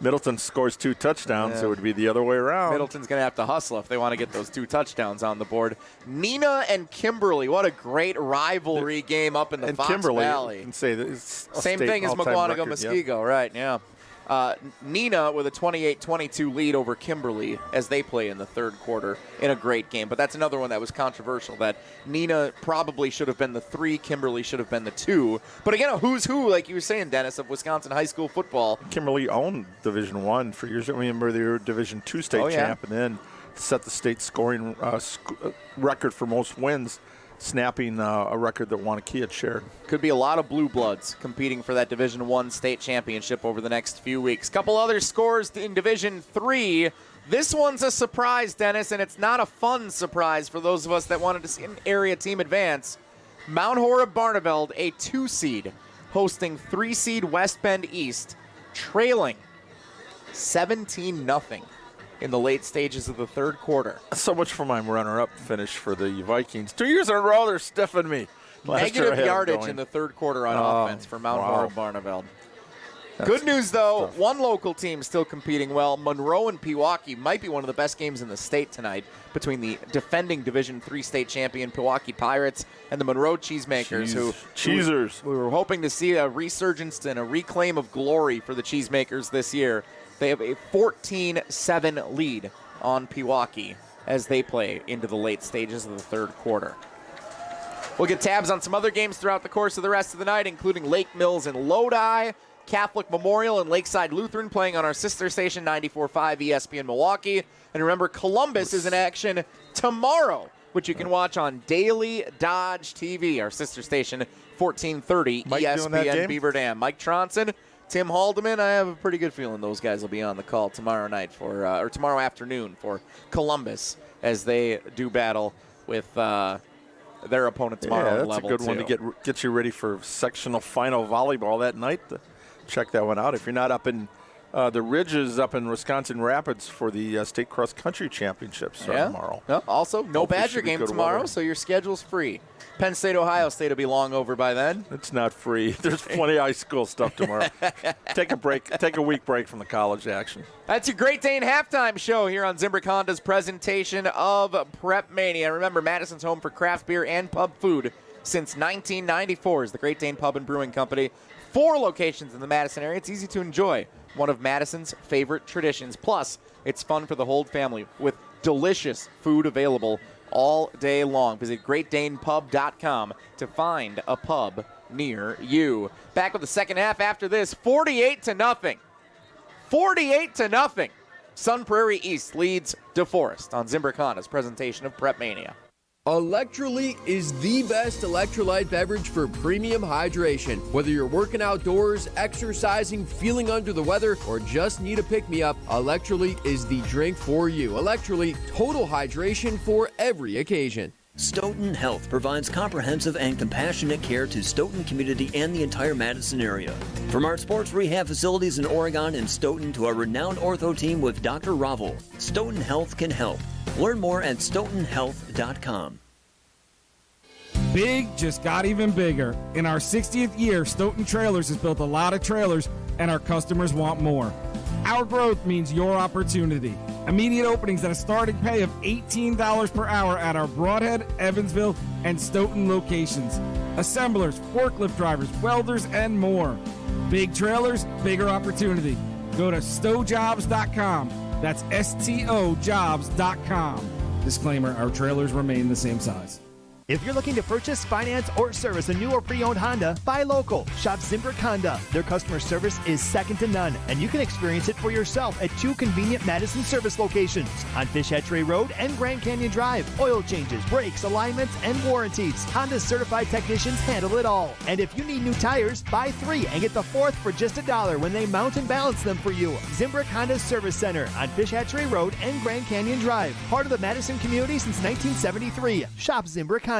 Middleton scores 2 touchdowns, so it would be the other way around. Middleton's going to have to hustle if they want to get those 2 touchdowns on the board. Neenah and Kimberly, what a great rivalry game up in the Fox Kimberly, Valley. You can say that it's a same state thing as all-time McWanago record, Muskego, right, yeah. Neenah with a 28-22 lead over Kimberly as they play in the third quarter in a great game. But that's another one that was controversial, that Neenah probably should have been the 3, Kimberly should have been the 2. But again, a who's who, like you were saying, Dennis, of Wisconsin high school football. Kimberly owned Division I for years. I remember they were Division II state champ and then set the state scoring record for most wins, snapping a record that Wanakee had shared. Could be a lot of blue bloods competing for that Division I state championship over the next few weeks. Couple other scores in Division III. This one's a surprise, Dennis, and it's not a fun surprise for those of us that wanted to see an area team advance. Mount Horeb Barneveld, a 2 seed, hosting 3 seed West Bend East, trailing 17-0. In the late stages of the third quarter. So much for my runner-up finish for the Vikings. 2 years in a row, they're stiffing me. Negative yardage in the third quarter on offense for Mount Horeb Barneveld. Good news, though, tough. One local team still competing well. Monroe and Pewaukee might be one of the best games in the state tonight between the defending Division III state champion Pewaukee Pirates and the Monroe Cheesemakers, who we were hoping to see a resurgence and a reclaim of glory for the Cheesemakers this year. They have a 14-7 lead on Pewaukee as they play into the late stages of the third quarter. We'll get tabs on some other games throughout the course of the rest of the night, including Lake Mills and Lodi, Catholic Memorial and Lakeside Lutheran playing on our sister station 94.5 ESPN Milwaukee. And remember, Columbus is in action tomorrow, which you can watch on Daily Dodge TV, our sister station, 1430 ESPN Beaver Dam. Mike Tronson, Tim Haldeman, I have a pretty good feeling those guys will be on the call tomorrow night or tomorrow afternoon for Columbus as they do battle with their opponent tomorrow. Yeah, that's a good one to get you ready for sectional final volleyball that night. Check that one out. If you're not up in the Ridges up in Wisconsin Rapids for the State Cross Country Championships tomorrow. Also, no Badger game tomorrow, so your schedule's free. Penn State, Ohio State will be long over by then. It's not free. There's plenty of high school stuff tomorrow. Take a break. Take a week break from the college action. That's your Great Dane halftime show here on Zimbrick Honda's presentation of PrepMania. Remember, Madison's home for craft beer and pub food since 1994 is the Great Dane Pub and Brewing Company. 4 locations in the Madison area. It's easy to enjoy. One of Madison's favorite traditions. Plus, it's fun for the whole family with delicious food available all day long. Visit GreatDanePub.com to find a pub near you. Back with the second half after this, 48-0. 48-0. Sun Prairie East leads DeForest on Zimbrick Honda's presentation of PrepMania. Electrolyte is the best electrolyte beverage for premium hydration. Whether you're working outdoors, exercising, feeling under the weather, or just need a pick-me-up, Electrolyte is the drink for you. Electrolyte, total hydration for every occasion. Stoughton Health provides comprehensive and compassionate care to Stoughton community and the entire Madison area. From our sports rehab facilities in Oregon and Stoughton to our renowned ortho team with Dr. Ravel, Stoughton Health can help. Learn more at stoughtonhealth.com. Big just got even bigger. In our 60th year, Stoughton Trailers has built a lot of trailers, and our customers want more. Our growth means your opportunity. Immediate openings at a starting pay of $18 per hour at our Broadhead, Evansville, and Stoughton locations. Assemblers, forklift drivers, welders, and more. Big trailers, bigger opportunity. Go to stojobs.com. That's STOjobs.com. Disclaimer, our trailers remain the same size. If you're looking to purchase, finance, or service a new or pre-owned Honda, buy local. Shop Zimbrick Honda. Their customer service is second to none, and you can experience it for yourself at 2 convenient Madison service locations on Fishhead Trail Road and Grand Canyon Drive. Oil changes, brakes, alignments, and warranties. Honda's certified technicians handle it all. And if you need new tires, buy 3 and get the 4th for just $1 when they mount and balance them for you. Zimbrick Honda Service Center on Fishhead Trail Road and Grand Canyon Drive. Part of the Madison community since 1973. Shop Zimbrick Honda.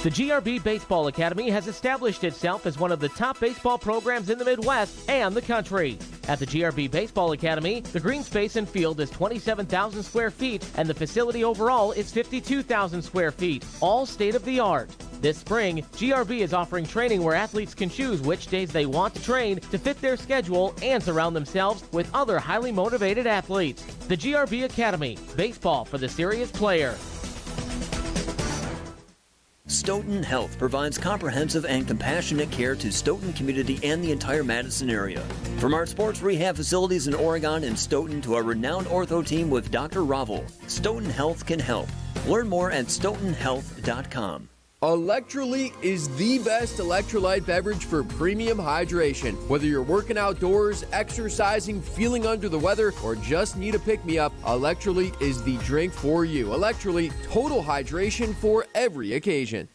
The GRB Baseball Academy has established itself as one of the top baseball programs in the Midwest and the country. At the GRB Baseball Academy, the green space and field is 27,000 square feet, and the facility overall is 52,000 square feet, all state-of-the-art. This spring, GRB is offering training where athletes can choose which days they want to train to fit their schedule and surround themselves with other highly motivated athletes. The GRB Academy, baseball for the serious player. Stoughton Health provides comprehensive and compassionate care to Stoughton community and the entire Madison area. From our sports rehab facilities in Oregon and Stoughton to our renowned ortho team with Dr. Ravel, Stoughton Health can help. Learn more at stoughtonhealth.com. Electrolyte is the best electrolyte beverage for premium hydration. Whether you're working outdoors, exercising, feeling under the weather, or just need a pick-me-up, Electrolyte is the drink for you. Electrolyte, total hydration for every occasion.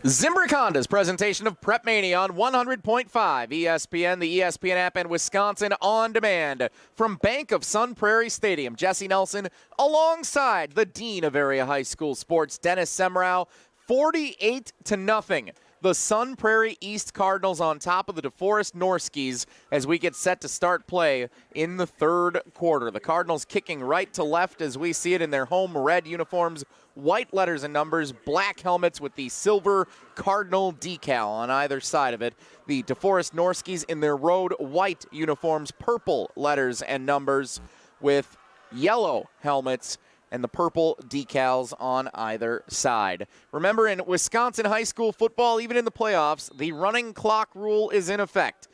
Zimbrick Honda's presentation of PrepMania on 100.5 ESPN, the ESPN app, and Wisconsin On Demand. From Bank of Sun Prairie Stadium, Jesse Nelson alongside the Dean of Area High School Sports, Dennis Semrau, 48-0. The Sun Prairie East Cardinals on top of the Deforest Norskies as we get set to start play in the third quarter. The Cardinals kicking right to left as we see it in their home red uniforms, white letters and numbers, black helmets with the silver Cardinal decal on either side of it. The Deforest Norskies in their road white uniforms, purple letters and numbers with yellow helmets and the purple decals on either side. Remember, in Wisconsin high school football, even in the playoffs, the running clock rule is in effect.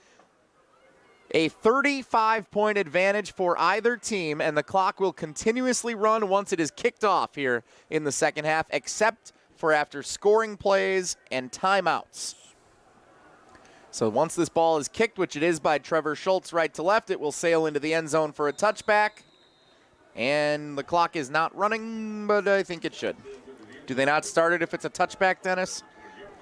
A 35-point advantage for either team, and the clock will continuously run once it is kicked off here in the second half, except for after scoring plays and timeouts. So once this ball is kicked, which it is by Trevor Schultz right to left, it will sail into the end zone for a touchback. And the clock is not running, but I think it should. Do they not start it if it's a touchback, Dennis?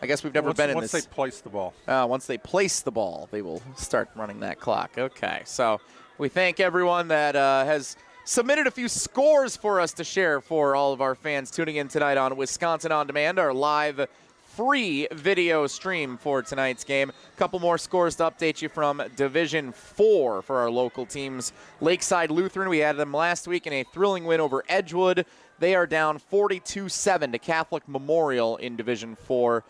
I guess we've never been in this. Once they place the ball. Once they place the ball, they will start running that clock. Okay, so we thank everyone that has submitted a few scores for us to share for all of our fans tuning in tonight on Wisconsin On Demand, our live free video stream for tonight's game. A couple more scores to update you from Division 4 for our local teams. Lakeside Lutheran, we had them last week in a thrilling win over Edgewood. They are down 42-7 to Catholic Memorial in Division 4.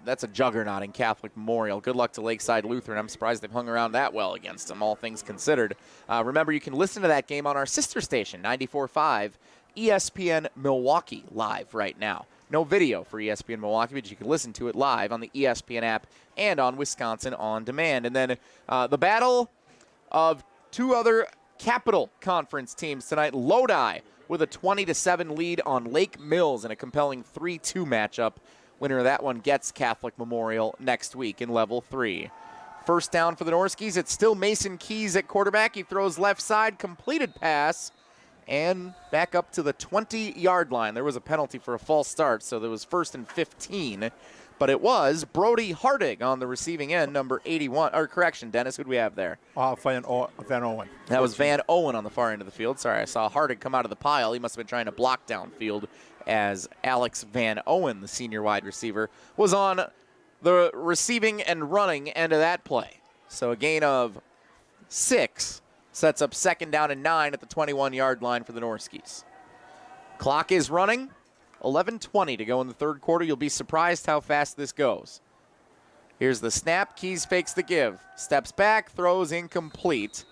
That's a juggernaut in Catholic Memorial. Good luck to Lakeside Lutheran. I'm surprised they've hung around that well against them, all things considered. Remember, you can listen to that game on our sister station, 94.5 ESPN Milwaukee, live right now. No video for ESPN Milwaukee, but you can listen to it live on the ESPN app and on Wisconsin On Demand. And then the battle of two other Capital Conference teams tonight. Lodi with a 20-7 lead on Lake Mills in a compelling 3-2 matchup. Winner of that one gets Catholic Memorial next week in Level 3. First down for the Norskies. It's still Mason Keys at quarterback. He throws left side, completed pass, and back up to the 20-yard line. There was a penalty for a false start, so there was 1st and 15. But it was Brody Hardig on the receiving end, number 81. Or correction, Dennis, who do we have there? Van Owen. That was Van Owen on the far end of the field. Sorry, I saw Hardig come out of the pile. He must have been trying to block downfield as Alex Van Owen, the senior wide receiver, was on the receiving and running end of that play. So a gain of 6 sets up 2nd down and 9 at the 21-yard line for the Norskies. Clock is running. 11:20 to go in the third quarter. You'll be surprised how fast this goes. Here's the snap. Keys fakes the give. Steps back, throws incomplete.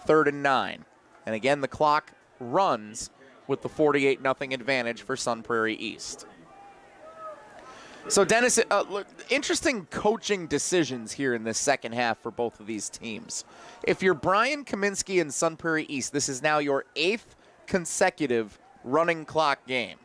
3rd and 9. And again, the clock runs with the 48-0 advantage for Sun Prairie East. So, Dennis, interesting coaching decisions here in this second half for both of these teams. If you're Brian Kaminsky and Sun Prairie East, this is now your 8th consecutive running clock game.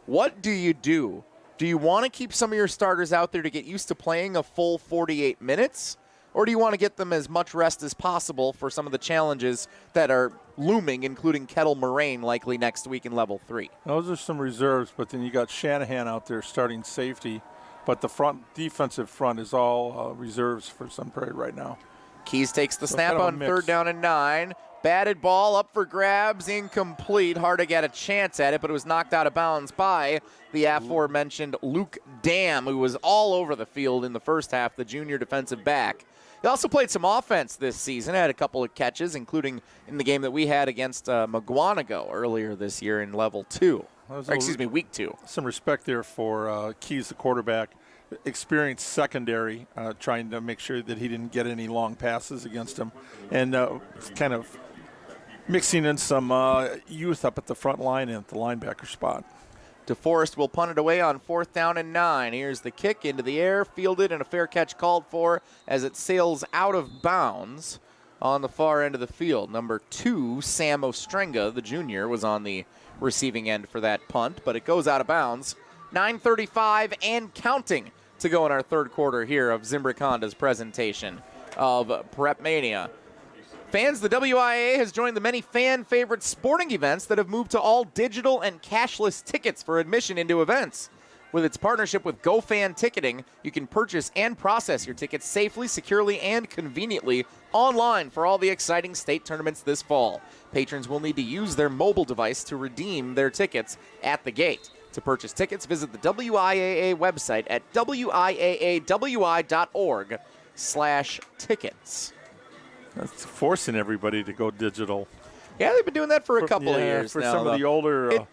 What do you do? Do you want to keep some of your starters out there to get used to playing a full 48 minutes? Or do you want to get them as much rest as possible for some of the challenges that are looming, including Kettle Moraine likely next week in Level 3? Those are some reserves, but then you got Shanahan out there starting safety. But the defensive front is all reserves for Sun Prairie right now. Keys takes the So snap kind of a on mix. 3rd down and 9. Batted ball up for grabs, incomplete. Hard to get a chance at it, but it was knocked out of bounds by the aforementioned Luke Dam, who was all over the field in the first half, the junior defensive back. He also played some offense this season, had a couple of catches, including in the game that we had against McGuanago earlier this year in Level 2. Week 2. Some respect there for Keys, the quarterback. Experienced secondary, trying to make sure that he didn't get any long passes against him. And kind of mixing in some youth up at the front line and at the linebacker spot. Deforest will punt it away on 4th down and 9. Here's the kick into the air, fielded, and a fair catch called for as it sails out of bounds on the far end of the field. Number 2, Sam Ostrenga, the junior, was on the receiving end for that punt, but it goes out of bounds. 9:35 and counting to go in our third quarter here of Zimbrick Honda's presentation of PrepMania. Fans, the WIAA has joined the many fan-favorite sporting events that have moved to all digital and cashless tickets for admission into events. With its partnership with GoFan Ticketing, you can purchase and process your tickets safely, securely, and conveniently online for all the exciting state tournaments this fall. Patrons will need to use their mobile device to redeem their tickets at the gate. To purchase tickets, visit the WIAA website at wiaawi.org/tickets. That's forcing everybody to go digital. Yeah, they've been doing that for a couple of years for now. some of the older,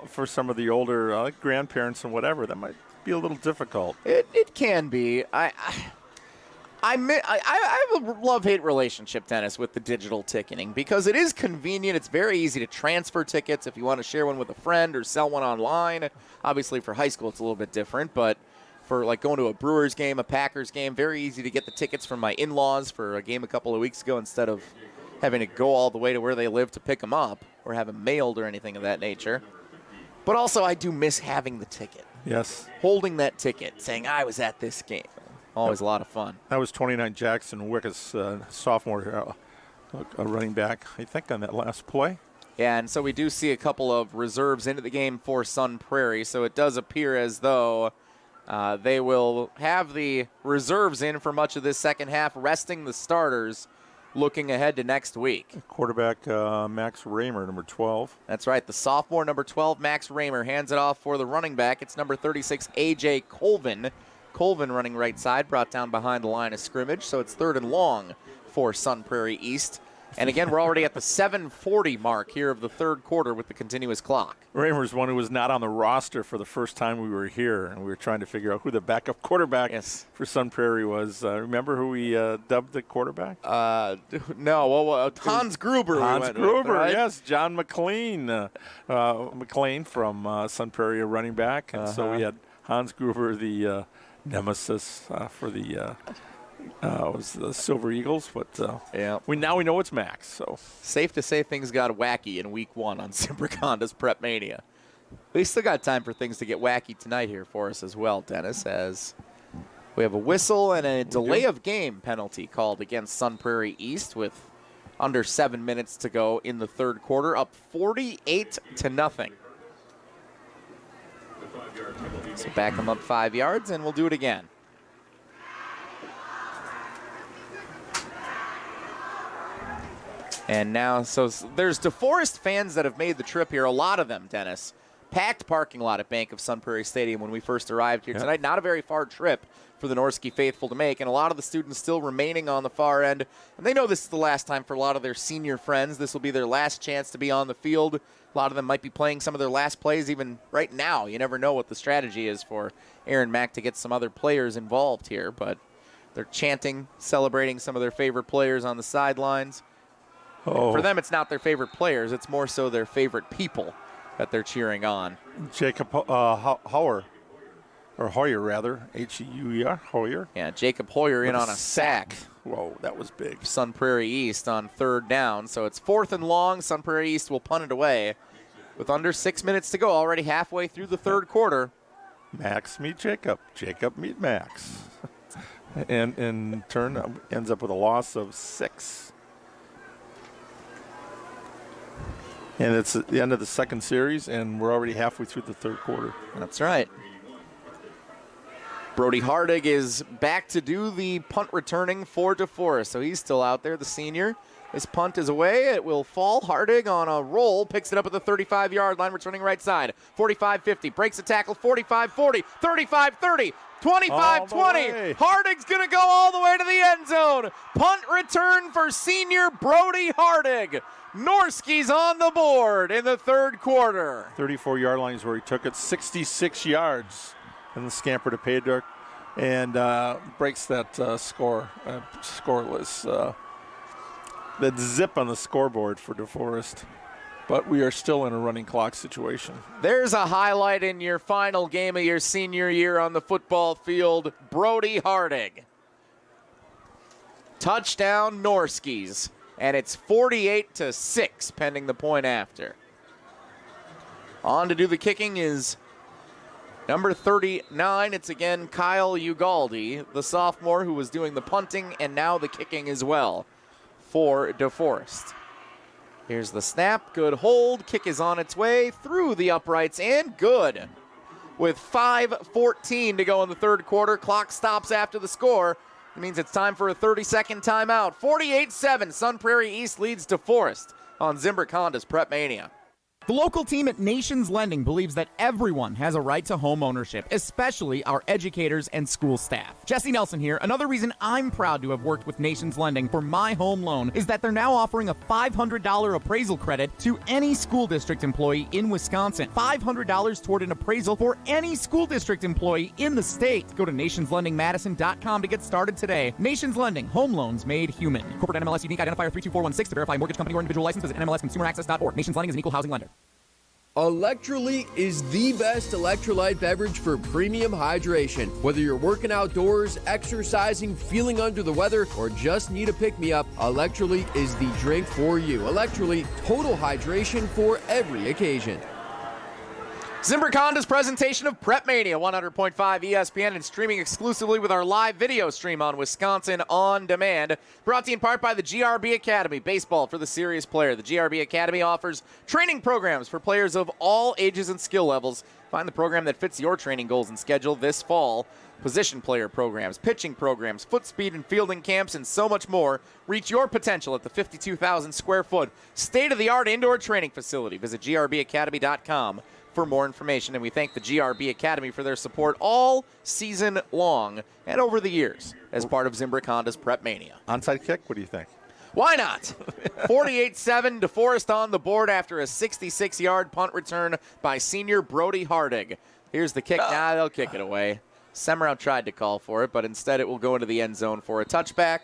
for some of the older grandparents and whatever, that might be a little difficult. It can be. I have a love-hate relationship, Dennis, with the digital ticketing because it is convenient. It's very easy to transfer tickets if you want to share one with a friend or sell one online. Obviously, for high school, it's a little bit different, but for like going to a Brewers game, a Packers game, very easy to get the tickets from my in-laws for a game a couple of weeks ago instead of having to go all the way to where they live to pick them up or have them mailed or anything of that nature. But also, I do miss having the ticket. Yes. Holding that ticket, saying I was at this game. Always a lot of fun. That was 29 Jackson Wickus, sophomore running back, I think, on that last play. Yeah, and so we do see a couple of reserves into the game for Sun Prairie, so it does appear as though they will have the reserves in for much of this second half, resting the starters, looking ahead to next week. Quarterback Max Raymer, number 12. That's right, the sophomore, number 12, Max Raymer, hands it off for the running back. It's number 36, A.J. Colvin. Colvin running right side, brought down behind the line of scrimmage, so it's 3rd and long for Sun Prairie East. And again, we're already at the 7:40 mark here of the third quarter with the continuous clock. Raymer's one who was not on the roster for the first time we were here, and we were trying to figure out who the backup quarterback for Sun Prairie was. Remember who we dubbed the quarterback? No, Hans Gruber. Hans Gruber, right? yes. John McLean. McLean from Sun Prairie, a running back. And so we had Hans Gruber, the nemesis for the was the Silver Eagles, but we know it's Max. So safe to say things got wacky in week 1 on Zimbrick Honda's PrepMania. We still got time for things to get wacky tonight here for us as well, Dennis, as we have a whistle and a delay of game penalty called against Sun Prairie East with under 7 minutes to go in the third quarter, up 48-0. So back them up 5 yards, and we'll do it again. And now, so there's Deforest fans that have made the trip here, a lot of them, Dennis. Packed parking lot at Bank of Sun Prairie Stadium when we first arrived here tonight. Not a very far trip for the Norski faithful to make, and a lot of the students still remaining on the far end. And they know this is the last time for a lot of their senior friends. This will be their last chance to be on the field. A lot of them might be playing some of their last plays even right now. You never know what the strategy is for Aaron Mack to get some other players involved here, but they're chanting, celebrating some of their favorite players on the sidelines. For them, it's not their favorite players. It's more so their favorite people that they're cheering on. Jacob Hoyer, H-E-U-E-R, Hoyer. Yeah, Jacob Hoyer in on a sack. Whoa, that was big. Sun Prairie East on 3rd down. So it's 4th and long. Sun Prairie East will punt it away with under 6 minutes to go, already halfway through the third quarter. Max meet Jacob. Jacob meet Max. And in turn, ends up with a loss of 6. And it's at the end of the second series, and we're already halfway through the third quarter. That's right. Brody Hardig is back to do the punt returning for Deforest, so he's still out there, the senior. His punt is away. It will fall. Hardig on a roll, picks it up at the 35-yard line, returning right side. 45-50, breaks a tackle, 45-40, 35-30, 25-20. Hardig's going to go all the way to the end zone. Punt return for senior Brody Hardig. Norskies on the board in the third quarter. 34-yard line is where he took it, 66 yards. And the scamper to pay dirt and breaks that scoreless. That zip on the scoreboard for Deforest. But we are still in a running clock situation. There's a highlight in your final game of your senior year on the football field. Brody Hardig. Touchdown Norskies. And it's 48-6 pending the point after. On to do the kicking is number 39. It's again Kyle Ugaldi, the sophomore who was doing the punting and now the kicking as well for Deforest. Here's the snap. Good hold. Kick is on its way through the uprights and good. With 5:14 to go in the third quarter, clock stops after the score. It means it's time for a 30-second timeout. 48-7, Sun Prairie East leads Deforest on Zimbrick Honda's PrepMania. The local team at Nations Lending believes that everyone has a right to home ownership, especially our educators and school staff. Jesse Nelson here. Another reason I'm proud to have worked with Nations Lending for my home loan is that they're now offering a $500 appraisal credit to any school district employee in Wisconsin. $500 toward an appraisal for any school district employee in the state. Go to nationslendingmadison.com to get started today. Nations Lending, home loans made human. Corporate NMLS unique identifier 32416 to verify mortgage company or individual license. Visit NMLSconsumeraccess.org. Nations Lending is an equal housing lender. Electrolyte is the best electrolyte beverage for premium hydration. Whether you're working outdoors, exercising, feeling under the weather, or just need a pick-me-up, Electrolyte is the drink for you. Electrolyte, total hydration for every occasion. Zimbrick Honda's presentation of PrepMania, 100.5 ESPN, and streaming exclusively with our live video stream on Wisconsin On Demand. Brought to you in part by the GRB Academy, baseball for the serious player. The GRB Academy offers training programs for players of all ages and skill levels. Find the program that fits your training goals and schedule this fall. Position player programs, pitching programs, foot speed and fielding camps, and so much more. Reach your potential at the 52,000 square foot state-of-the-art indoor training facility. Visit grbacademy.com for more information, and we thank the GRB Academy for their support all season long and over the years as part of Zimbrick Honda's PrepMania. Onside kick, what do you think? Why not? 48-7, Deforest on the board after a 66-yard punt return by senior Brody Hardig. Here's the kick. Now they'll kick it away. Semrau tried to call for it, but instead it will go into the end zone for a touchback.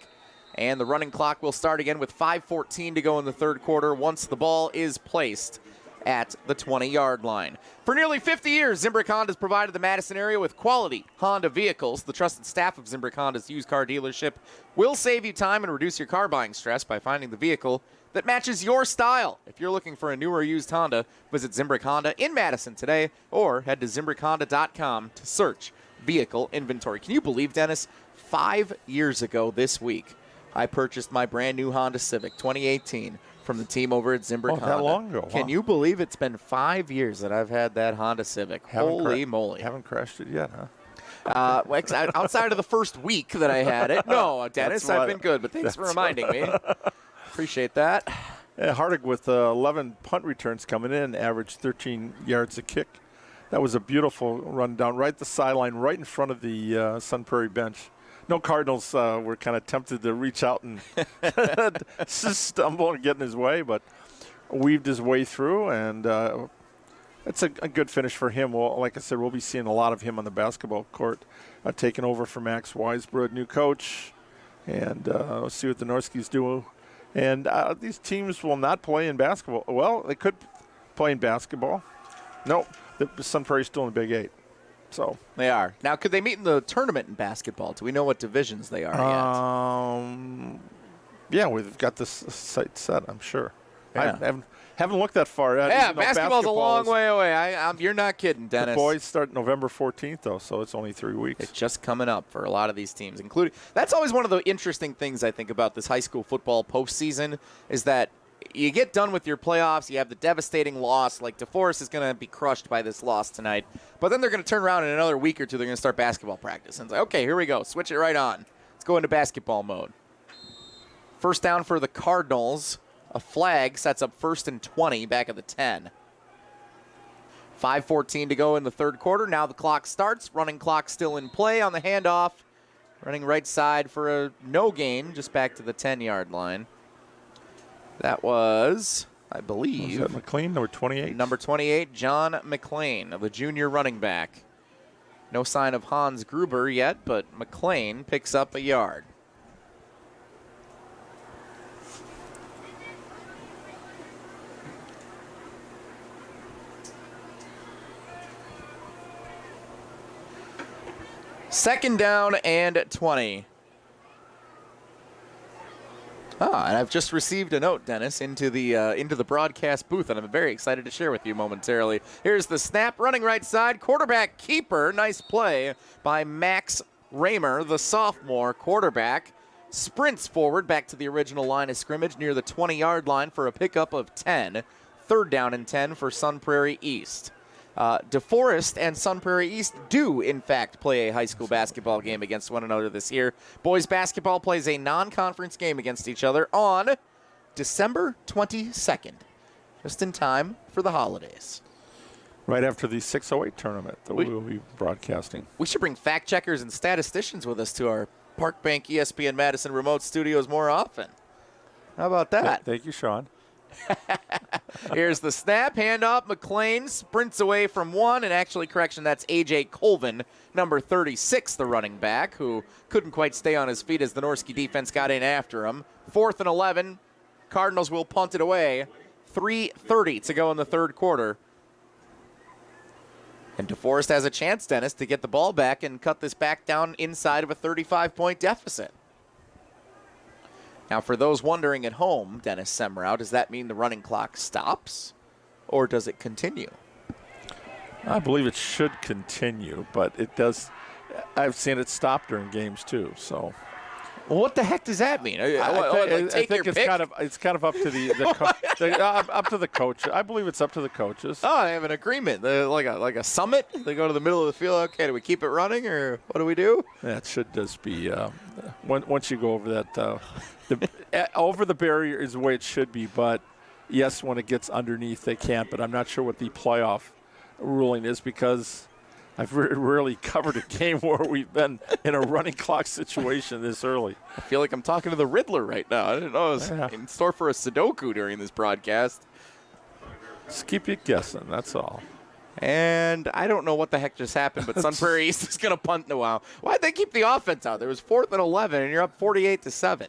And the running clock will start again with 5:14 to go in the third quarter once the ball is placed at the 20-yard line. For nearly 50 years, Zimbrick Honda has provided the Madison area with quality Honda vehicles. The trusted staff of Zimbrick Honda's used car dealership will save you time and reduce your car buying stress by finding the vehicle that matches your style. If you're looking for a new or used Honda, visit Zimbrick Honda in Madison today or head to ZimbrickHonda.com to search vehicle inventory. Can you believe, Dennis, 5 years ago this week, I purchased my brand new Honda Civic 2018 from the team over at Zimbrick Honda. That long ago. Can you believe it's been 5 years that I've had that Honda Civic? Holy moly. Haven't crashed it yet, huh? Outside of the first week that I had it, no, Dennis, I've been good, but thanks for reminding me. Appreciate that. Yeah, Hardig with 11 punt returns coming in, averaged 13 yards a kick. That was a beautiful run down right the sideline, right in front of the Sun Prairie bench. No Cardinals were kind of tempted to reach out and stumble and get in his way, but weaved his way through, and it's a good finish for him. Well, like I said, we'll be seeing a lot of him on the basketball court, taking over for Max Weisbrod, new coach, and we'll see what the Norskies do. And these teams will not play in basketball. Well, they could play in basketball. No, the Sun Prairie's still in the Big Eight. So they are. Now, could they meet in the tournament in basketball? Do we know what divisions they are yet? Yeah, we've got this site set, I'm sure. Yeah. I haven't looked that far yet. Yeah, basketball's a long way away. You're not kidding, Dennis. The boys start November 14th, though, so it's only 3 weeks. It's just coming up for a lot of these teams, including – that's always one of the interesting things I think about this high school football postseason is that you get done with your playoffs, you have the devastating loss. Like, Deforest is going to be crushed by this loss tonight. But then they're going to turn around in another week or two. They're going to start basketball practice. And it's like, okay, here we go. Switch it right on. Let's go into basketball mode. First down for the Cardinals. A flag sets up 1st and 20 back at the 10. 5:14 to go in the third quarter. Now the clock starts. Running clock still in play on the handoff. Running right side for a no gain, just back to the 10-yard line. That was, I believe. Was that McLean, number 28? Number 28, John McLean, the junior running back. No sign of Hans Gruber yet, but McLean picks up a yard. Second down and 20. And I've just received a note, Dennis, into the broadcast booth, and I'm very excited to share with you momentarily. Here's the snap, running right side, quarterback keeper. Nice play by Max Raymer, the sophomore quarterback. Sprints forward back to the original line of scrimmage near the 20-yard line for a pickup of 10. Third down and 10 for Sun Prairie East. Deforest and Sun Prairie East do, in fact, play a high school basketball game against one another this year. Boys basketball plays a non-conference game against each other on December 22nd, just in time for the holidays. Right after the 608 tournament that we will be broadcasting. We should bring fact checkers and statisticians with us to our Park Bank ESPN Madison remote studios more often. How about that? Thank you, Sean. Here's the snap, handoff. McLean sprints away from one, and actually, correction, that's A.J. Colvin, number 36, the running back, who couldn't quite stay on his feet as the Norski defense got in after him. 4th and 11. Cardinals will punt it away. 3:30 to go in the third quarter. And Deforest has a chance, Dennis, to get the ball back and cut this back down inside of a 35-point deficit. Now, for those wondering at home, Dennis Semrau, does that mean the running clock stops, or does it continue? I believe it should continue, but it does. I've seen it stop during games too. So, well, what the heck does that mean? I think it's kind of up to up to the coach. I believe it's up to the coaches. Oh, they have an agreement, like a summit. They go to the middle of the field. Okay, do we keep it running, or what do we do? That should just be once you go over that. Over the barrier is the way it should be, but yes, when it gets underneath, they can't. But I'm not sure what the playoff ruling is because I've rarely covered a game where we've been in a running clock situation this early. I feel like I'm talking to the Riddler right now. I didn't know I was in store for a Sudoku during this broadcast. Just keep you guessing, that's all. And I don't know what the heck just happened, but Sun Prairie East is going to punt in a while. Why'd they keep the offense out? There was 4th and 11, and you're up 48-7.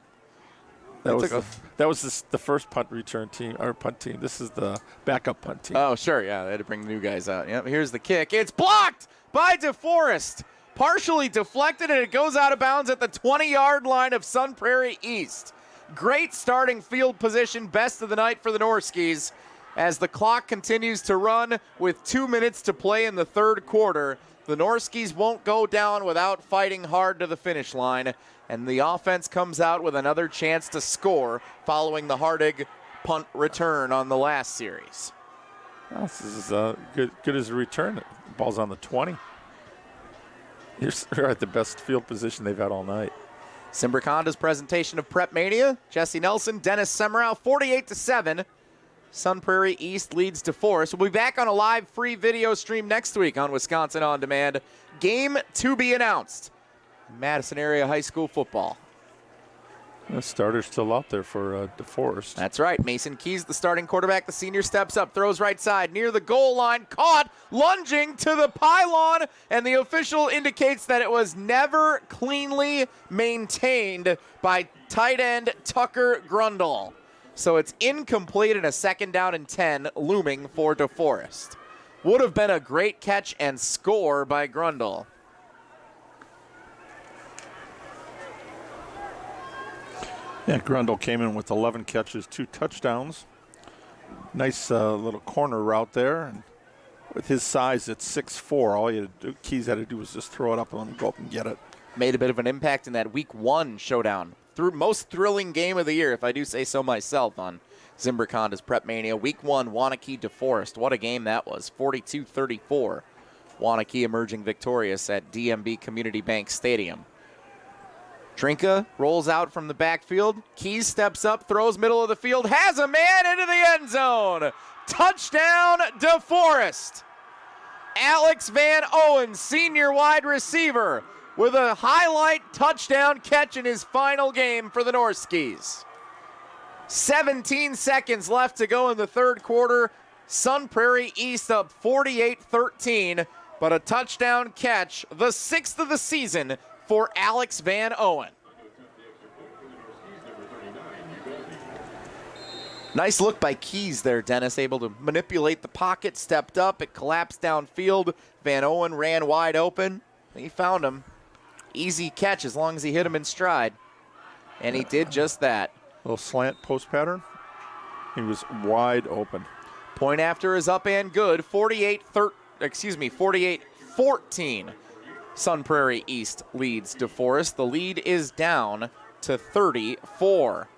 That was the first punt return team, or punt team. This is the backup punt team. Oh, sure, yeah. They had to bring the new guys out. Yep, here's the kick. It's blocked by Deforest. Partially deflected, and it goes out of bounds at the 20-yard line of Sun Prairie East. Great starting field position, best of the night for the Norskies. As the clock continues to run with 2 minutes to play in the third quarter, the Norskies won't go down without fighting hard to the finish line. And the offense comes out with another chance to score following the Hardig punt return on the last series. Well, this is good as a return. The ball's on the 20. You're at the best field position they've had all night. Zimbrick Honda's presentation of PrepMania. Jesse Nelson, Dennis Semrau, 48-7. Sun Prairie East leads Deforest. We'll be back on a live free video stream next week on Wisconsin On Demand. Game to be announced. Madison area high school football. The starter's still out there for Deforest. That's right. Mason Keys, the starting quarterback. The senior steps up, throws right side near the goal line. Caught, lunging to the pylon. And the official indicates that it was never cleanly maintained by tight end Tucker Grundle. So it's incomplete and a 2nd down and 10 looming for Deforest. Would have been a great catch and score by Grundle. Yeah, Grundle came in with 11 catches, 2 touchdowns. Nice little corner route there. And with his size at 6'4", all Keys had to do was just throw it up and let him go up and get it. Made a bit of an impact in that Week 1 showdown. Most thrilling game of the year, if I do say so myself, on Zimbrick Honda's PrepMania. Week 1, Wanakee Deforest. What a game that was. 42-34. Wanakee emerging victorious at DMB Community Bank Stadium. Trinka rolls out from the backfield. Keys steps up, throws middle of the field, has a man into the end zone. Touchdown, DeForest. Alex Van Owen, senior wide receiver, with a highlight touchdown catch in his final game for the Norskies. 17 seconds left to go in the third quarter. Sun Prairie East up 48-13, but a touchdown catch, the 6th of the season for Alex Van Owen. Nice look by Keys there, Dennis, able to manipulate the pocket, stepped up, it collapsed downfield. Van Owen ran wide open. He found him. Easy catch as long as he hit him in stride. And he did just that. Little slant post pattern. He was wide open. Point after is up and good. 48-14. Sun Prairie East leads DeForest. The lead is down to 34.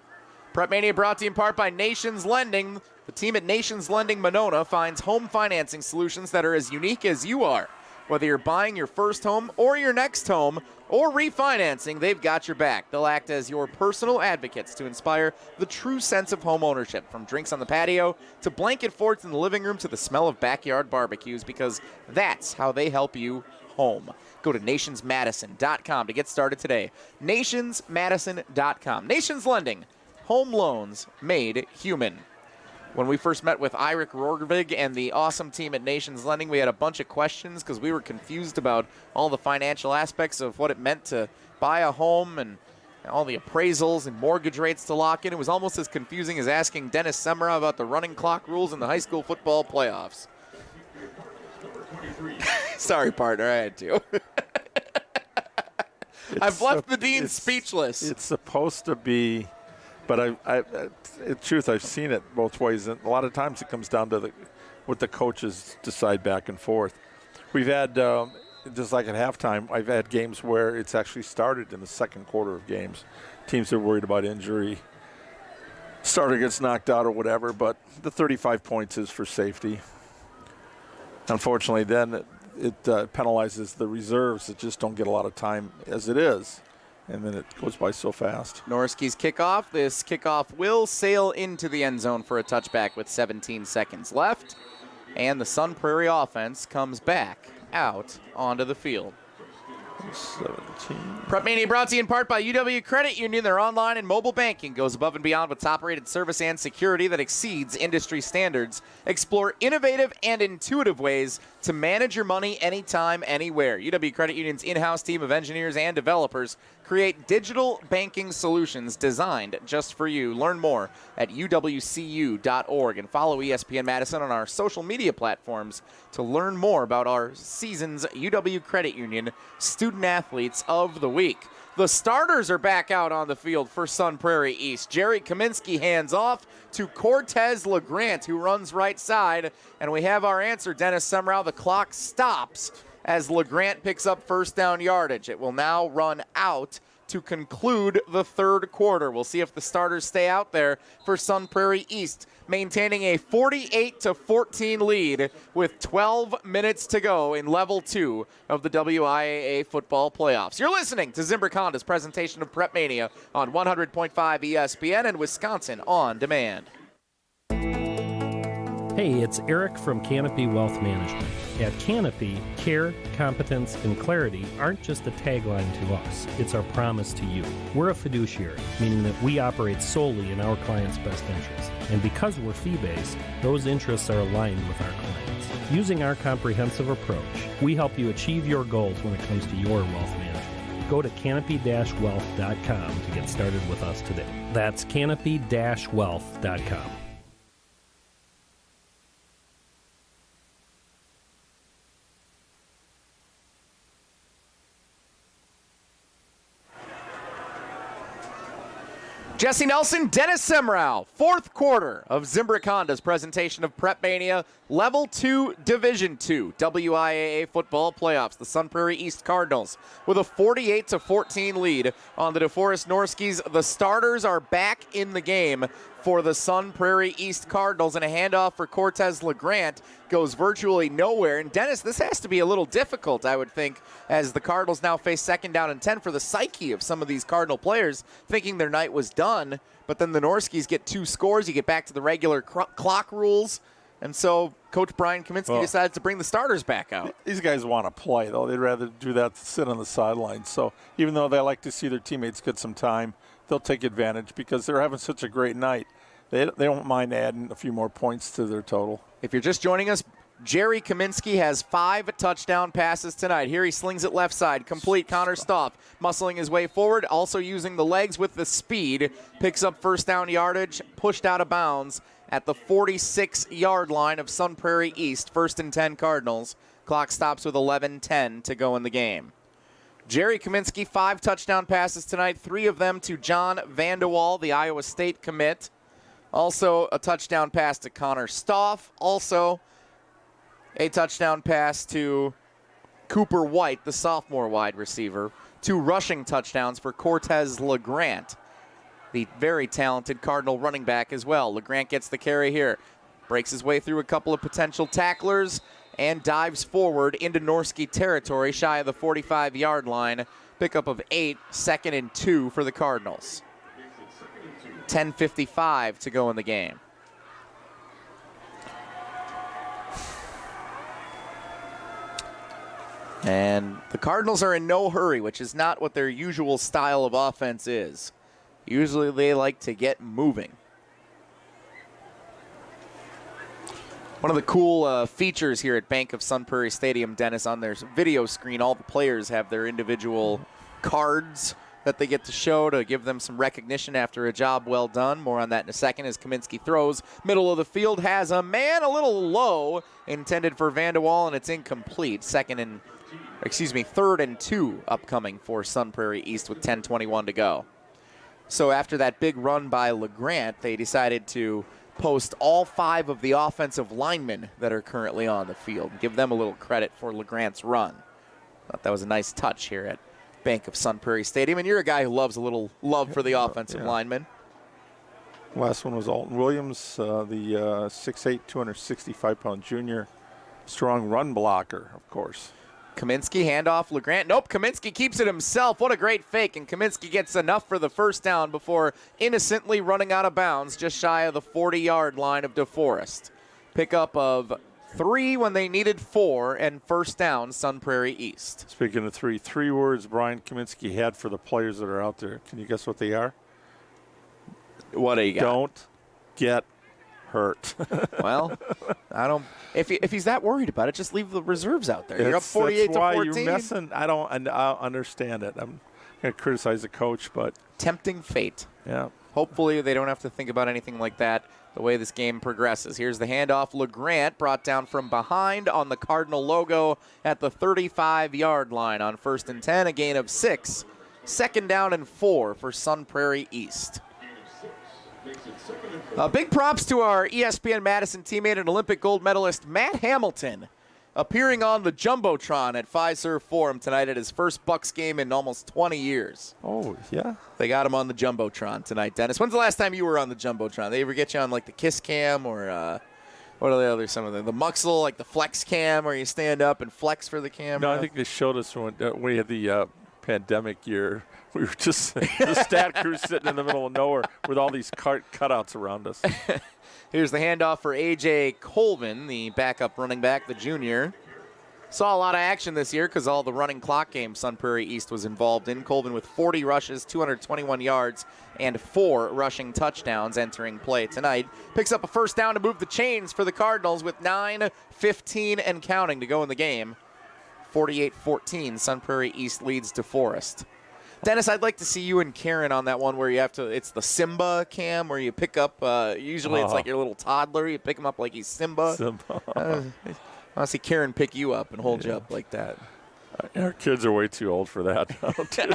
PrepMania brought to you in part by Nations Lending. The team at Nations Lending Monona finds home financing solutions that are as unique as you are. Whether you're buying your first home or your next home or refinancing, they've got your back. They'll act as your personal advocates to inspire the true sense of home ownership, from drinks on the patio to blanket forts in the living room to the smell of backyard barbecues, because that's how they help you home. Go to nationsmadison.com to get started today. Nationsmadison.com. Nations Lending. Home loans made human. When we first met with Eirik Rorvig and the awesome team at Nations Lending, we had a bunch of questions because we were confused about all the financial aspects of what it meant to buy a home and all the appraisals and mortgage rates to lock in. It was almost as confusing as asking Dennis Semra about the running clock rules in the high school football playoffs. Sorry, partner, I had to. I've left the dean speechless. It's supposed to be, but in truth, I've seen it both ways. And a lot of times it comes down to what the coaches decide back and forth. We've had, just like at halftime, I've had games where it's actually started in the second quarter of games. Teams are worried about injury. Starter gets knocked out or whatever, but the 35 points is for safety. Unfortunately, then it penalizes the reserves that just don't get a lot of time as it is, and then it goes by so fast. Norskies kickoff. This kickoff will sail into the end zone for a touchback with 17 seconds left, and the Sun Prairie offense comes back out onto the field. 17. PrepMania brought to you in part by UW Credit Union. Their online and mobile banking goes above and beyond with top-rated service and security that exceeds industry standards. Explore innovative and intuitive ways to manage your money anytime, anywhere. UW Credit Union's in-house team of engineers and developers create digital banking solutions designed just for you. Learn more at uwcu.org and follow ESPN Madison on our social media platforms to learn more about our season's UW Credit Union Student Athletes of the Week. The starters are back out on the field for Sun Prairie East. Jerry Kaminsky hands off to Cortez LeGrant, who runs right side. And we have our answer, Dennis Semrau. The clock stops as LeGrant picks up first down yardage. It will now run out to conclude the third quarter. We'll see if the starters stay out there for Sun Prairie East, maintaining a 48-14 lead with 12 minutes to go in Level 2 of the WIAA football playoffs. You're listening to Zimbrick Honda's presentation of PrepMania on 100.5 ESPN and Wisconsin On Demand. Hey, it's Eric from Canopy Wealth Management. At Canopy, care, competence, and clarity aren't just a tagline to us. It's our promise to you. We're a fiduciary, meaning that we operate solely in our clients' best interests. And because we're fee-based, those interests are aligned with our clients. Using our comprehensive approach, we help you achieve your goals when it comes to your wealth management. Go to canopy-wealth.com to get started with us today. That's canopy-wealth.com. Jesse Nelson, Dennis Semrau, fourth quarter of Zimbrick Honda's presentation of PrepMania Level 2 Division 2 WIAA football playoffs. The Sun Prairie East Cardinals with a 48-14 lead on the Deforest Norskies. The starters are back in the game for the Sun Prairie East Cardinals, and a handoff for Cortez LeGrant goes virtually nowhere. And Dennis, this has to be a little difficult, I would think, as the Cardinals now face 2nd down and 10 for the psyche of some of these Cardinal players, thinking their night was done. But then the Norskies get 2 scores. You get back to the regular clock rules. And so Coach Brian Kaminsky decides to bring the starters back out. These guys want to play, though. They'd rather do that than sit on the sidelines. So even though they like to see their teammates get some time, they'll take advantage because they're having such a great night. They don't mind adding a few more points to their total. If you're just joining us, Jerry Kaminsky has 5 touchdown passes tonight. Here he slings it left side. Complete. Connor Stoff muscling his way forward, also using the legs with the speed. Picks up first down yardage, pushed out of bounds at the 46-yard line of Sun Prairie East. 1st and 10 Cardinals. Clock stops with 11:10 to go in the game. Jerry Kaminsky, 5 touchdown passes tonight, 3 of them to John Vandewall, the Iowa State commit. Also a touchdown pass to Connor Stoff. Also a touchdown pass to Cooper White, the sophomore wide receiver. 2 rushing touchdowns for Cortez LeGrant, the very talented Cardinal running back as well. LeGrant gets the carry here. Breaks his way through a couple of potential tacklers and dives forward into Norski territory, shy of the 45-yard line. Pickup of 8, 2nd and 2 for the Cardinals. 10:55 to go in the game. And the Cardinals are in no hurry, which is not what their usual style of offense is. Usually they like to get moving. One of the cool features here at Bank of Sun Prairie Stadium, Dennis, on their video screen, all the players have their individual cards that they get to show to give them some recognition after a job well done. More on that in a second as Kaminsky throws. Middle of the field has a man a little low, intended for Vandewall, and it's incomplete. 3rd and 2 upcoming for Sun Prairie East with 10:21 to go. So after that big run by LeGrant, they decided to post all 5 of the offensive linemen that are currently on the field. Give them a little credit for LeGrant's run. Thought that was a nice touch here at Bank of Sun Prairie Stadium, and you're a guy who loves a little love for the offensive linemen. Last one was Alton Williams, the 6'8", 265-pound junior. Strong run blocker, of course. Kaminsky, handoff, LeGrant. Nope, Kaminsky keeps it himself. What a great fake, and Kaminsky gets enough for the first down before innocently running out of bounds just shy of the 40-yard line of DeForest. Pickup of 3 when they needed 4, and first down, Sun Prairie East. Speaking of 3 words Brian Kaminsky had for the players that are out there. Can you guess what they are? What do you got? Don't get hurt. Well, I don't. If he's that worried about it, just leave the reserves out there. You're up 48-14. That's why you're messing. I understand it. I'm going to criticize the coach, but tempting fate. Yeah. Hopefully they don't have to think about anything like that the way this game progresses. Here's the handoff. LeGrant brought down from behind on the Cardinal logo at the 35-yard line on 1st and 10, a gain of 6. 2nd down and 4 for Sun Prairie East. Big props to our ESPN Madison teammate and Olympic gold medalist Matt Hamilton, appearing on the Jumbotron at Fiserv Forum tonight at his first Bucks game in almost 20 years. Oh, yeah? They got him on the Jumbotron tonight, Dennis. When's the last time you were on the Jumbotron? They ever get you on, like, the Kiss Cam or what are the other, some of them? The Muxel, like the Flex Cam, where you stand up and flex for the camera? No, I think they showed us when we had the pandemic year. We were just the stat crew sitting in the middle of nowhere with all these cutouts around us. Here's the handoff for A.J. Colvin, the backup running back, the junior. Saw a lot of action this year because all the running clock games Sun Prairie East was involved in. Colvin with 40 rushes, 221 yards, and 4 rushing touchdowns entering play tonight. Picks up a first down to move the chains for the Cardinals with 9:15 and counting to go in the game. 48-14, Sun Prairie East leads DeForest. Dennis, I'd like to see you and Karen on that one where you have to, it's the Simba cam where you pick up, usually it's like your little toddler, you pick him up like he's Simba. I want to see Karen pick you up and hold you up like that. Our kids are way too old for that now, too.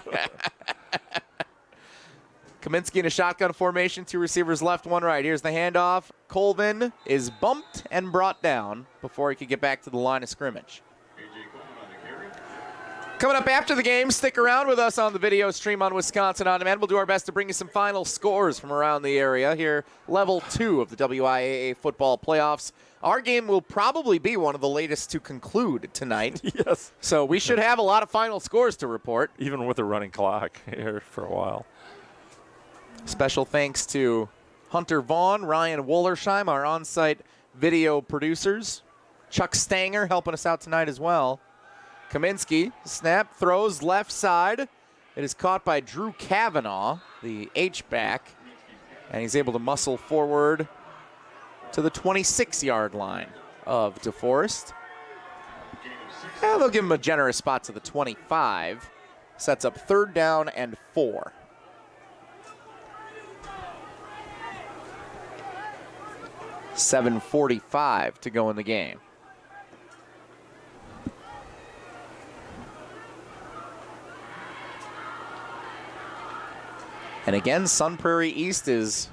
Kaminsky in a shotgun formation, 2 receivers left, 1 right. Here's the handoff. Colvin is bumped and brought down before he could get back to the line of scrimmage. Coming up after the game, stick around with us on the video stream on Wisconsin On Demand. We'll do our best to bring you some final scores from around the area here. Level 2 of the WIAA football playoffs. Our game will probably be one of the latest to conclude tonight. Yes. So we should have a lot of final scores to report. Even with a running clock here for a while. Special thanks to Hunter Vaughn, Ryan Wollersheim, our on-site video producers. Chuck Stanger helping us out tonight as well. Kaminsky, snap, throws left side. It is caught by Drew Kavanaugh, the H-back, and he's able to muscle forward to the 26-yard line of Deforest. Yeah, they'll give him a generous spot to the 25. Sets up 3rd down and 4. $7:45 to go in the game. And again, Sun Prairie East is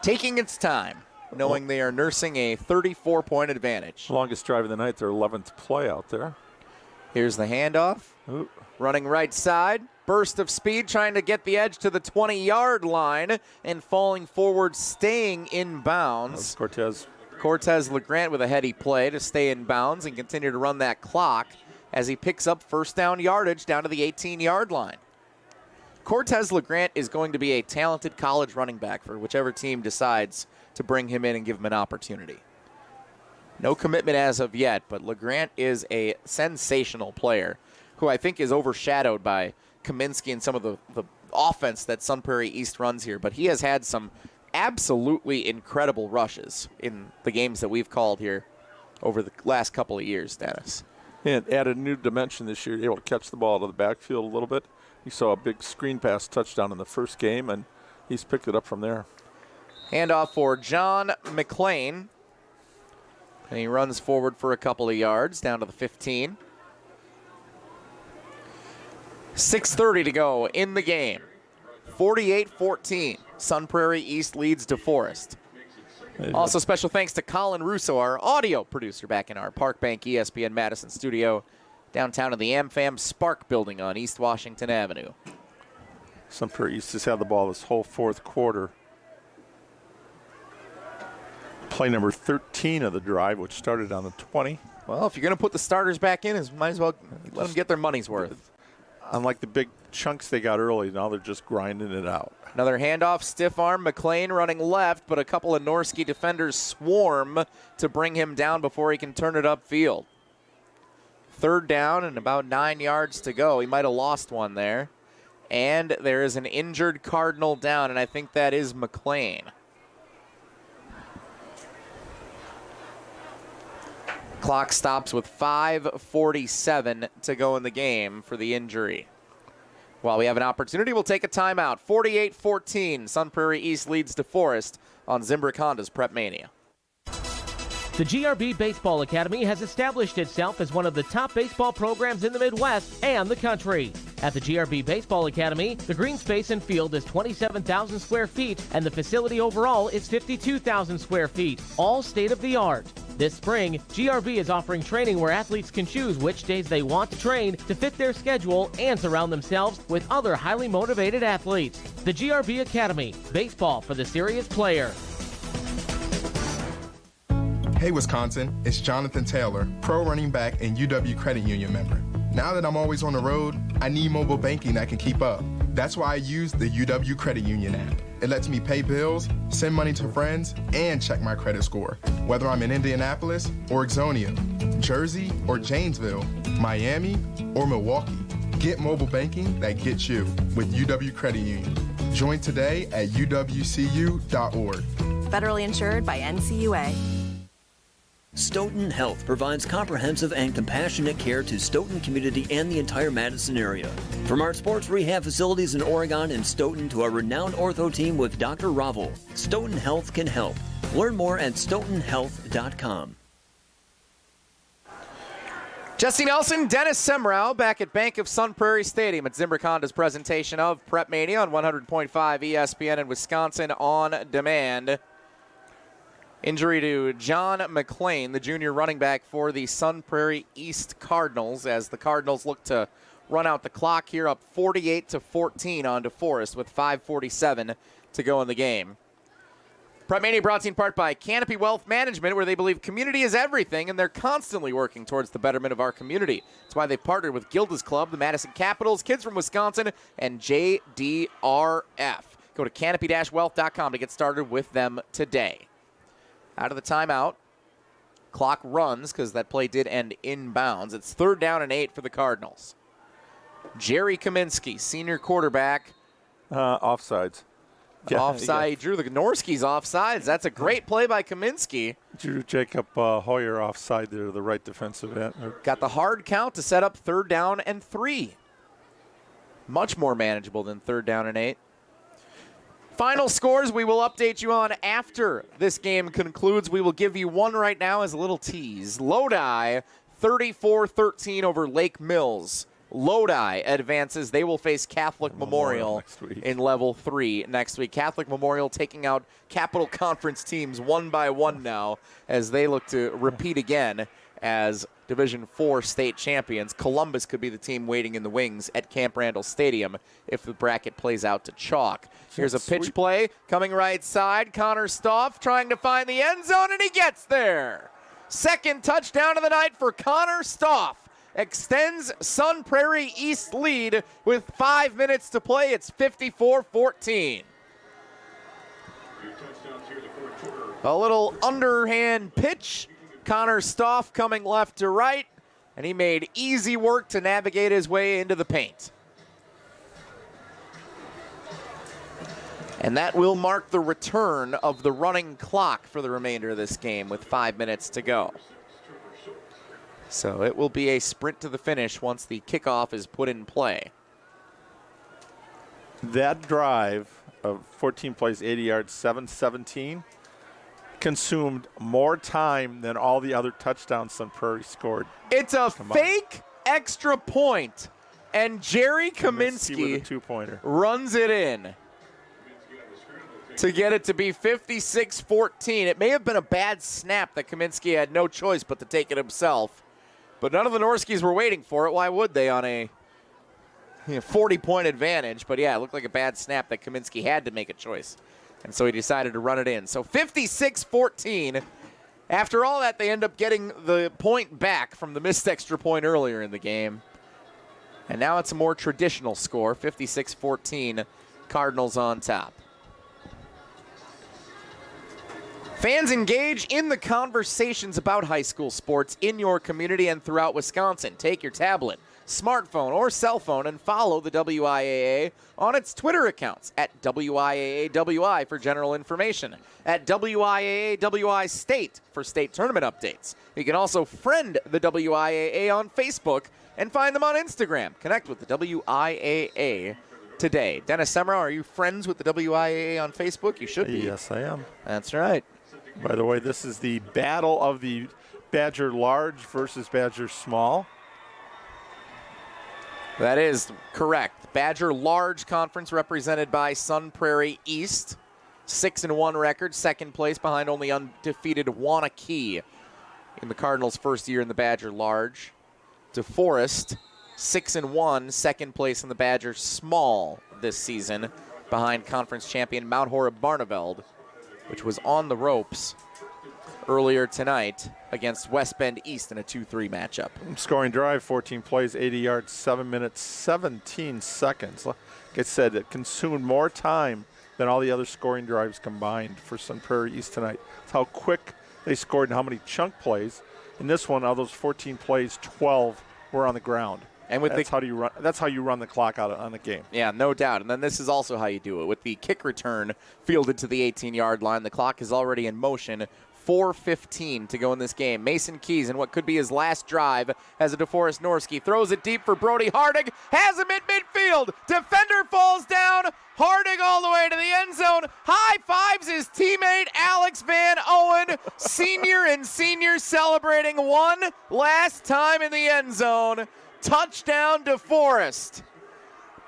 taking its time, knowing they are nursing a 34-point advantage. Longest drive of the night, their 11th play out there. Here's the handoff. Ooh. Running right side. Burst of speed, trying to get the edge to the 20-yard line and falling forward, staying in bounds. Cortez LeGrant with a heady play to stay in bounds and continue to run that clock as he picks up 1st down yardage down to the 18-yard line. Cortez LeGrant is going to be a talented college running back for whichever team decides to bring him in and give him an opportunity. No commitment as of yet, but LeGrant is a sensational player who I think is overshadowed by Kaminsky and some of the offense that Sun Prairie East runs here. But he has had some absolutely incredible rushes in the games that we've called here over the last couple of years, Dennis. And added a new dimension this year, able to catch the ball out of the backfield a little bit. You saw a big screen pass touchdown in the first game, and he's picked it up from there. Handoff for John McLean. And he runs forward for a couple of yards, down to the 15. 6:30 to go in the game. 48-14. Sun Prairie East leads DeForest. Also, special thanks to Colin Russo, our audio producer back in our Park Bank ESPN Madison studio, downtown in the AmFam Spark building on East Washington Avenue. Sun Prairie East has had the ball this whole 4th quarter. Play number 13 of the drive, which started on the 20. Well, if you're going to put the starters back in, might as well let them get their money's worth. Unlike the big chunks they got early, now they're just grinding it out. Another handoff, stiff arm, McLean running left, but a couple of Norski defenders swarm to bring him down before he can turn it upfield. 3rd down and about 9 yards to go. He might have lost one there. And there is an injured Cardinal down, and I think that is McLean. Clock stops with 5:47 to go in the game for the injury. While we have an opportunity, we'll take a timeout. 48-14, Sun Prairie East leads DeForest on Zimbrick Honda's PrepMania. The GRB Baseball Academy has established itself as one of the top baseball programs in the Midwest and the country. At the GRB Baseball Academy, the green space and field is 27,000 square feet, and the facility overall is 52,000 square feet, all state-of-the-art. This spring, GRB is offering training where athletes can choose which days they want to train to fit their schedule and surround themselves with other highly motivated athletes. The GRB Academy, baseball for the serious player. Hey Wisconsin, it's Jonathan Taylor, pro running back and UW Credit Union member. Now that I'm always on the road, I need mobile banking that can keep up. That's why I use the UW Credit Union app. It lets me pay bills, send money to friends, and check my credit score. Whether I'm in Indianapolis or Ixonia, Jersey or Janesville, Miami or Milwaukee, get mobile banking that gets you with UW Credit Union. Join today at uwcu.org. Federally insured by NCUA. Stoughton Health provides comprehensive and compassionate care to Stoughton community and the entire Madison area. From our sports rehab facilities in Oregon and Stoughton to our renowned ortho team with Dr. Ravel, Stoughton Health can help. Learn more at stoughtonhealth.com. Jesse Nelson, Dennis Semrau back at Bank of Sun Prairie Stadium at Zimbrick Honda's presentation of PrepMania on 100.5 ESPN and Wisconsin On Demand. Injury to John McClain, the junior running back for the Sun Prairie East Cardinals, as the Cardinals look to run out the clock here, up 48-14 on Deforest with 5:47 to go in the game. PrepMania brought to you in part by Canopy Wealth Management, where they believe community is everything, and they're constantly working towards the betterment of our community. That's why they partnered with Gilda's Club, the Madison Capitals, Kids from Wisconsin, and JDRF. Go to canopy-wealth.com to get started with them today. Out of the timeout. Clock runs because that play did end inbounds. It's 3rd down and 8 for the Cardinals. Jerry Kaminsky, senior quarterback. Offsides. Yeah, Offside. He drew the Norskies offsides. That's a great play by Kaminsky. Drew Jacob Hoyer offside there, the right defensive end. Got the hard count to set up 3rd down and 3. Much more manageable than 3rd down and 8. Final scores we will update you on after this game concludes. We will give you one right now as a little tease. Lodi 34-13 over Lake Mills. Lodi advances. They will face Catholic Memorial in Level 3 next week. Catholic Memorial taking out Capital Conference teams one by one now as they look to repeat again as Division 4 state champions. Columbus could be the team waiting in the wings at Camp Randall Stadium if the bracket plays out to chalk. Here's a pitch play coming right side. Connor Stoff trying to find the end zone, and he gets there. Second touchdown of the night for Connor Stoff. Extends Sun Prairie East lead with 5 minutes to play. It's 54-14. A little underhand pitch. Connor Stoff coming left to right, and he made easy work to navigate his way into the paint. And that will mark the return of the running clock for the remainder of this game with 5 minutes to go. So it will be a sprint to the finish once the kickoff is put in play. That drive of 14 plays, 80 yards, 7-17, consumed more time than all the other touchdowns Sun Prairie scored. It's a fake extra point, and Jerry Kaminsky runs it in to get it to be 56-14. It may have been a bad snap that Kaminsky had no choice but to take it himself. But none of the Norskies were waiting for it. Why would they on a 40-point advantage? But, yeah, it looked like a bad snap that Kaminsky had to make a choice. And so he decided to run it in. So 56-14. After all that, they end up getting the point back from the missed extra point earlier in the game. And now it's a more traditional score, 56-14, Cardinals on top. Fans engage in the conversations about high school sports in your community and throughout Wisconsin. Take your tablet, smartphone, or cell phone and follow the WIAA on its Twitter accounts at WIAAWI for general information, at WIAAWI State for state tournament updates. You can also friend the WIAA on Facebook and find them on Instagram. Connect with the WIAA today. Dennis Semrau, are you friends with the WIAA on Facebook? You should be. Yes, I am. That's right. By the way, this is the battle of the Badger Large versus Badger Small. That is correct. Badger Large Conference represented by Sun Prairie East. 6-1 record, second place behind only undefeated Wanakee in the Cardinals' first year in the Badger Large. DeForest, 6-1, second place in the Badger Small this season behind conference champion Mount Horeb Barneveld, which was on the ropes earlier tonight against West Bend East in a 2-3 matchup. Scoring drive, 14 plays, 80 yards, 7 minutes, 17 seconds. Like I said, it consumed more time than all the other scoring drives combined for Sun Prairie East tonight. That's how quick they scored and how many chunk plays. In this one, out of those 14 plays, 12 were on the ground. And with that's how you run the clock out on the game. Yeah, no doubt. And then this is also how you do it. With the kick return fielded to the 18-yard line, the clock is already in motion. 4:15 to go in this game. Mason Keys in what could be his last drive as a Deforest Norski throws it deep for Brody Hardig, has him in midfield. Defender falls down. Hardig all the way to the end zone. High fives his teammate Alex Van Owen, senior and senior celebrating one last time in the end zone. Touchdown Deforest.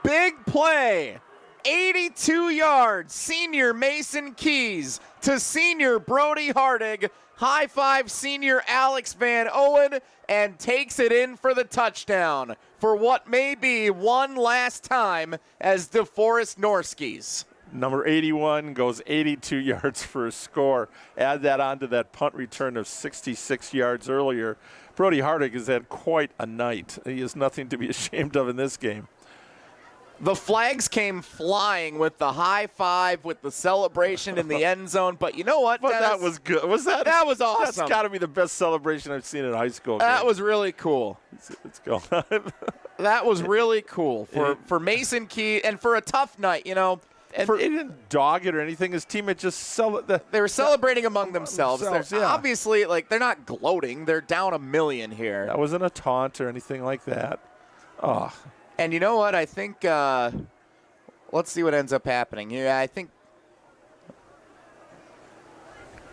Big play. 82 yards, senior Mason Keys to senior Brody Hardig. High five senior Alex Van Owen and takes it in for the touchdown for what may be one last time as Deforest Norskies. Number 81 goes 82 yards for a score. Add that on to that punt return of 66 yards earlier. Brody Hardig has had quite a night. He has nothing to be ashamed of in this game. The flags came flying with the high five, with the celebration in the end zone. But you know what? But that was good. That was awesome. That's got to be the best celebration I've seen in high school. That was really cool. Let's go. That was really cool for Mason Key and for a tough night, you know. And he didn't dog it or anything. His teammate just they were celebrating among themselves. Yeah. Obviously, like, they're not gloating. They're down $1 million here. That wasn't a taunt or anything like that. Oh. And you know what? I think, let's see what ends up happening here. I think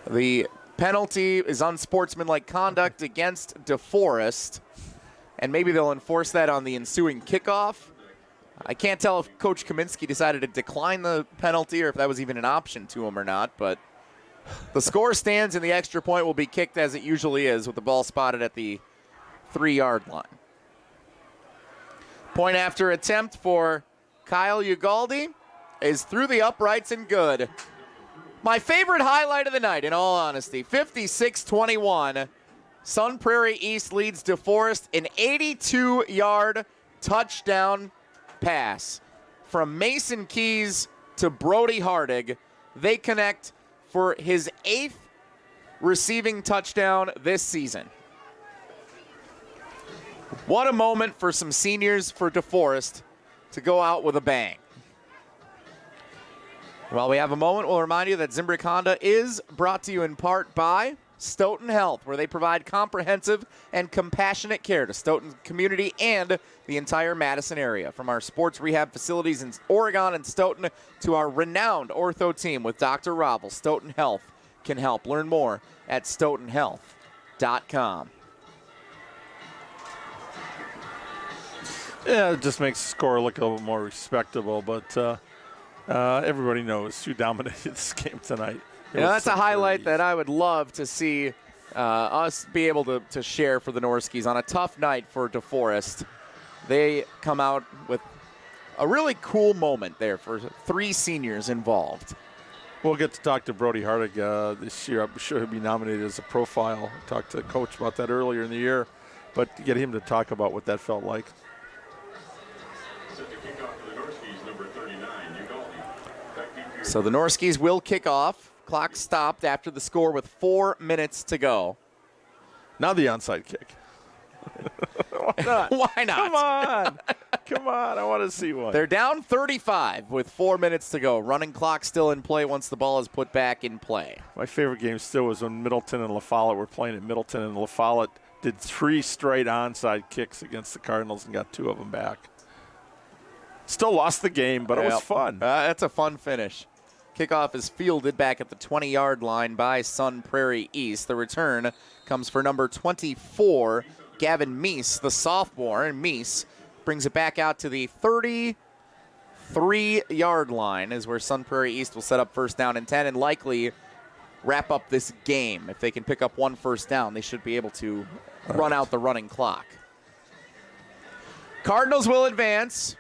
the penalty is unsportsmanlike conduct against Deforest, and maybe they'll enforce that on the ensuing kickoff. I can't tell if Coach Kaminsky decided to decline the penalty or if that was even an option to him or not, but the score stands and the extra point will be kicked as it usually is with the ball spotted at the 3-yard line. Point after attempt for Kyle Ugaldi is through the uprights and good. My favorite highlight of the night, in all honesty, 56-21. Sun Prairie East leads Deforest, an 82-yard touchdown pass from Mason Keys to Brody Hardig. They connect for his 8th receiving touchdown this season. What a moment for some seniors for Deforest to go out with a bang. While we have a moment, we'll remind you that Zimbrick Honda is brought to you in part by Stoughton Health, where they provide comprehensive and compassionate care to Stoughton community and the entire Madison area. From our sports rehab facilities in Oregon and Stoughton to our renowned ortho team with Dr. Robel, Stoughton Health can help. Learn more at stoughtonhealth.com. Yeah, it just makes the score look a little more respectable, but everybody knows who dominated this game tonight. Yeah, that's a highlight that I would love to see us be able to share for the Norskies on a tough night for Deforest. They come out with a really cool moment there for 3 seniors involved. We'll get to talk to Brody Hardig this year. I'm sure he'll be nominated as a profile. I talked to the coach about that earlier in the year, but to get him to talk about what that felt like. So the Norskies will kick off. Clock stopped after the score with 4 minutes to go. Now the onside kick. Why not? Why not? Come on. Come on. I want to see one. They're down 35 with 4 minutes to go. Running clock still in play once the ball is put back in play. My favorite game still was when Middleton and La Follette were playing at Middleton, and La Follette did 3 straight onside kicks against the Cardinals and got 2 of them back. Still lost the game, but it was fun. That's a fun finish. Kickoff is fielded back at the 20-yard line by Sun Prairie East. The return comes for number 24, Gavin Meese, the sophomore, and Meese brings it back out to the 33-yard line is where Sun Prairie East will set up first down and 10 and likely wrap up this game. If they can pick up 1 first down, they should be able to run out the running clock. Cardinals will advance,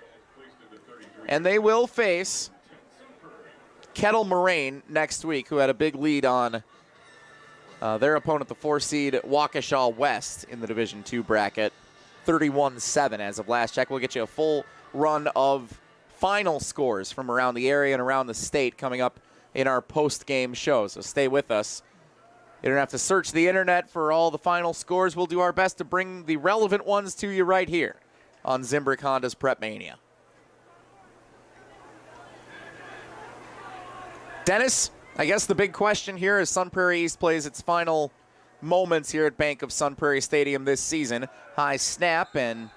and they will face Kettle Moraine next week, who had a big lead on their opponent, the 4-seed Waukesha West in the Division II bracket, 31-7 as of last check. We'll get you a full run of final scores from around the area and around the state coming up in our post-game show, so stay with us. You don't have to search the internet for all the final scores. We'll do our best to bring the relevant ones to you right here on Zimbrick Honda's PrepMania. Dennis, I guess the big question here as Sun Prairie East plays its final moments here at Bank of Sun Prairie Stadium this season. High snap, and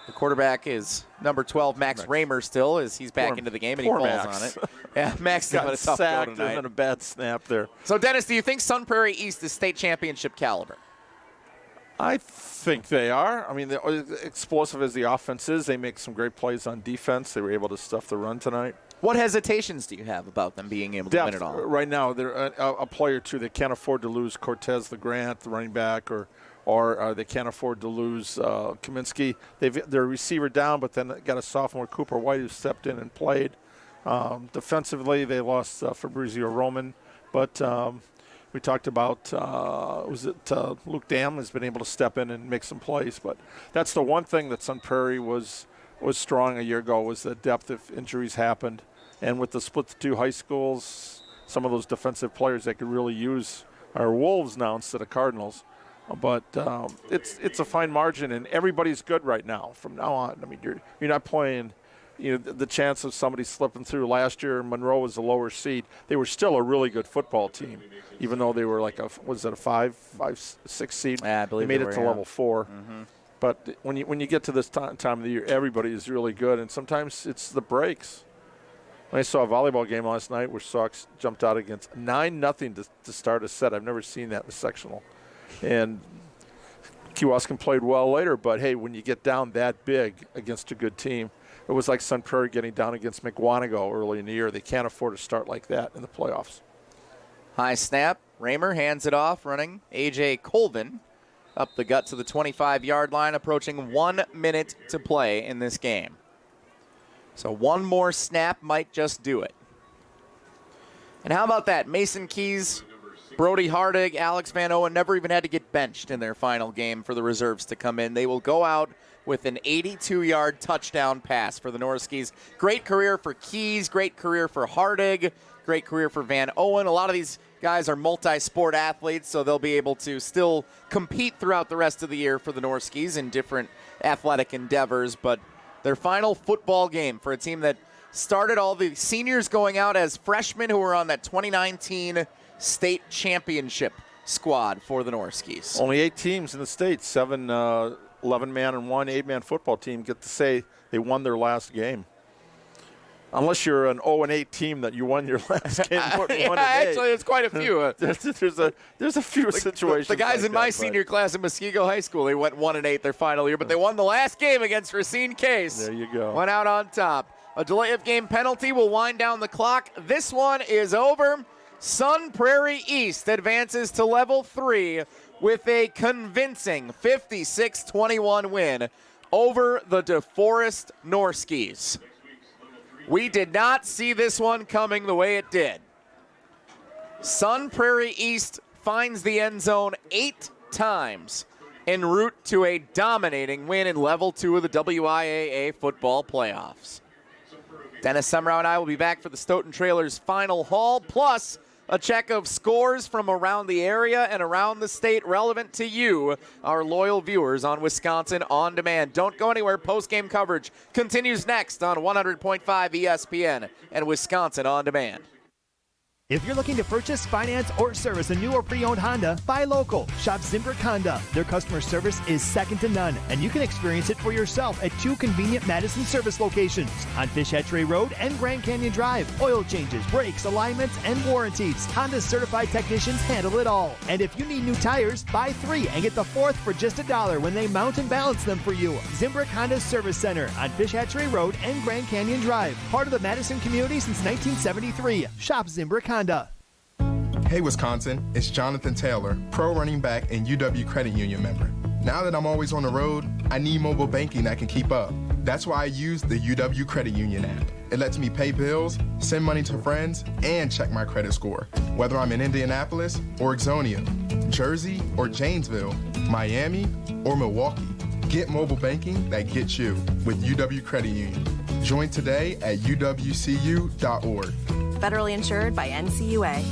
the quarterback is number 12, Max Raymer, still, as he's back into the game, and he falls Max. on it. Yeah, Max got a tough go tonight. And a bad snap there. So, Dennis, do you think Sun Prairie East is state championship caliber? I think they are. I mean, explosive as the offense is, they make some great plays on defense. They were able to stuff the run tonight. What hesitations do you have about them being able to win it all? Right now, they're a player or two. They can't afford to lose Cortez LeGrant, the running back, or they can't afford to lose Kaminsky. Their receiver down, but then got a sophomore, Cooper White, who stepped in and played. Defensively, they lost Fabrizio Roman, but we talked about Luke Dam has been able to step in and make some plays. But that's the one thing that Sun Prairie was strong a year ago, was the depth if injuries happened. And with the split to two high schools, some of those defensive players they could really use are Wolves now instead of Cardinals. But it's a fine margin, and everybody's good right now from now on. I mean, you're not playing, the chance of somebody slipping through. Last year, Monroe was a lower seed. They were still a really good football team, even though they were like a 5-6 seed. Yeah, I believe they made it to level 4. Mm-hmm. But when you get to this time of the year, everybody is really good, and sometimes it's the breaks. I saw a volleyball game last night where Sox jumped out against 9-0 to start a set. I've never seen that in the sectional. And Kewaskum played well later, but, hey, when you get down that big against a good team, it was like Sun Prairie getting down against McWanago early in the year. They can't afford to start like that in the playoffs. High snap. Raymer hands it off, running A.J. Colvin up the gut to the 25-yard line, approaching 1 minute to play in this game. So one more snap might just do it. And how about that? Mason Keys, Brody Hardig, Alex Van Owen never even had to get benched in their final game for the reserves to come in. They will go out with an 82-yard touchdown pass for the Norskies. Great career for Keys, great career for Hardig, great career for Van Owen. A lot of these guys are multi-sport athletes, so they'll be able to still compete throughout the rest of the year for the Norskies in different athletic endeavors. But their final football game for a team that started all the seniors going out as freshmen who were on that 2019 state championship squad for the Norskies. Only 8 teams in the state, 7 11-man and 1 8-man football team get to say they won their last game. Unless you're an 0-8 team that you won your last game. Actually, there's quite a few. There's a few situations. The guys like in my that, senior class in Muskego High School, they went 1-8 their final year, but they won the last game against Racine Case. There you go. Went out on top. A delay of game penalty will wind down the clock. This one is over. Sun Prairie East advances to level 3 with a convincing 56-21 win over the Deforest Norskies. We did not see this one coming the way it did. Sun Prairie East finds the end zone 8 times en route to a dominating win in level 2 of the WIAA football playoffs. Dennis Summerow and I will be back for the Stoughton Trailers final haul, plus a check of scores from around the area and around the state relevant to you, our loyal viewers on Wisconsin On Demand. Don't go anywhere. Post-game coverage continues next on 100.5 ESPN and Wisconsin On Demand. If you're looking to purchase, finance, or service a new or pre-owned Honda, buy local. Shop Zimbrick Honda. Their customer service is second to none, and you can experience it for yourself at 2 convenient Madison service locations on Fish Hatchery Road and Grand Canyon Drive. Oil changes, brakes, alignments, and warranties. Honda's certified technicians handle it all. And if you need new tires, buy 3 and get the 4th for just $1 when they mount and balance them for you. Zimbrick Honda Service Center on Fish Hatchery Road and Grand Canyon Drive. Part of the Madison community since 1973. Shop Zimbrick Honda. Hey Wisconsin, it's Jonathan Taylor, pro running back and UW Credit Union member. Now that I'm always on the road, I need mobile banking that can keep up. That's why I use the UW Credit Union app. It lets me pay bills, send money to friends, and check my credit score. Whether I'm in Indianapolis or Ixonia, Jersey or Janesville, Miami or Milwaukee, get mobile banking that gets you with UW Credit Union. Join today at uwcu.org. Federally insured by NCUA.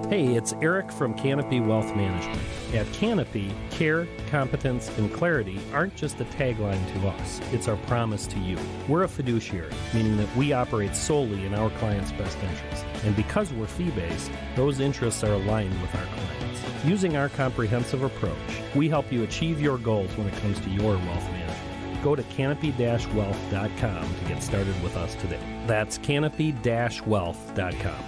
Hey, it's Eric from Canopy Wealth Management. At Canopy, care, competence, and clarity aren't just a tagline to us. It's our promise to you. We're a fiduciary, meaning that we operate solely in our clients' best interests. And because we're fee-based, those interests are aligned with our clients. Using our comprehensive approach, we help you achieve your goals when it comes to your wealth management. Go to canopy-wealth.com to get started with us today. That's canopy-wealth.com.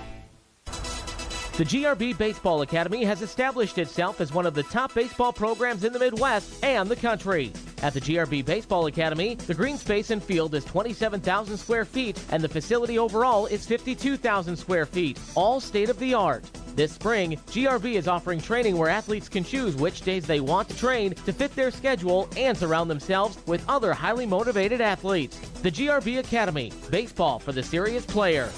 The GRB Baseball Academy has established itself as one of the top baseball programs in the Midwest and the country. At the GRB Baseball Academy, the green space and field is 27,000 square feet, and the facility overall is 52,000 square feet, all state-of-the-art. This spring, GRB is offering training where athletes can choose which days they want to train to fit their schedule and surround themselves with other highly motivated athletes. The GRB Academy, baseball for the serious player.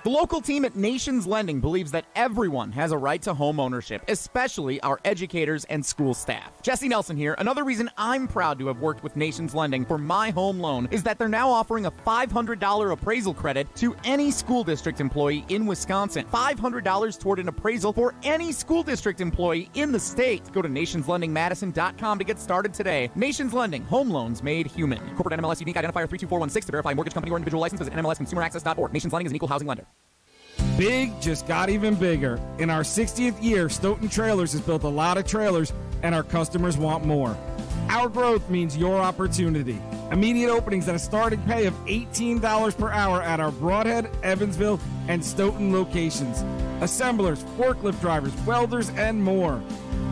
The local team at Nations Lending believes that everyone has a right to home ownership, especially our educators and school staff. Jesse Nelson here. Another reason I'm proud to have worked with Nations Lending for my home loan is that they're now offering a $500 appraisal credit to any school district employee in Wisconsin. $500 toward an appraisal for any school district employee in the state. Go to nationslendingmadison.com to get started today. Nations Lending, home loans made human. Corporate NMLS unique identifier 32416 to verify mortgage company or individual license. Visit NMLSconsumeraccess.org. Nations Lending is an equal housing lender. Big just got even bigger. In our 60th year, Stoughton Trailers has built a lot of trailers, and our customers want more. Our growth means your opportunity. Immediate openings at a starting pay of $18 per hour at our Broadhead, Evansville, and Stoughton locations. Assemblers, forklift drivers, welders, and more.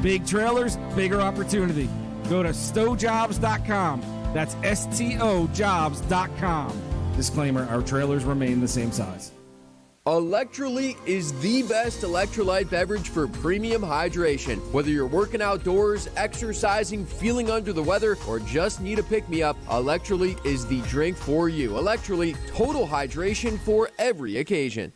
Big trailers, bigger opportunity. Go to stojobs.com. That's STOjobs.com. Disclaimer, our trailers remain the same size. Electrolyte is the best electrolyte beverage for premium hydration. Whether you're working outdoors, exercising, feeling under the weather, or just need a pick-me-up, Electrolyte is the drink for you. Electrolyte, total hydration for every occasion.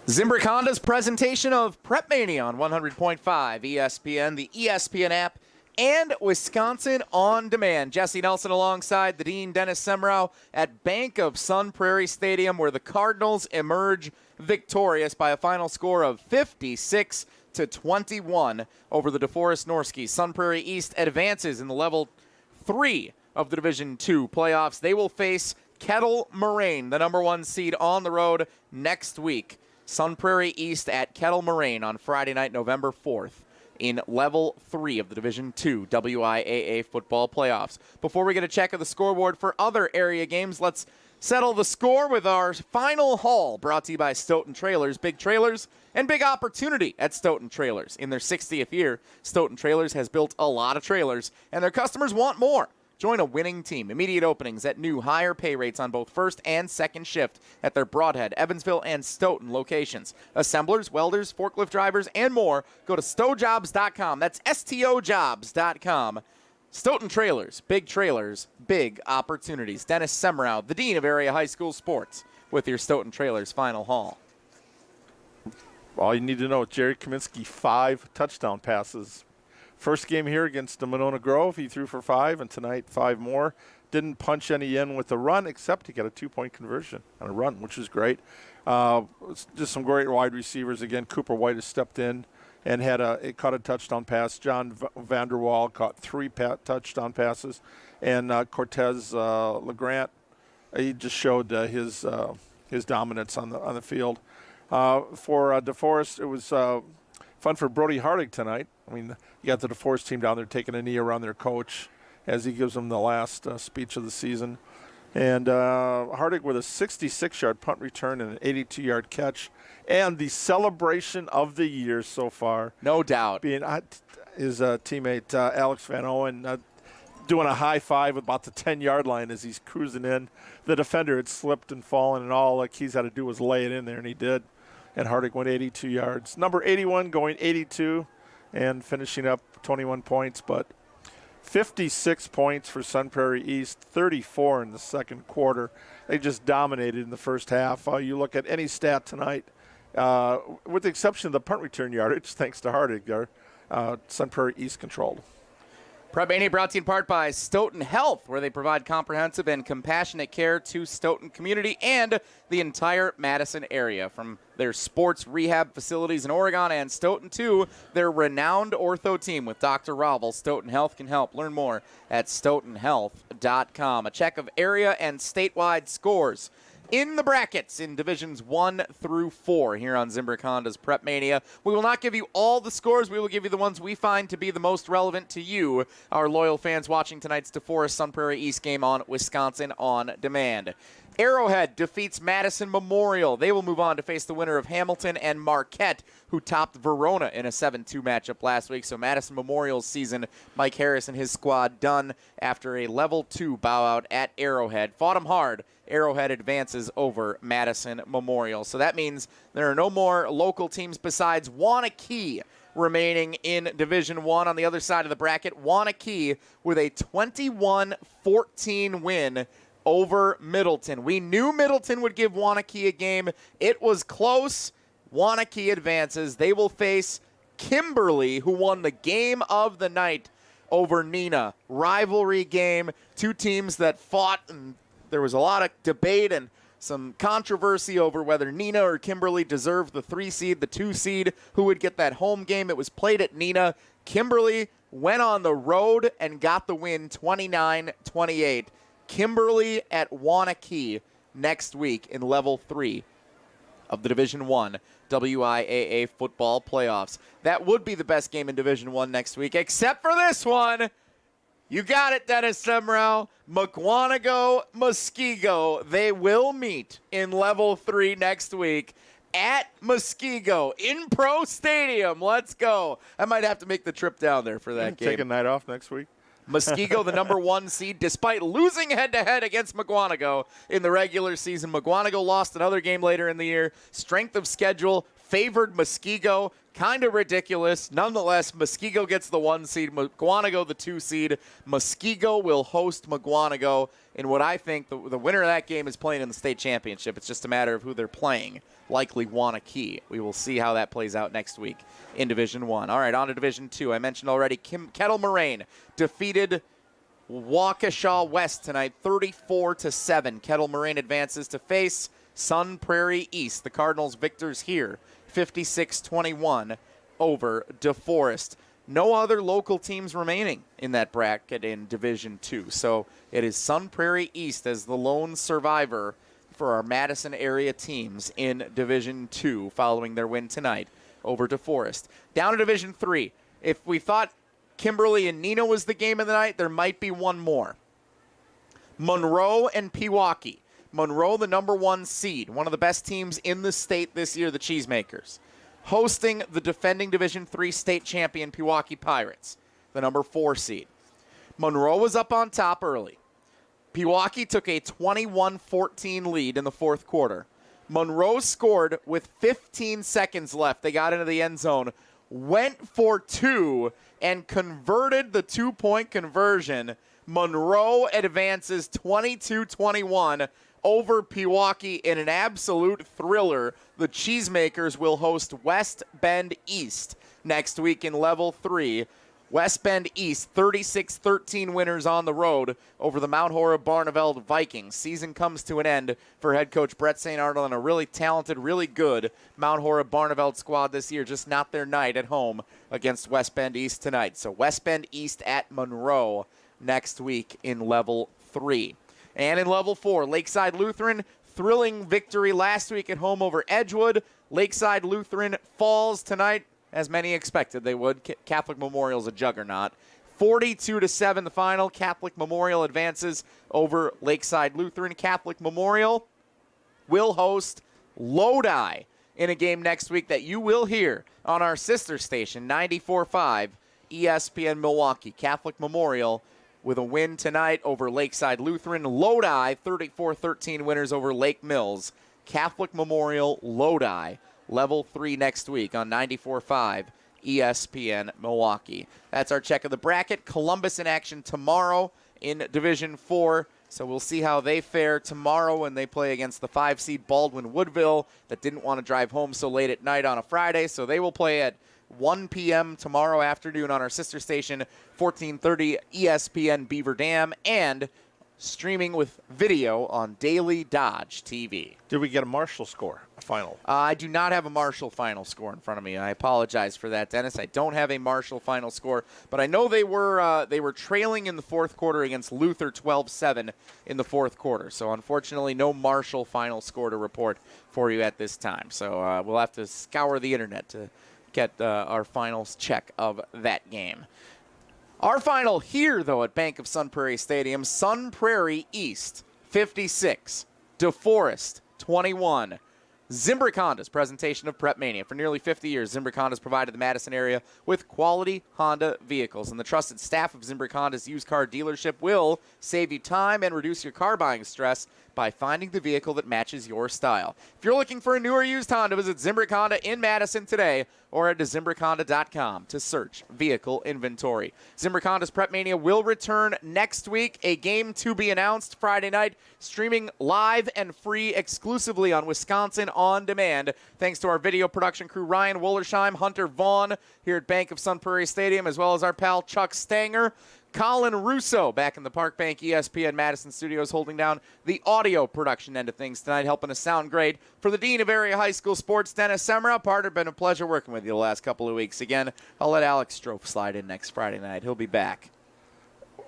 Zimbrick Honda's presentation of PrepMania on 100.5 ESPN, the ESPN app, and Wisconsin On Demand. Jesse Nelson alongside the Dean, Dennis Semrau, at Bank of Sun Prairie Stadium, where the Cardinals emerge victorious by a final score of 56-21 over the Deforest Norskies. Sun Prairie East advances in the level 3 of the Division II playoffs. They will face Kettle Moraine, the number 1 seed, on the road next week. Sun Prairie East at Kettle Moraine on Friday night, November 4th. In Level 3 of the Division II WIAA football playoffs. Before we get a check of the scoreboard for other area games, let's settle the score with our final haul, brought to you by Stoughton Trailers. Big trailers and big opportunity at Stoughton Trailers. In their 60th year, Stoughton Trailers has built a lot of trailers, and their customers want more. Join a winning team. Immediate openings at new higher pay rates on both first and second shift at their Broadhead, Evansville, and Stoughton locations. Assemblers, welders, forklift drivers, and more. Go to stojobs.com. That's STOjobs.com. Stoughton Trailers, big opportunities. Dennis Semrau, the Dean of Area High School Sports, with your Stoughton Trailers final haul. All you need to know, Jerry Kaminsky, 5 touchdown passes. First game here against the Monona Grove, he threw for 5, and tonight 5 more. Didn't punch any in with the run, except he got a 2-point conversion on a run, which is great. Just some great wide receivers. Again, Cooper White has stepped in and caught a touchdown pass. John Vanderwall caught 3 touchdown passes. And Cortez LeGrant, he just showed his dominance on the field. For DeForest, it was fun for Brody Hardig tonight. I mean, you got the DeForest team down there taking a knee around their coach as he gives them the last speech of the season. And Hardig with a 66-yard punt return and an 82-yard catch. And the celebration of the year so far. No doubt. Being his teammate Alex Van Owen doing a high five about the 10-yard line as he's cruising in. The defender had slipped and fallen, and all like he's had to do was lay it in there, and he did. And Hardig went 82 yards. Number 81 going 82 and finishing up 21 points, but 56 points for Sun Prairie East, 34 in the second quarter. They just dominated in the first half. You look at any stat tonight, with the exception of the punt return yardage, thanks to Hardig, Sun Prairie East controlled. PrepMania brought to you in part by Stoughton Health, where they provide comprehensive and compassionate care to Stoughton community and the entire Madison area. From their sports rehab facilities in Oregon and Stoughton to their renowned ortho team with Dr. Ravel, Stoughton Health can help. Learn more at stoughtonhealth.com. A check of area and statewide scores in the brackets in Divisions 1 through 4 here on Zimbrick Honda's PrepMania. We will not give you all the scores. We will give you the ones we find to be the most relevant to you, our loyal fans watching tonight's Deforest Sun Prairie East game on Wisconsin On Demand. Arrowhead defeats Madison Memorial. They will move on to face the winner of Hamilton and Marquette, who topped Verona in a 7-2 matchup last week. So Madison Memorial's season, Mike Harris and his squad done after a level 2 bow out at Arrowhead. Fought them hard. Arrowhead advances over Madison Memorial. So that means there are no more local teams besides Waunakee remaining in Division 1 on the other side of the bracket. Waunakee with a 21-14 win over Middleton. We knew Middleton would give Waunakee a game. It was close. Waunakee advances. They will face Kimberly, who won the game of the night over Neenah. Rivalry game. Two teams that fought, and there was a lot of debate and some controversy over whether Neenah or Kimberly deserved the 3 seed, the 2 seed, who would get that home game. It was played at Neenah. Kimberly went on the road and got the win 29-28. Kimberly at Waunakee next week in Level 3 of the Division 1 WIAA football playoffs. That would be the best game in Division 1 next week, except for this one. You got it, Dennis Semrau. Mukwonago-Muskego. They will meet in Level 3 next week at Muskego in Pro Stadium. Let's go. I might have to make the trip down there for that game. Take a night off next week. Muskego, the number 1 seed, despite losing head-to-head against Mukwonago in the regular season. Mukwonago lost another game later in the year. Strength of schedule favored Muskego. Kind of ridiculous. Nonetheless, Muskego gets the 1 seed, Mukwonago the 2 seed. Muskego will host Mukwonago in what I think the winner of that game is playing in the state championship. It's just a matter of who they're playing, likely Waunakee. We will see how that plays out next week in Division 1. All right, on to Division 2. I mentioned already Kettle Moraine defeated Waukesha West tonight 34-7. Kettle Moraine advances to face Sun Prairie East. The Cardinals victors here 56-21 over Deforest. No other local teams remaining in that bracket in Division 2. So it is Sun Prairie East as the lone survivor for our Madison area teams in Division 2 following their win tonight over Deforest. Down to Division 3. If we thought Kimberly and Neenah was the game of the night, there might be one more. Monroe and Pewaukee. Monroe, the number 1 seed, one of the best teams in the state this year, the Cheesemakers, hosting the defending Division 3 state champion Pewaukee Pirates, the number 4 seed. Monroe was up on top early. Pewaukee took a 21-14 lead in the 4th quarter. Monroe scored with 15 seconds left. They got into the end zone, went for 2, and converted the 2-point conversion. Monroe advances 22-21 over Pewaukee in an absolute thriller. The Cheesemakers will host West Bend East next week in Level 3. West Bend East, 36-13 winners on the road over the Mount Horeb-Barneveld Vikings. Season comes to an end for head coach Brett St. Arnold and a really talented, really good Mount Horeb-Barneveld squad this year, just not their night at home against West Bend East tonight. So West Bend East at Monroe next week in Level 3. And in Level 4, Lakeside Lutheran, thrilling victory last week at home over Edgewood. Lakeside Lutheran falls tonight, as many expected they would. Catholic Memorial's a juggernaut. 42-7 the final. Catholic Memorial advances over Lakeside Lutheran. Catholic Memorial will host Lodi in a game next week that you will hear on our sister station, 94.5 ESPN Milwaukee. Catholic Memorial with a win tonight over Lakeside Lutheran. Lodi, 34-13 winners over Lake Mills. Catholic Memorial, Lodi, Level 3 next week on 94.5 ESPN Milwaukee. That's our check of the bracket. Columbus in action tomorrow in Division 4. So we'll see how they fare tomorrow when they play against the 5 seed Baldwin Woodville that didn't want to drive home so late at night on a Friday. So they will play at 1 p.m. tomorrow afternoon on our sister station, 1430 ESPN Beaver Dam, and streaming with video on Daily Dodge TV. Did we get a Marshall score, a final? I do not have a Marshall final score in front of me. I apologize for that, Dennis. I don't have a Marshall final score, but I know they were trailing in the fourth quarter against Luther 12-7 in the fourth quarter. So unfortunately, no Marshall final score to report for you at this time. So we'll have to scour the internet to get our finals check of that game. Our final here, though, at Bank of Sun Prairie Stadium, Sun Prairie East 56, DeForest 21. Zimbrick Honda's presentation of PrepMania. For nearly 50 years, Zimbrick Honda's provided the Madison area with quality Honda vehicles, and the trusted staff of Zimbrick Honda's used car dealership will save you time and reduce your car buying stress by finding the vehicle that matches your style. If you're looking for a new or used Honda, visit Zimbrick Honda in Madison today or head to ZimbrickHonda.com to search vehicle inventory. Zimbrick Honda's PrepMania will return next week. A game to be announced Friday night, streaming live and free exclusively on Wisconsin On Demand. Thanks to our video production crew, Ryan Wollersheim, Hunter Vaughn here at Bank of Sun Prairie Stadium, as well as our pal Chuck Stanger. Colin Russo back in the Park Bank ESPN Madison studios holding down the audio production end of things tonight, helping us sound great. For the Dean of Area High School Sports, Dennis Semra, partner, been a pleasure working with you the last couple of weeks. Again, I'll let Alex Strofe slide in next Friday night. He'll be back.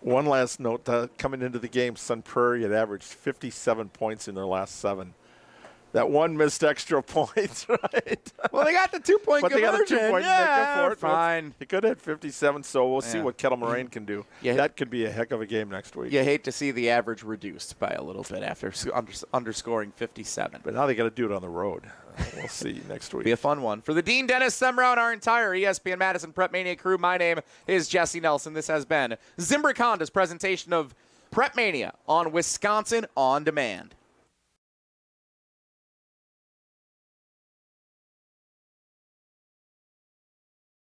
One last note, coming into the game, Sun Prairie had averaged 57 points in their last 7. That one missed extra point, right? Well, they got the 2-point but conversion. They got the 2 point. Yeah, fine. They could have 57, so we'll see what Kettle Moraine can do. Yeah. That could be a heck of a game next week. You hate to see the average reduced by a little bit after underscoring 57. But now they got to do it on the road. We'll see next week. Be a fun one. For the Dean, Dennis Semra, and our entire ESPN Madison PrepMania crew, my name is Jesse Nelson. This has been Zimbrick Honda's presentation of PrepMania on Wisconsin On Demand.